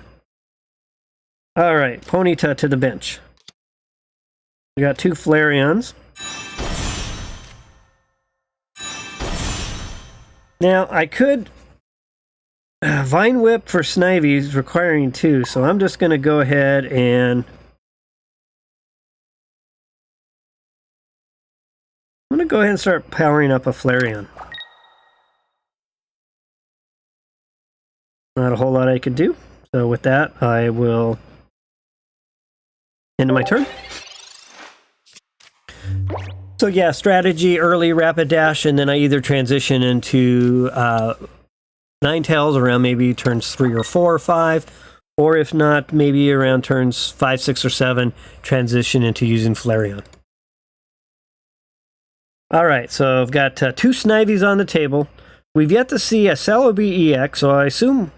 Alright, Ponyta to the bench. We got 2 Flareons. Now, I could... Vine Whip for Snivy is requiring 2, so I'm just going to go ahead and... I'm going to go ahead and start powering up a Flareon. Not a whole lot I could do. So with that, I will end my turn. So yeah, strategy, early Rapidash, and then I either transition into Ninetales around maybe turns 3 or 4 or 5, or if not, maybe around turns 5, 6, or 7, transition into using Flareon. Alright, so I've got 2 Snivies on the table. We've yet to see a Celebi EX, so I assume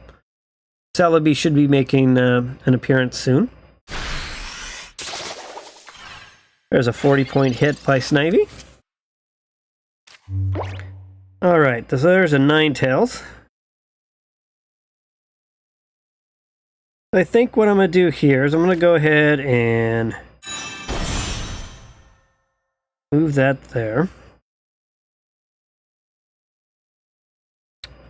Celebi should be making an appearance soon. There's a 40-point hit by Snivy. Alright, so there's a Ninetales. I think what I'm going to do here is I'm going to go ahead and move that there.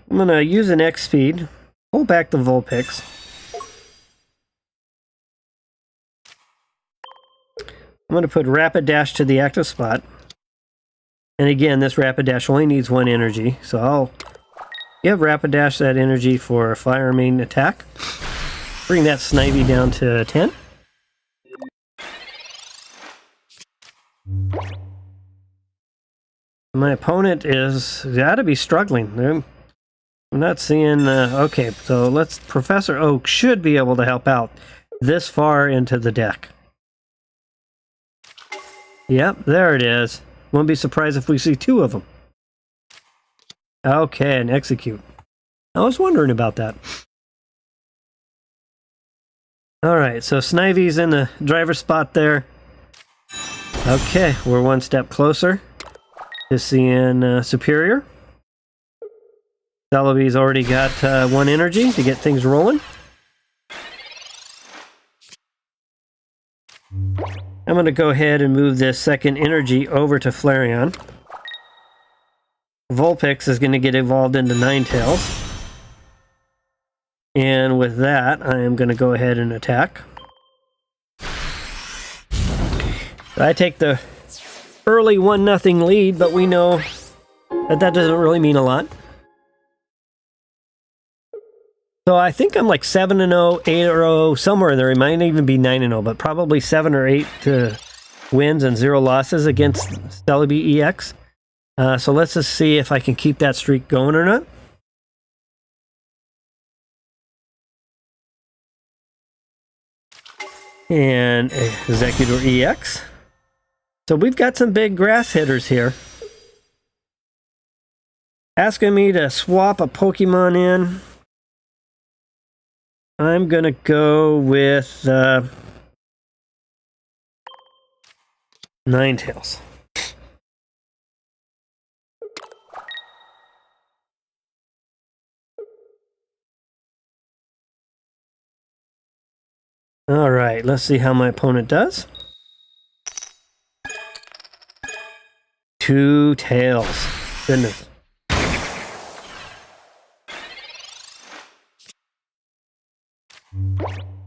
I'm going to use an X-Speed, pull back the Vulpix. I'm going to put Rapidash to the active spot. And again, this Rapidash only needs 1 energy, so I'll give Rapidash that energy for a fire main attack. Bring that Snivy down to 10. My opponent is got to be struggling. I'm not seeing... okay, so let's... Professor Oak should be able to help out this far into the deck. Yep, there it is. Won't be surprised if we see 2 of them. Okay, and execute. I was wondering about that. Alright, so Snivy's in the driver's spot there. Okay, we're 1 step closer to seeing Superior. Celebi's already got 1 energy to get things rolling. I'm going to go ahead and move this second energy over to Flareon. Vulpix is going to get evolved into Ninetales. And with that, I am going to go ahead and attack. I take the early 1-0 lead, but we know that that doesn't really mean a lot. So I think I'm like 7-0, 8-0, somewhere in there. It might even be 9-0, but probably 7 or 8 wins and 0 losses against Celebi EX. So let's just see if I can keep that streak going or not. And Executor EX. So we've got some big grass hitters here. Asking me to swap a Pokemon in. I'm going to go with Ninetales. All right, let's see how my opponent does. 2 tails. Goodness.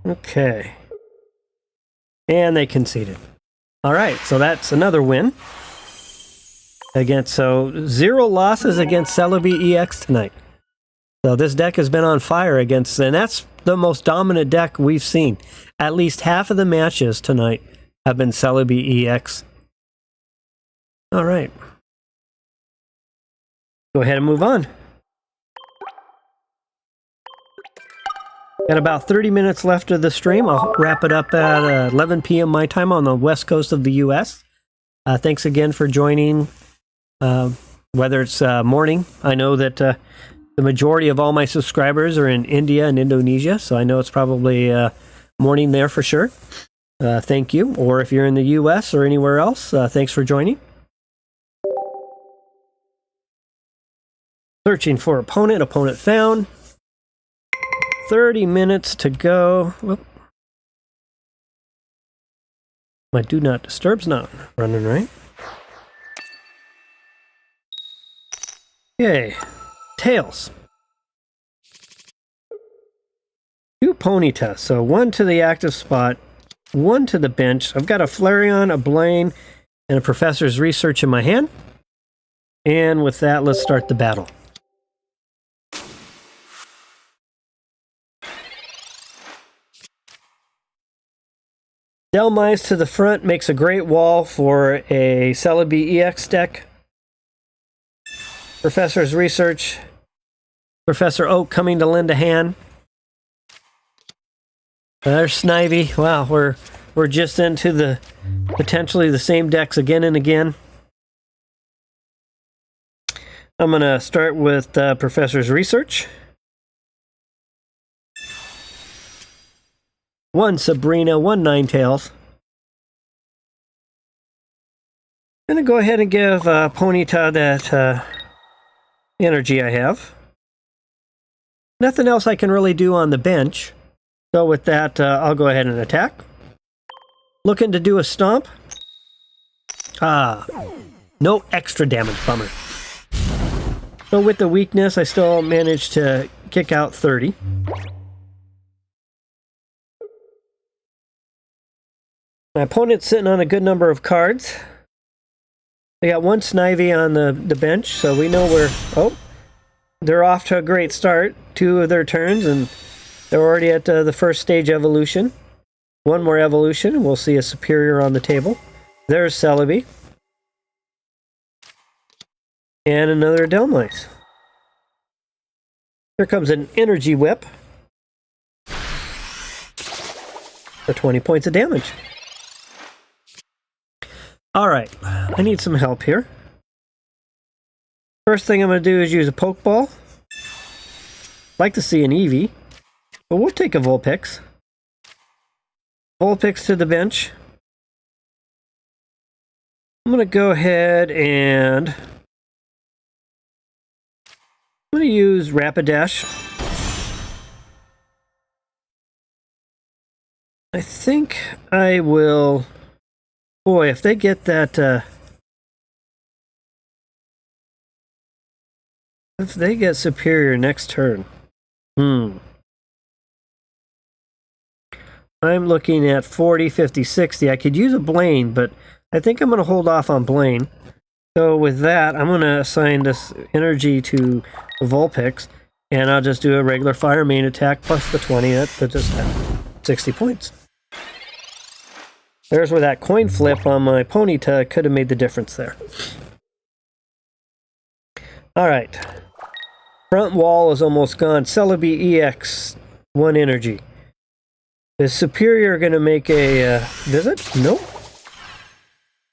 Okay. And they conceded. All right, so that's another win. So 0 losses against Celebi EX tonight. So this deck has been on fire against, and that's the most dominant deck we've seen. At least half of the matches tonight have been Celebi EX. All right. Go ahead and move on. Got about 30 minutes left of the stream. I'll wrap it up at 11 p.m. my time on the west coast of the U.S. Thanks again for joining, whether it's morning. I know that the majority of all my subscribers are in India and Indonesia, so I know it's probably morning there for sure. Thank you. Or if you're in the U.S. or anywhere else, thanks for joining. Searching for opponent. Opponent found. 30 minutes to go. Whoop. My do not disturb's not running right. Okay. Tails. 2 Ponyta. So 1 to the active spot, 1 to the bench. I've got a Flareon, a Blaine, and a Professor's Research in my hand. And with that, let's start the battle. Delmise to the front makes a great wall for a Celebi EX deck. Professor's Research. Professor Oak coming to lend a hand. There's Snivy. Wow, we're just into the potentially the same decks again and again. I'm gonna start with Professor's Research. 1 Sabrina, 1 Ninetales. I'm going to go ahead and give Ponyta that energy I have. Nothing else I can really do on the bench. So with that, I'll go ahead and attack. Looking to do a stomp. No extra damage, bummer. So with the weakness, I still managed to kick out 30. My opponent's sitting on a good number of cards. They got 1 Snivy on the bench, so we know we're... Oh, they're off to a great start. 2 of their turns, and they're already at the first stage evolution. 1 more evolution, and we'll see a superior on the table. There's Celebi. And another Delmise. Here comes an Energy Whip. For 20 points of damage. Alright, I need some help here. First thing I'm going to do is use a Pokeball. Like to see an Eevee. But we'll take a Vulpix. Vulpix to the bench. I'm going to go ahead and... I'm going to use Rapidash. I think I will... Boy, if they get that, if they get superior next turn, I'm looking at 40, 50, 60. I could use a Blaine, but I think I'm going to hold off on Blaine. So with that, I'm going to assign this energy to Vulpix, and I'll just do a regular Fire Main attack plus the 20. That puts us at 60 points. There's where that coin flip on my Ponyta could have made the difference there. Alright. Front wall is almost gone. Celebi EX, 1 energy. Is Superior going to make a visit? Nope.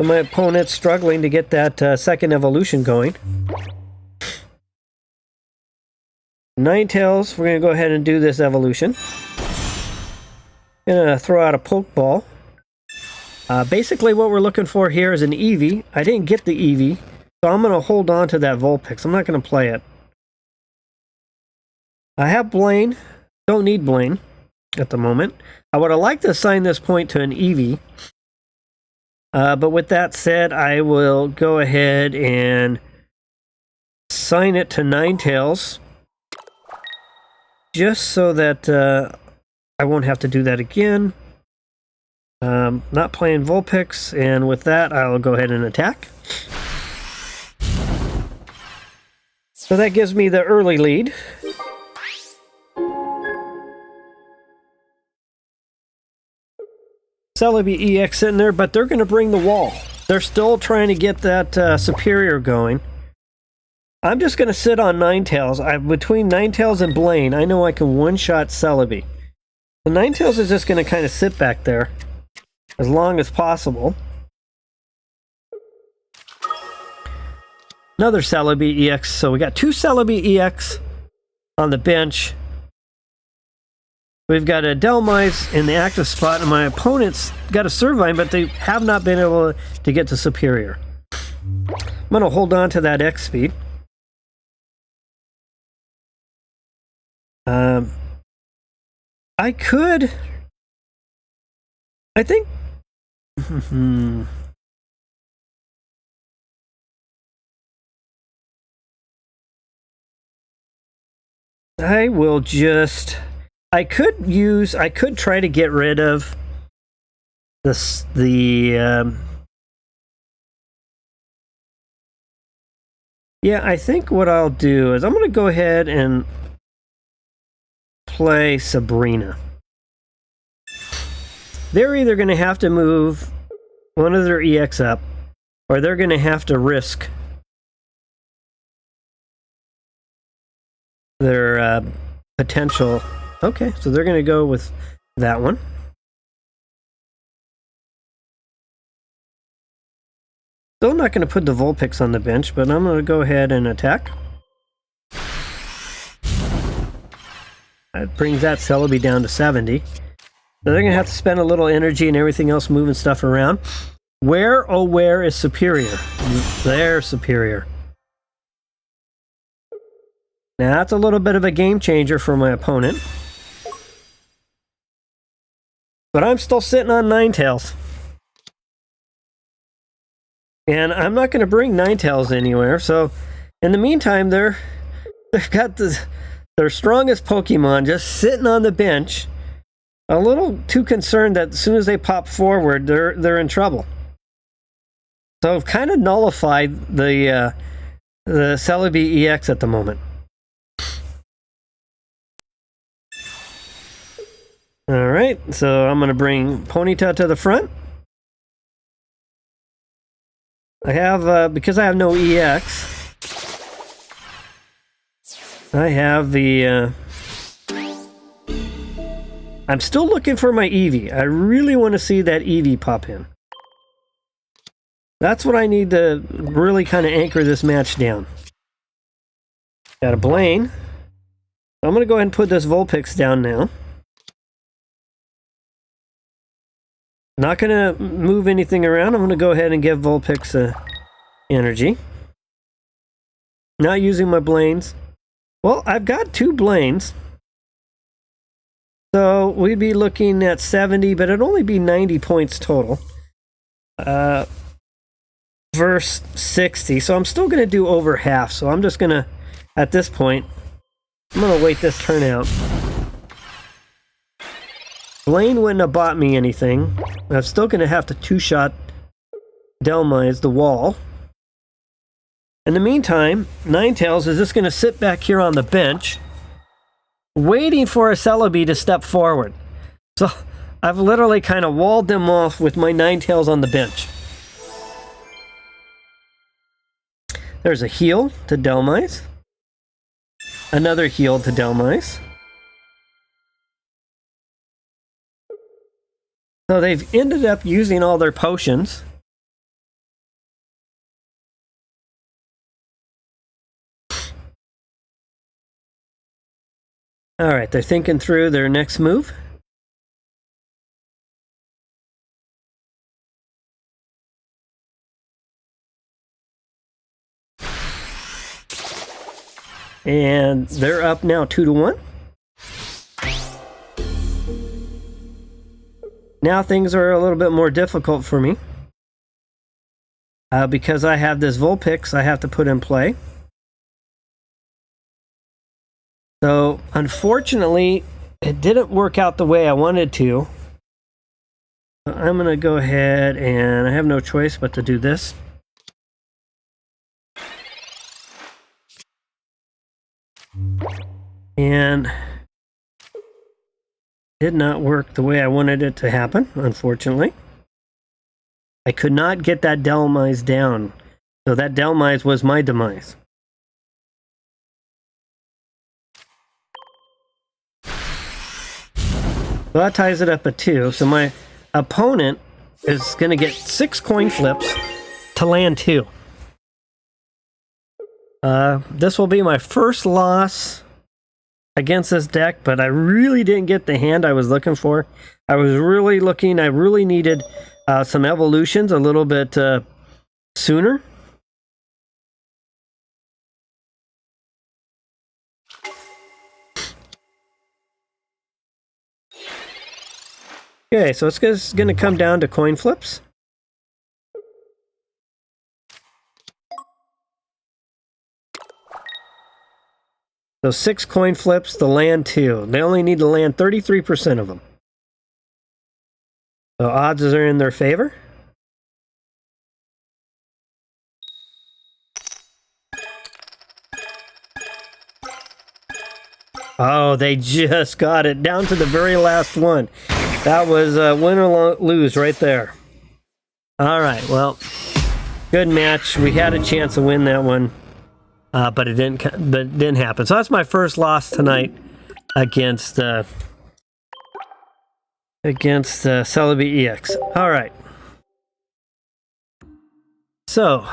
So my opponent's struggling to get that second evolution going. Ninetales, we're going to go ahead and do this evolution. Gonna throw out a Pokeball. Basically what we're looking for here is an Eevee. I didn't get the Eevee, so I'm going to hold on to that Vulpix. I'm not going to play it. I have Blaine. Don't need Blaine at the moment. I would have liked to assign this point to an Eevee. But with that said, I will go ahead and assign it to Ninetales. Just so that I won't have to do that again. Not playing Vulpix, and with that, I'll go ahead and attack. So that gives me the early lead. Celebi EX sitting there, but they're going to bring the wall. They're still trying to get that superior going. I'm just going to sit on Ninetales. Between Ninetales and Blaine, I know I can one-shot Celebi. The Ninetales is just going to kind of sit back there as long as possible. Another Celebi EX. So we got two Celebi EX on the bench. We've got a Delmise in the active spot, and my opponent's got a Servine, but they have not been able to get to Superior. I'm going to hold on to that X speed. I think I could try to get rid of yeah, I think what I'll do is I'm going to go ahead and play Sabrina. They're either going to have to move one of their EX up, or they're going to have to risk their potential. Okay, so they're going to go with that one. Still not going to put the Vulpix on the bench, but I'm going to go ahead and attack. That brings that Celebi down to 70. So they're going to have to spend a little energy and everything else moving stuff around. Where, oh where is Superior? They're Superior. Now that's a little bit of a game changer for my opponent. But I'm still sitting on Ninetales. And I'm not going to bring Ninetales anywhere. So in the meantime, they've got their strongest Pokemon just sitting on the bench. A little too concerned that as soon as they pop forward, they're in trouble. So I've kind of nullified the Celebi EX at the moment. All right, so I'm going to bring Ponyta to the front. I have because I have no EX. I have the. I'm still looking for my Eevee. I really want to see that Eevee pop in. That's what I need to really kind of anchor this match down. Got a Blaine. I'm going to go ahead and put this Vulpix down now. Not going to move anything around. I'm going to go ahead and give Vulpix energy. Not using my Blaines. Well, I've got two Blaines. So we'd be looking at 70, but it'd only be 90 points total. Verse 60. So I'm still going to do over half. So I'm just going to, at this point, I'm going to wait this turn out. Blaine wouldn't have bought me anything. I'm still going to have to two-shot Delmise the wall. In the meantime, Ninetales is just going to sit back here on the bench, waiting for a Celebi to step forward. So I've literally kind of walled them off with my Ninetales on the bench. There's a heal to Delmise. Another heal to Delmise. So they've ended up using all their potions. All right, they're thinking through their next move. And they're up now 2-1. Now things are a little bit more difficult for me. Because I have this Vulpix I have to put in play. So, unfortunately, it didn't work out the way I wanted to. I'm going to go ahead and I have no choice but to do this. And did not work the way I wanted it to happen, unfortunately. I could not get that Delmise down. So that Delmise was my demise. So that ties it up at 2. So my opponent is going to get 6 coin flips to land 2. This will be my first loss against this deck, but I really didn't get the hand I was looking for. I really needed some evolutions a little bit sooner. Okay, so it's just going to come down to coin flips. So 6 coin flips to land 2. They only need to land 33% of them. So odds are in their favor. Oh, they just got it down to the very last one. That was win or lose right there. All right, well, good match. We had a chance to win that one, but it didn't happen. So that's my first loss tonight against Celebi EX. All right. So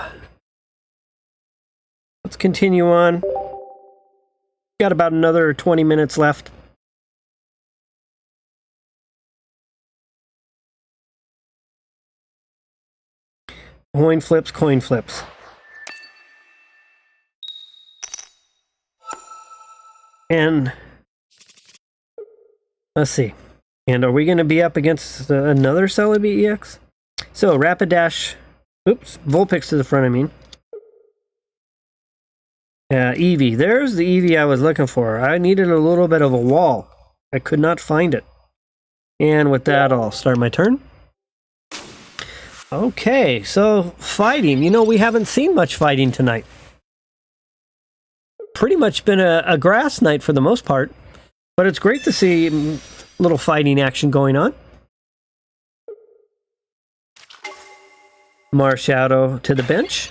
let's continue on. Got about another 20 minutes left. Coin flips, coin flips. And let's see. And are we going to be up against another Celebi EX? So Rapid Dash. Oops, Vulpix to the front, I mean. Eevee. There's the Eevee I was looking for. I needed a little bit of a wall. I could not find it. And with that, I'll start my turn. Okay, so fighting. You know, we haven't seen much fighting tonight. Pretty much been a grass night for the most part. But it's great to see a little fighting action going on. Marshadow to the bench.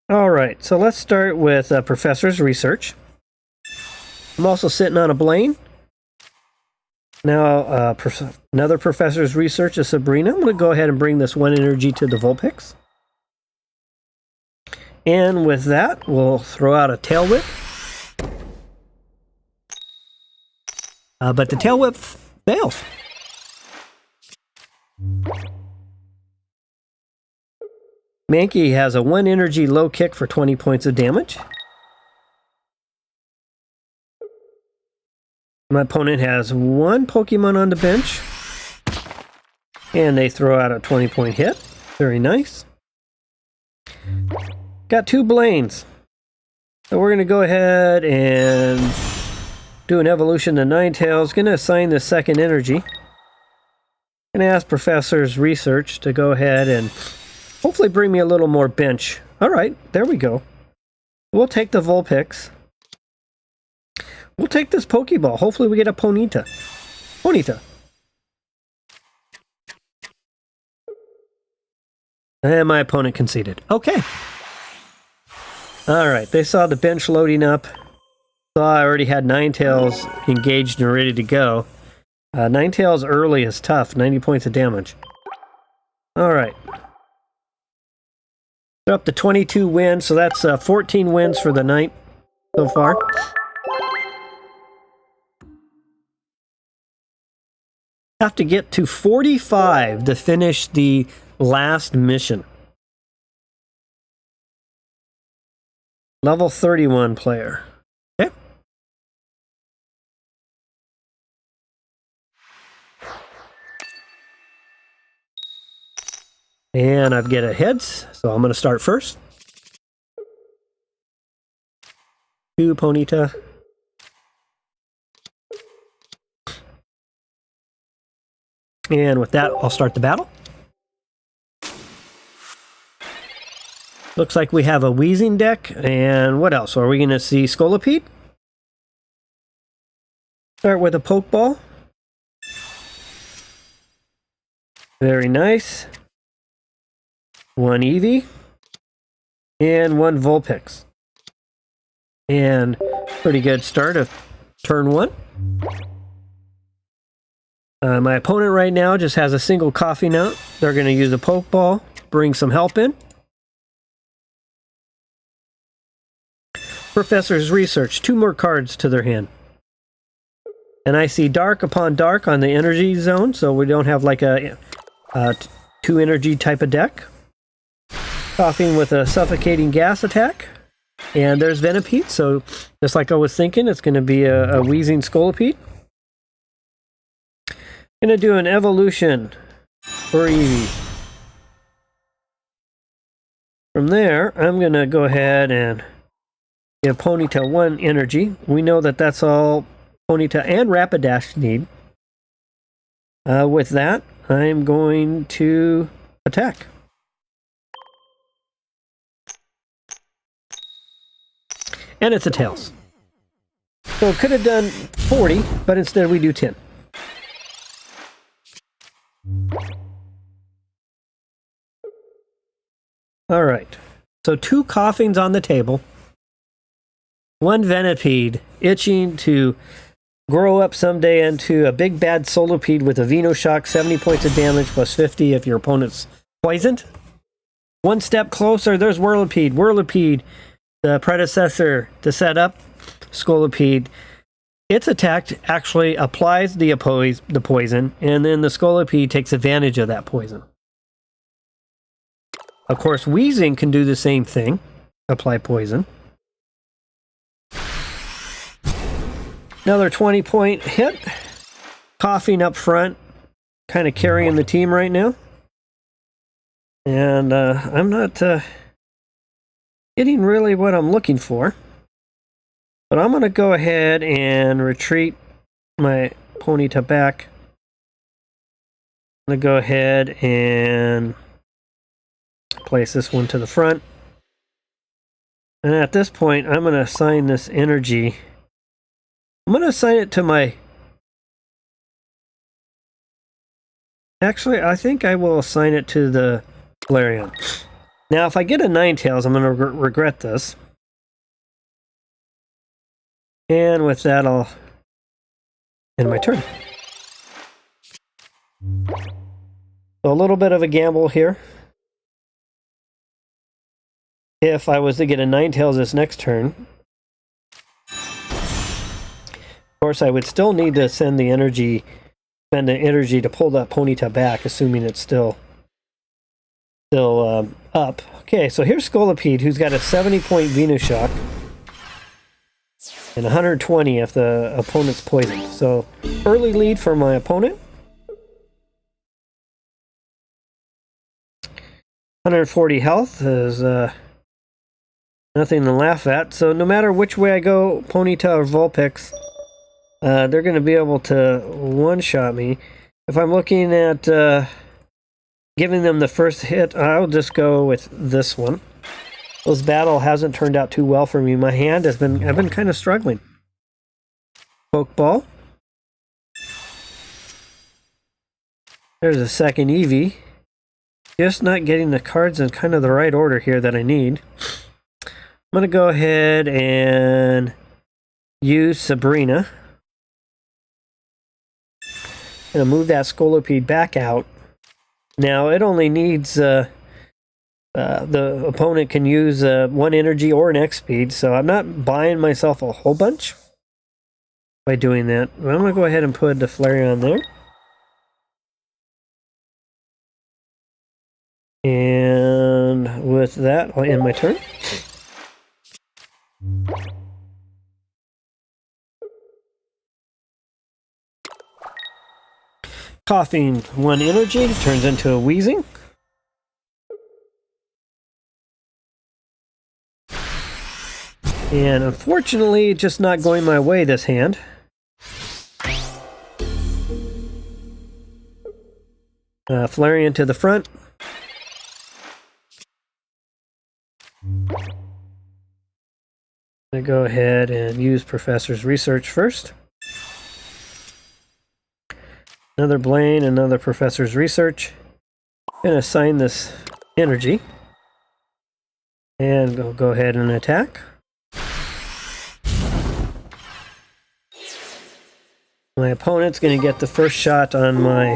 All right, so let's start with Professor's Research. I'm also sitting on a Blaine. Now, another Professor's Research is Sabrina. I'm going to go ahead and bring this 1 energy to the Vulpix. And with that, we'll throw out a Tail Whip. But the Tail Whip fails. Mankey has a 1 energy low kick for 20 points of damage. My opponent has 1 Pokemon on the bench. And they throw out a 20-point hit. Very nice. Got 2 Blaines. So we're going to go ahead and do an evolution to Ninetales. Going to assign the 2nd energy. And ask Professor's Research to go ahead and hopefully bring me a little more bench. All right, there we go. We'll take the Vulpix. We'll take this Pokeball. Hopefully we get a Ponyta. Ponyta. And my opponent conceded. Okay. All right, they saw the bench loading up. Saw I already had Ninetales engaged and ready to go. Ninetales early is tough. 90 points of damage. All right. They're up to 22 wins, so that's 14 wins for the night so far. Have to get to 45 to finish the last mission. Level 31 player. Okay. And I've got a heads, so I'm going to start first. 2 Ponyta. And with that, I'll start the battle. Looks like we have a Wheezing deck, and what else? Are we going to see Scolipede? Start with a Pokeball. Very nice. 1 Eevee. And 1 Vulpix. And pretty good start of turn 1. My opponent right now just has a single coffee note. They're going to use a Pokeball, bring some help in. Professor's Research, 2 more cards to their hand. And I see Dark Upon Dark on the energy zone, so we don't have like a 2 energy type of deck. Coughing with a Suffocating Gas attack. And there's Venipede, so just like I was thinking, it's going to be a Wheezing Scolipede. Going to do an Evolution for Eevee. From there, I'm going to go ahead and give Ponyta 1 energy. We know that that's all Ponyta and Rapidash need. With that, I'm going to attack. And it's a Tails. So it could have done 40, but instead we do 10. Alright. So 2 Coughings on the table. 1 Venipede, itching to grow up someday into a big bad Solipede with a Venoshock, 70 points of damage plus 50 if your opponent's poisoned. 1 step closer, there's Whirlipede. Whirlipede, the predecessor to set up Scolipede. Its attack actually applies the poison, and then the Scolipede takes advantage of that poison. Of course, Wheezing can do the same thing, apply poison. Another 20-point hit. Coughing up front, kind of carrying the team right now. And I'm not getting really what I'm looking for. But I'm going to go ahead and retreat my Ponyta back. I'm going to go ahead and place this one to the front. And at this point, I'm going to assign this energy. I'm going to assign it to my... Actually, I think I will assign it to the Galarian. Now, if I get a Ninetales, I'm going to regret this. And with that, I'll end my turn. So a little bit of a gamble here. If I was to get a Ninetales this next turn, of course, I would still need to spend the energy to pull that Ponyta back, assuming it's still up. Okay, so here's Scolipede, who's got a 70-point Venoshock. And 120 if the opponent's poisoned. So, early lead for my opponent. 140 health is nothing to laugh at. So, no matter which way I go, Ponyta or Vulpix, they're going to be able to one-shot me. If I'm looking at giving them the first hit, I'll just go with this one. This battle hasn't turned out too well for me. My hand I've been kind of struggling. Pokeball. There's a second Eevee. Just not getting the cards in kind of the right order here that I need. I'm going to go ahead and use Sabrina. I'm going to move that Scolipede back out. Now, it only needs the opponent can use 1 energy or an X speed, so I'm not buying myself a whole bunch by doing that. I'm going to go ahead and put the Flareon there. And with that, I'll end my turn. Coughing 1 energy turns into a wheezing. And unfortunately, just not going my way this hand. Flareon to the front. I'm going to go ahead and use Professor's Research first. Another Blaine, another Professor's Research. I'm going to assign this energy. And go ahead and attack. My opponent's going to get the first shot on my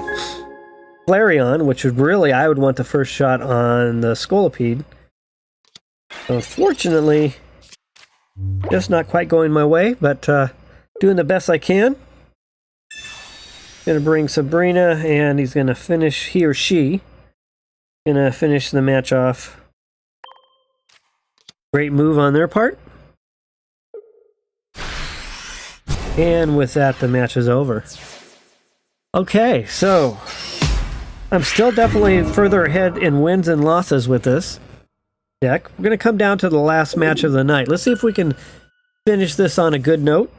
Flareon, which would really, I would want the first shot on the Scolipede. Unfortunately, just not quite going my way, but doing the best I can. Going to bring Sabrina, and he's going to finish, he or she, going to finish the match off. Great move on their part. And with that, the match is over. Okay, so I'm still definitely further ahead in wins and losses with this deck. We're going to come down to the last match of the night. Let's see if we can finish this on a good note.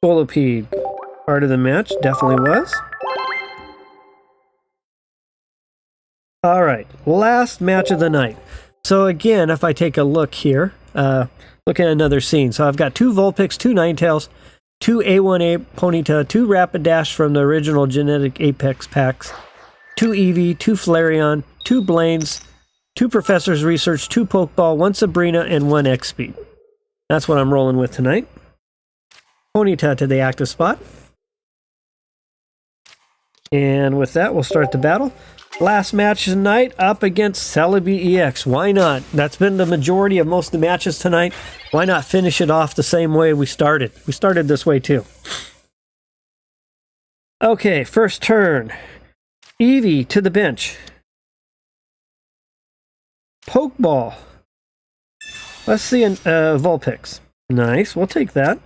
Scolipede, part of the match, definitely was. All right, last match of the night. So again, if I take a look here, look at another scene. So I've got 2 Vulpix, 2 Ninetales, 2 A1A Ponyta, 2 Rapidash from the original Genetic Apex packs, 2 Eevee, 2 Flareon, 2 Blaines, 2 Professor's Research, 2 Pokeball, 1 Sabrina, and 1 X-Speed. That's what I'm rolling with tonight. Ponyta to the active spot. And with that, we'll start the battle. Last match tonight up against Celebi EX. Why not? That's been the majority of most of the matches tonight. Why not finish it off the same way we started? We started this way too. Okay, first turn. Eevee to the bench. Pokeball. Let's see Vulpix. Nice, we'll take that.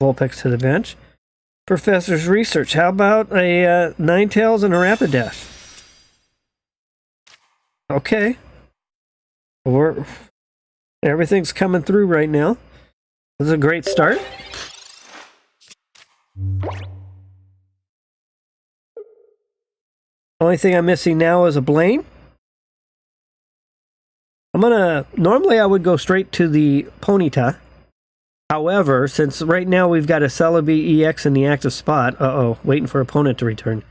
Vulpix to the bench. Professor's Research. How about a Ninetales and a Rapidash? Okay. Everything's coming through right now. This is a great start. Only thing I'm missing now is a Blaine. Normally I would go straight to the Ponyta. However, since right now we've got a Celebi EX in the active spot, waiting for opponent to return.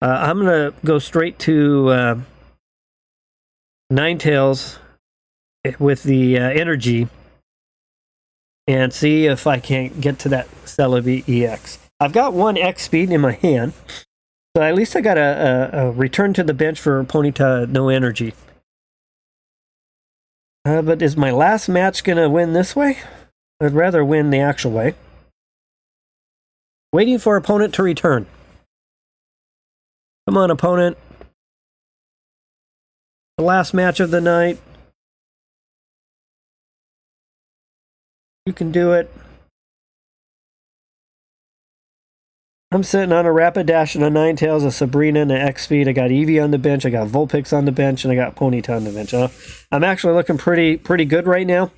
I'm going to go straight to Ninetales with the energy and see if I can't get to that Celebi EX. I've got 1 X speed in my hand, so at least I got a return to the bench for Ponyta no energy. But is my last match going to win this way? I'd rather win the actual way. Waiting for opponent to return. Come on, opponent. The last match of the night. You can do it. I'm sitting on a Rapidash and a Ninetales, a Sabrina, and an X-Speed. I got Eevee on the bench, I got Vulpix on the bench, and I got Ponyta on the bench. I'm actually looking pretty good right now.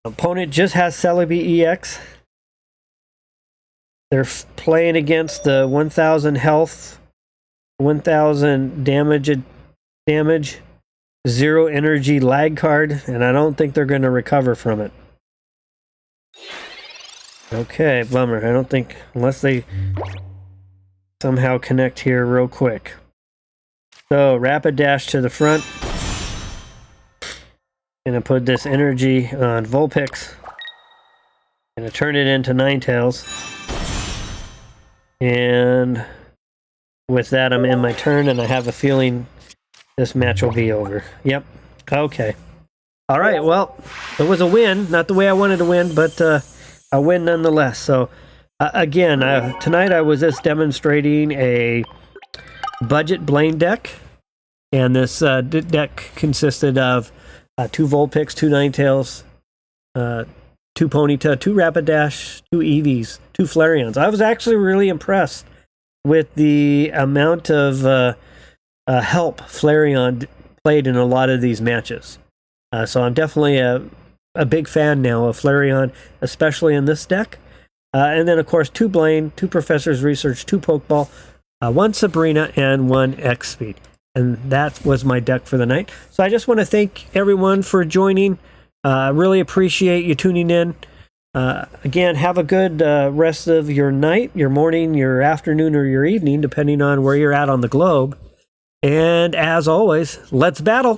Opponent just has Celebi EX. They're playing against the 1000 health, 1000 damage, 0 energy lag card, and I don't think they're going to recover from it. Okay, bummer. I don't think, unless they somehow connect here real quick. So, Rapidash to the front. Gonna put this energy on Vulpix. Gonna turn it into Ninetales. And with that, I'm in my turn, and I have a feeling this match will be over. Yep. Okay. All right. Well, it was a win. Not the way I wanted to win, but a win nonetheless. So, again, tonight I was just demonstrating a budget Blaine deck. And this deck consisted of 2 Vulpix, 2 Ninetales, 2 Ponyta, 2 Rapidash, 2 Eevees, 2 Flareons. I was actually really impressed with the amount of help Flareon played in a lot of these matches. So I'm definitely a big fan now of Flareon, especially in this deck. And then, of course, 2 Blaine, 2 Professor's Research, 2 Pokeball, 1 Sabrina, and 1 X-Speed. And that was my deck for the night. So I just want to thank everyone for joining. I really appreciate you tuning in. Again, have a good rest of your night, your morning, your afternoon, or your evening, depending on where you're at on the globe. And as always, let's battle.